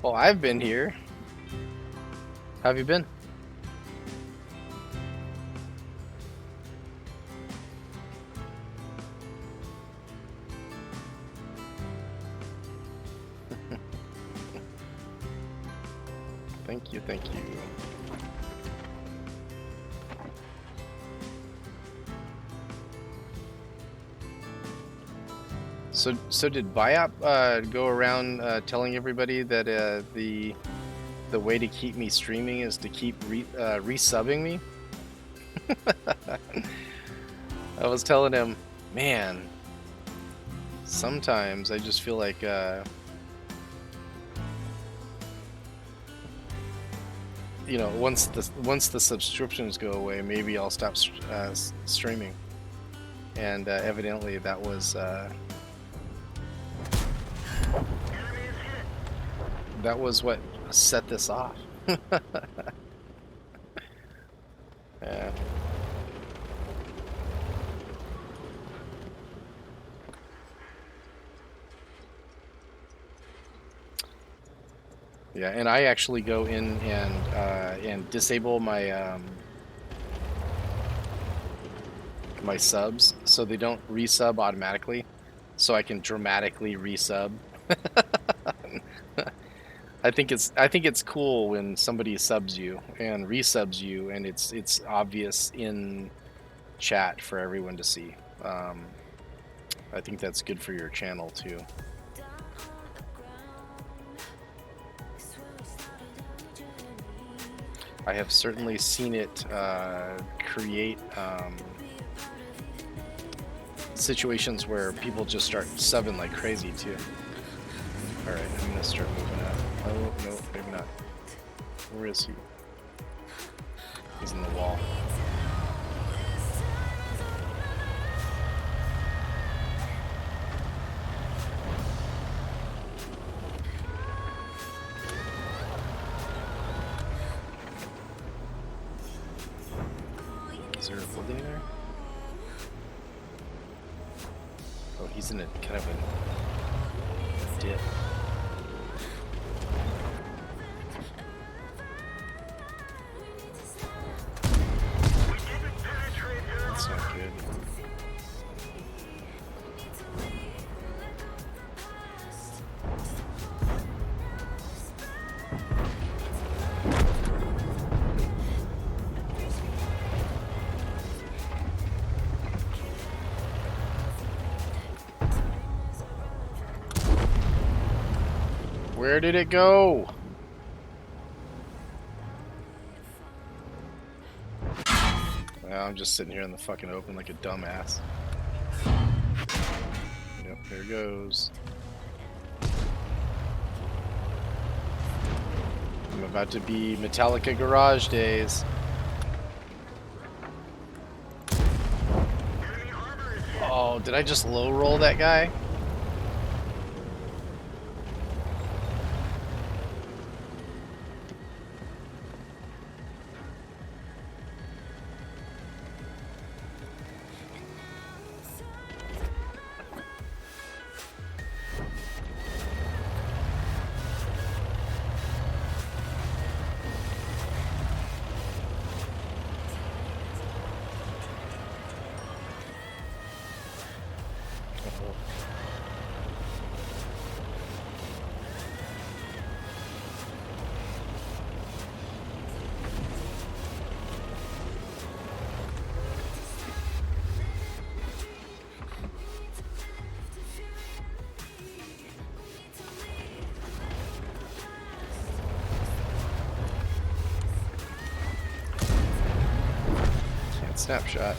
Well, I've been here. How have you been? Thank you, thank you. So did Biop go around telling everybody that the way to keep me streaming is to keep resubbing me? I was telling him, man, sometimes I just feel like you know, once the subscriptions go away, maybe I'll stop streaming. And evidently that was what set this off. Yeah. Yeah, and I actually go in and disable my my subs so they don't resub automatically, so I can dramatically resub. I think it's cool when somebody subs you and resubs you, and it's obvious in chat for everyone to see. I think that's good for your channel too. I have certainly seen it create situations where people just start subbing like crazy too. Alright, I'm gonna start moving out. Oh, no, maybe not. Where is he? He's in the wall. Is there a building there? Oh, he's in a kind of a dip. That's not good. Where did it go? Well, I'm just sitting here in the fucking open like a dumbass. Yep, there it goes. I'm about to be Metallica Garage Days. Oh, did I just low roll that guy? Snapshot.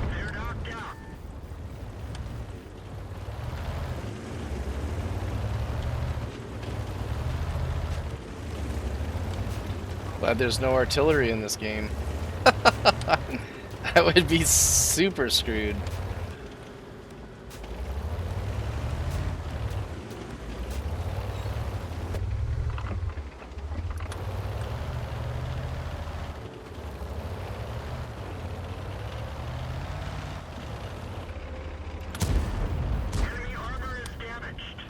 They're knocked out. Glad there's no artillery in this game. I would be super screwed. Enemy armor is damaged.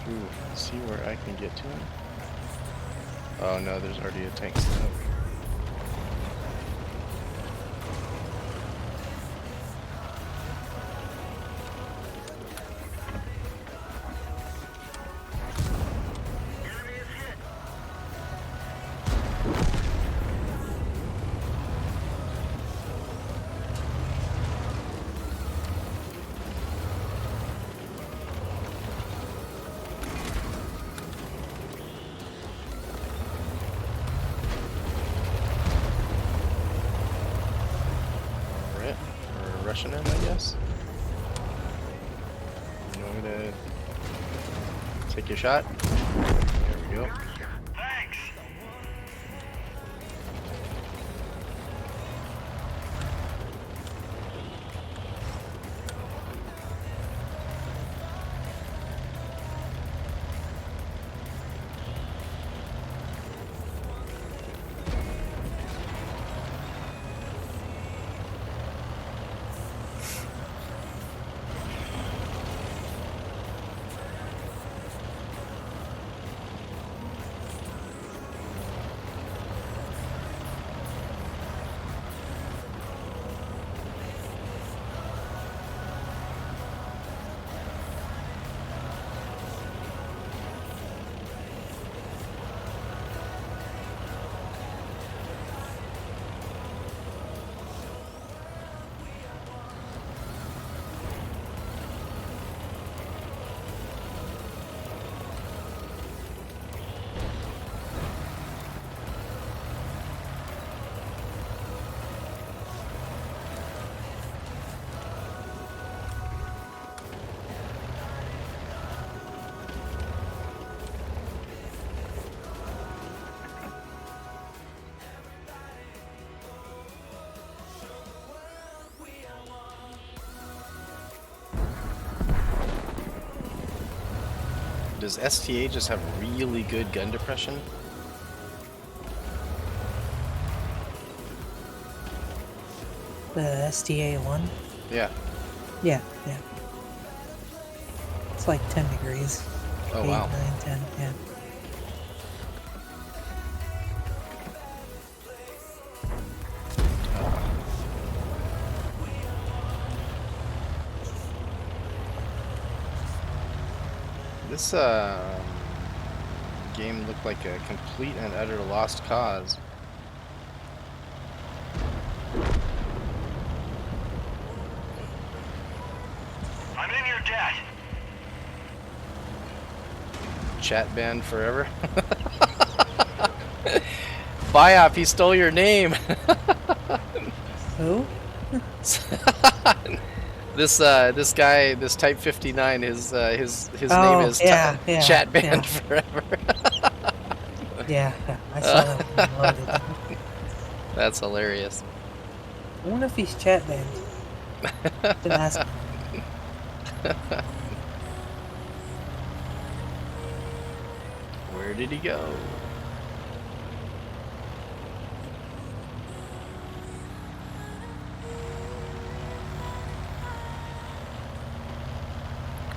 Ooh, see where I can get to him. Oh no, there's already a tank set up. Enemy is hit. Alright, we're rushing in, I guess. You want me to take your shot? There we go. Thanks. Does STA just have really good gun depression? The STA-1? Yeah. Yeah, yeah. It's like 10 degrees. Oh 8, wow. 9, 10, yeah. This game looked like a complete and utter lost cause. I'm in your debt. Chat banned forever. Biop, he stole your name. Who? This guy, this Type 59, his name is yeah, yeah, Chat banned yeah. forever. Yeah, yeah, I saw that when I loaded. That's hilarious. I wonder if he's chat banned. Didn't ask him. Where did he go?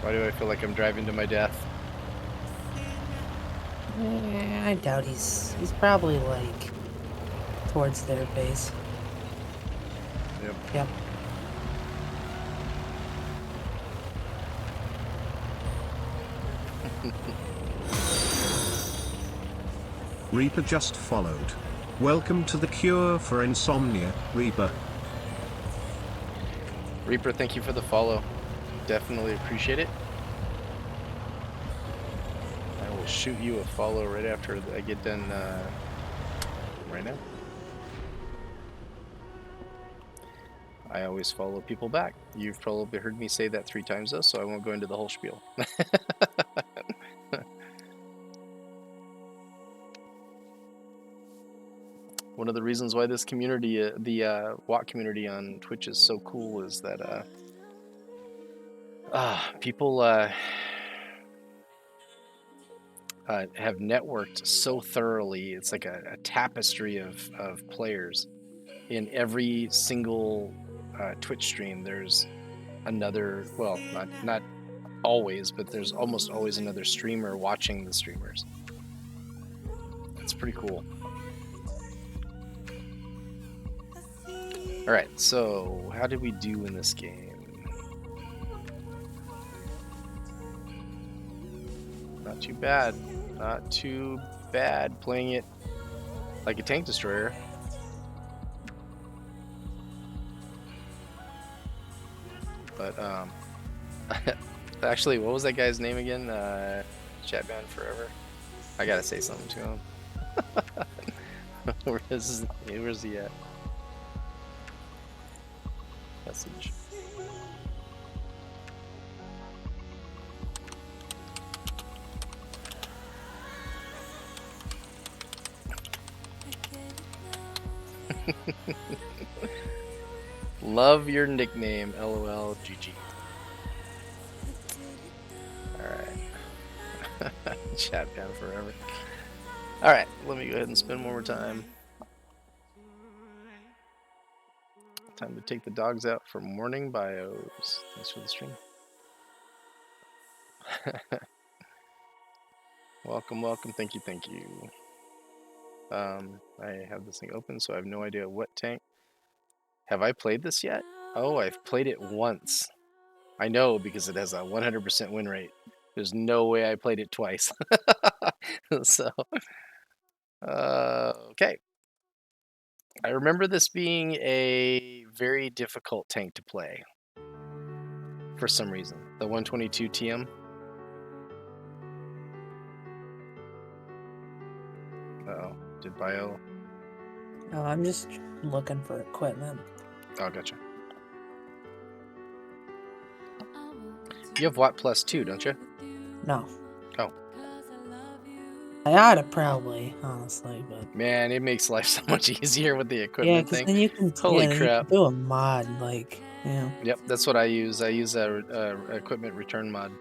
Why do I feel like I'm driving to my death? I doubt he's probably like towards their base. Yep. Yep. Reaper just followed. Welcome to the cure for insomnia, Reaper. Reaper, thank you for the follow. Definitely appreciate it. I will shoot you a follow right after I get done right now. I always follow people back. You've probably heard me say that 3 times though, so I won't go into the whole spiel. One of the reasons why this community, the WOT community on Twitch is so cool is that people have networked so thoroughly. It's like a tapestry of players. In every single Twitch stream, there's another, well, not always, but there's almost always another streamer watching the streamers. It's pretty cool. All right, so how did we do in this game? Not too bad. Not too bad. Playing it like a tank destroyer. But actually, what was that guy's name again? Chatman Forever. I gotta say something to him. Where's he at? Message. Love your nickname, LOL, GG. Alright. Chat down forever. Alright, let me go ahead and spend more time. Time to take the dogs out for morning bios. Thanks for the stream. Welcome, welcome. Thank you, thank you. I have this thing open, so I have no idea what tank. Have I played this yet? Oh, I've played it once. I know because it has a 100% win rate. There's no way I played it twice. So, okay. I remember this being a very difficult tank to play for some reason. The 122 TM. Uh-oh. Did bio? Oh, I'm just looking for equipment. Oh, gotcha. You have Watt Plus 2, don't you? No. Oh. I ought to probably, honestly, but... Man, it makes life so much easier with the Yeah, equipment because thing. then you can, Holy then crap. you can do a mod, like, you know. Yep, that's what I use. I use a equipment return mod.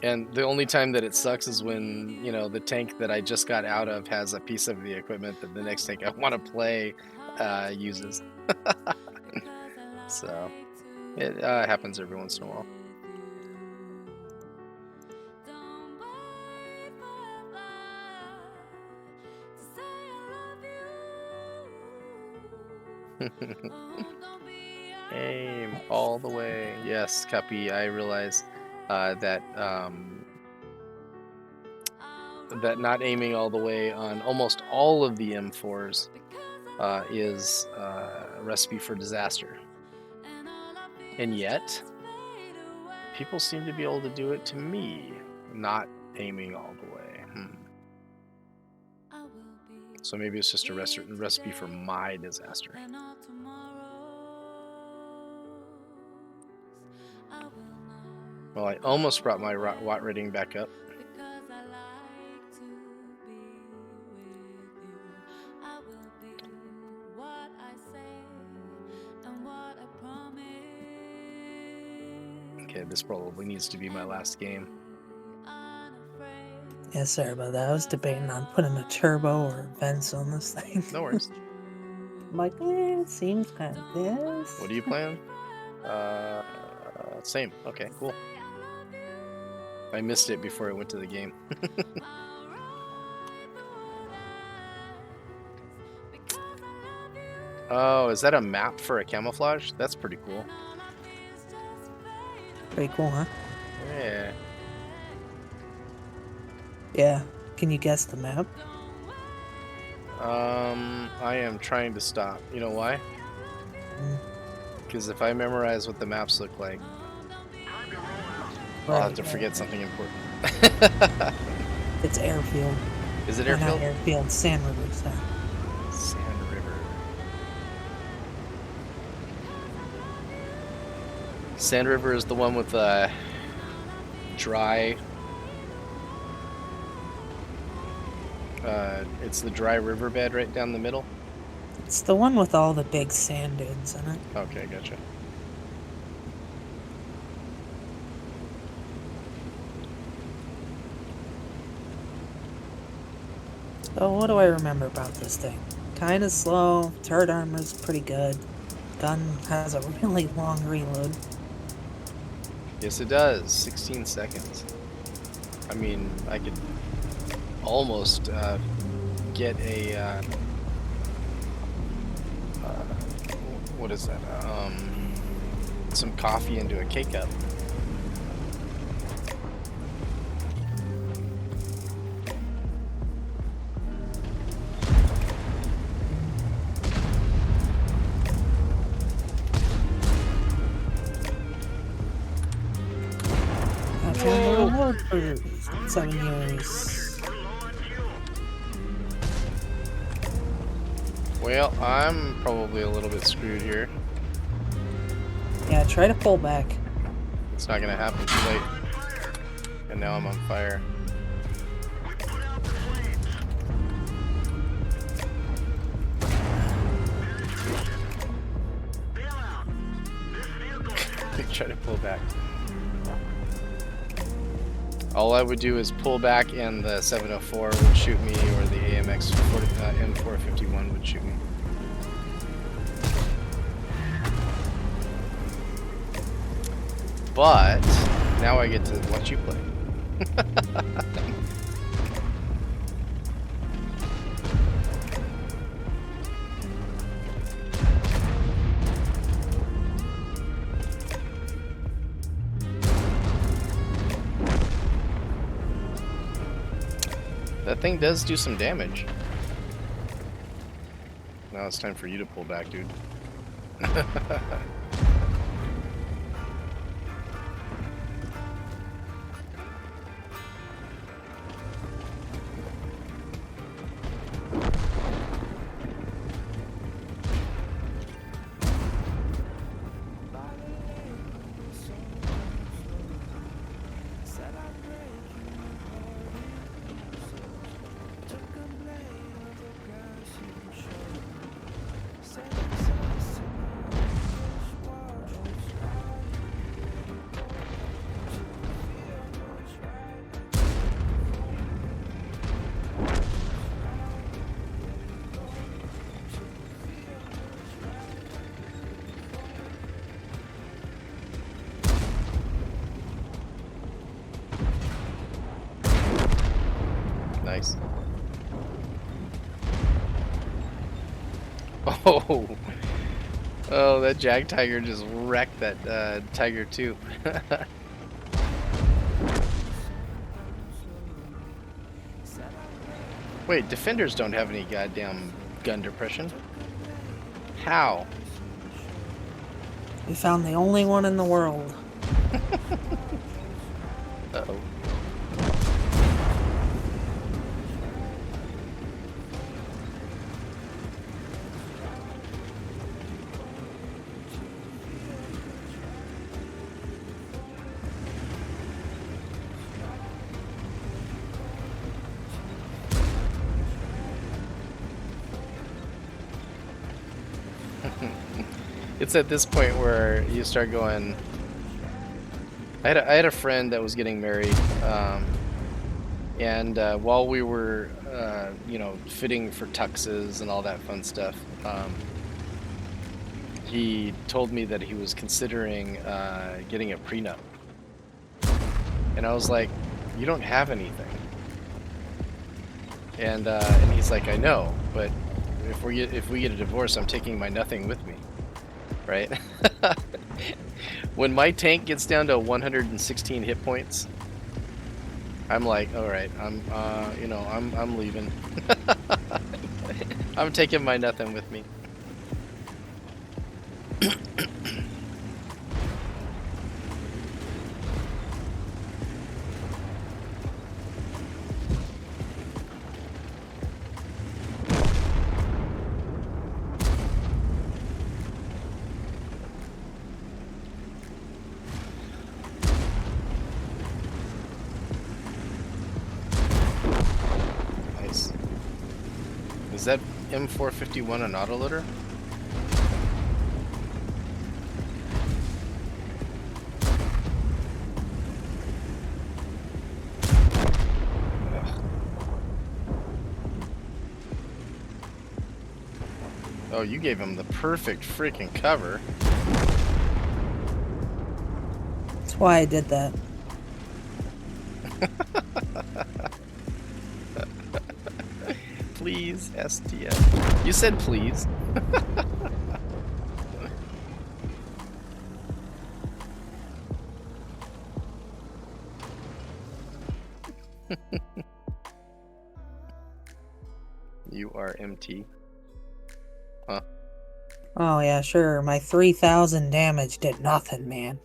And the only time that it sucks is when, you know, the tank that I just got out of has a piece of the equipment that the next tank I want to play uses. So, it happens every once in a while. Aim all the way. Yes, Cuppy, I realize that that not aiming all the way on almost all of the M4s is a recipe for disaster. And yet, people seem to be able to do it to me, not aiming all the way. So maybe it's just a recipe for my disaster. Well, I almost brought my watt rating back up. Okay, this probably needs to be my last game. Yeah, sorry about that. I was debating on putting a turbo or vents on this thing. No worries. I'm like, it seems kind of this. What are you playing? Same. Okay, cool. I missed it before I went to the game. Oh, is that a map for a camouflage? That's pretty cool. Pretty cool, huh? Yeah. Yeah. Can you guess the map? I am trying to stop. You know why? Mm, Because if I memorize what the maps look like, I'll have to right. forget something important. It's airfield. Is it Or not airfield? airfield, Sand River. Sand River. Sand River is the one with dry. It's the dry riverbed right down the middle. It's the one with all the big sand dunes in it. Okay, gotcha. So what do I remember about this thing? Kinda slow, turret armor's pretty good. Gun has a really long reload. Yes, it does. 16 seconds. I mean, I could almost get a what is that? Some coffee into a K-cup. I've been on the road for 7 years. We're low on fuel. Well, I'm probably a little bit screwed here. Yeah, try to pull back. It's not gonna happen too late. And now I'm on fire. We put out the flames. Penetration. Bail out. This vehicle is Try to pull back. All I would do is pull back, and the 704 would shoot me, or the AMX M451 would shoot me. But now I get to watch you play. That thing does do some damage. Now it's time for you to pull back, dude. Nice. Oh, oh, that Jag Tiger just wrecked that Tiger too. Wait, defenders don't have any goddamn gun depression. How? We found the only one in the world. Uh-oh. It's at this point where you start going. I had a friend that was getting married, and while we were, you know, fitting for tuxes and all that fun stuff, he told me that he was considering getting a prenup, and I was like, "You don't have anything," and he's like, "I know, but if we get a divorce, I'm taking my nothing with me." Right? When my tank gets down to 116 hit points, I'm like, all right, I'm leaving. I'm taking my nothing with me. Nice. Is that M451 an autoloader? Ugh. Oh, you gave him the perfect freaking cover. That's why I did that. Please, STF. You said please. You are MT. Huh? Oh yeah, sure. My 3,000 damage did nothing, man.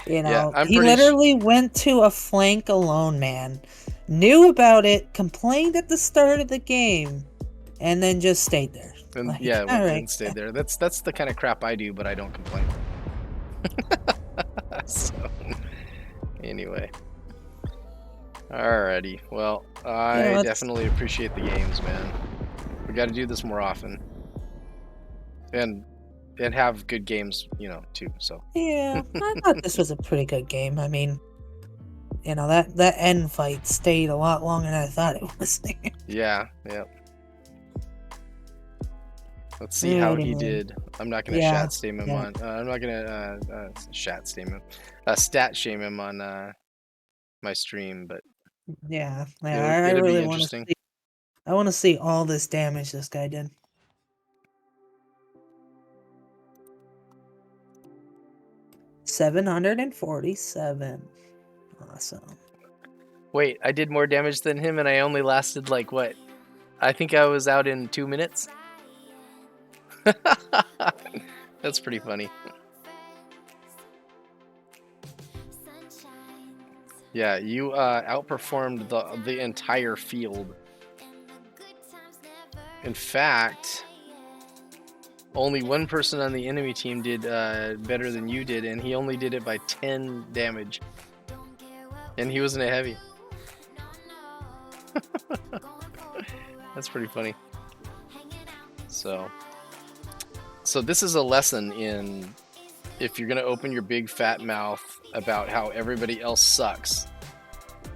You know, I'm he pretty literally went to a flank alone, man. Knew about it, complained at the start of the game, and then just stayed there. And Like, yeah, all went right. and stayed there. That's the kind of crap I do, but I don't complain. So, anyway. Alrighty. Well, I let's- definitely appreciate the games, man. We got to do this more often, and have good games, too. So Yeah, I thought this was a pretty good game. I mean, that end fight stayed a lot longer than I thought it was. yeah. Let's see how he Alrighty, man. did. I'm not gonna Yeah, shat shame him yeah. on. I'm not gonna stat shame him on my stream, but Yeah, I it'll be really want to interesting. see. I want to see all this damage this guy did. 747. Awesome. Wait, I did more damage than him, and I only lasted like what? I think I was out in 2 minutes. That's pretty funny. Yeah, you outperformed the entire field. In fact, only one person on the enemy team did better than you did, and he only did it by 10 damage. And he wasn't a heavy. That's pretty funny. So this is a lesson in, if you're gonna open your big fat mouth about how everybody else sucks,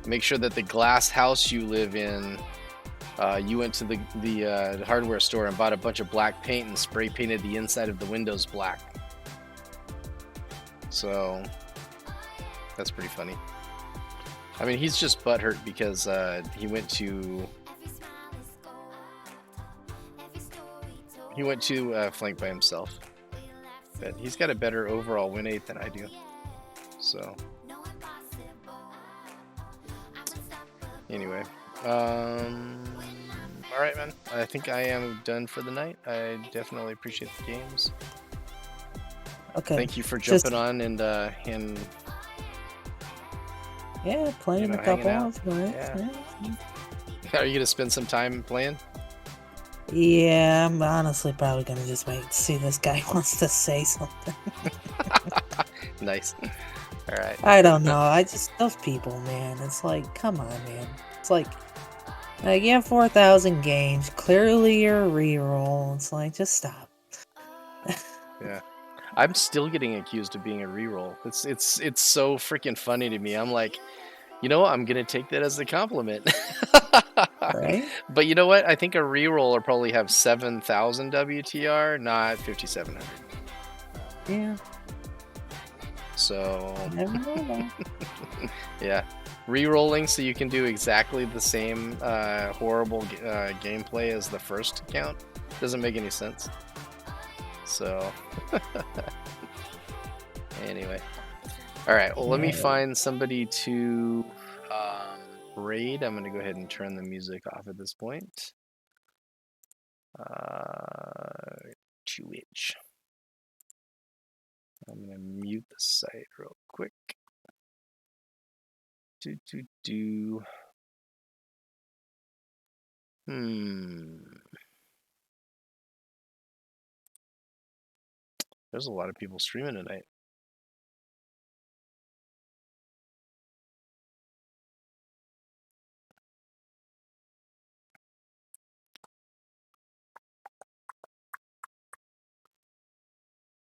make sure that the glass house you live in, you went to the hardware store and bought a bunch of black paint and spray painted the inside of the windows black. So that's pretty funny. I mean, he's just butthurt because he went to flank by himself, but he's got a better overall win rate than I do. So anyway, all right, man. I think I am done for the night. I definitely appreciate the games. Okay. Thank you for jumping on and Yeah, playing a hanging couple out. of right? Yeah. Are you gonna spend some time playing? Yeah, I'm honestly probably gonna just wait to see if this guy wants to say something. Nice. All right. I don't know. I just those people, man. It's like, come on, man. It's like you have 4,000 games. Clearly, you're a reroll. It's like, just stop. Yeah. I'm still getting accused of being a reroll. It's so freaking funny to me. I'm like, I'm gonna take that as a compliment. Right? But you know what? I think a reroll will probably have 7,000 WTR, not 5,700. Yeah. So Never know that. yeah, re-rolling so you can do exactly the same horrible gameplay as the first account doesn't make any sense. So Anyway. All right. Well, let me Alright. find somebody to raid. I'm going to go ahead and turn the music off at this point. Twitch. I'm going to mute the site real quick. There's a lot of people streaming tonight.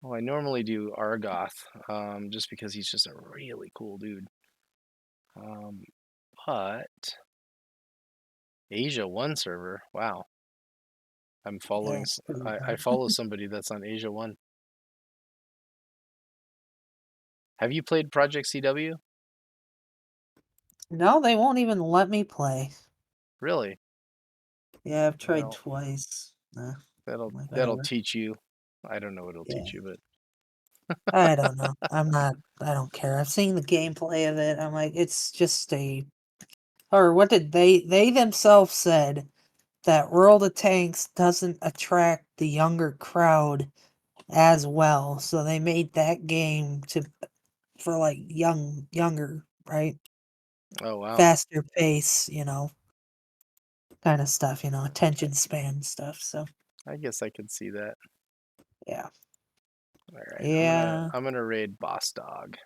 Well, I normally do Argoth, just because he's just a really cool dude. But Asia 1 server, wow. I'm following. it's pretty I fun. follow somebody that's on Asia 1. Have you played Project CW? No, they won't even let me play. Really? Yeah, I've tried Well, twice. Nah, that'll like that'll whatever. teach you. I don't know what it'll Yeah. teach you, but I don't know. I don't care. I've seen the gameplay of it. I'm like, it's just or what did they themselves said that World of Tanks doesn't attract the younger crowd as well. So they made that game for like younger, right? oh wow. Faster pace, kind of stuff, attention span stuff. So I guess I could see that. yeah. All right, Yeah. I'm gonna raid Boss Dog.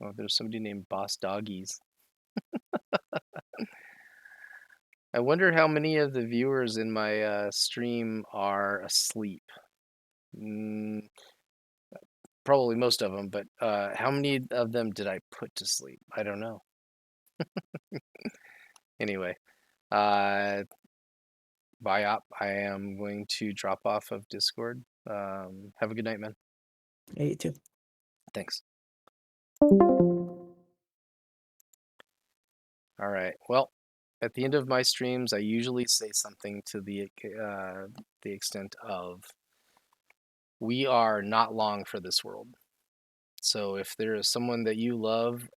Oh, there's somebody named Boss Doggies. I wonder how many of the viewers in my stream are asleep. Probably most of them, but how many of them did I put to sleep? I don't know. Anyway, Biop, I am going to drop off of Discord. Have a good night, man. Yeah, you too. Thanks. All right. Well, at the end of my streams, I usually say something to the extent of, "We are not long for this world." So if there is someone that you love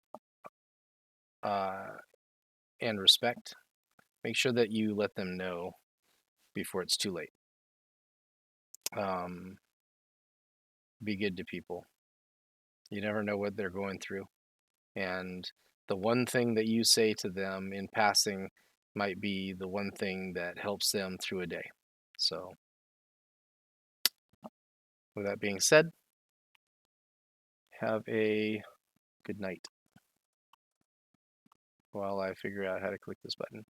and respect, make sure that you let them know before it's too late. Be good to people. You never know what they're going through. And the one thing that you say to them in passing might be the one thing that helps them through a day. So, with that being said, have a good night while I figure out how to click this button.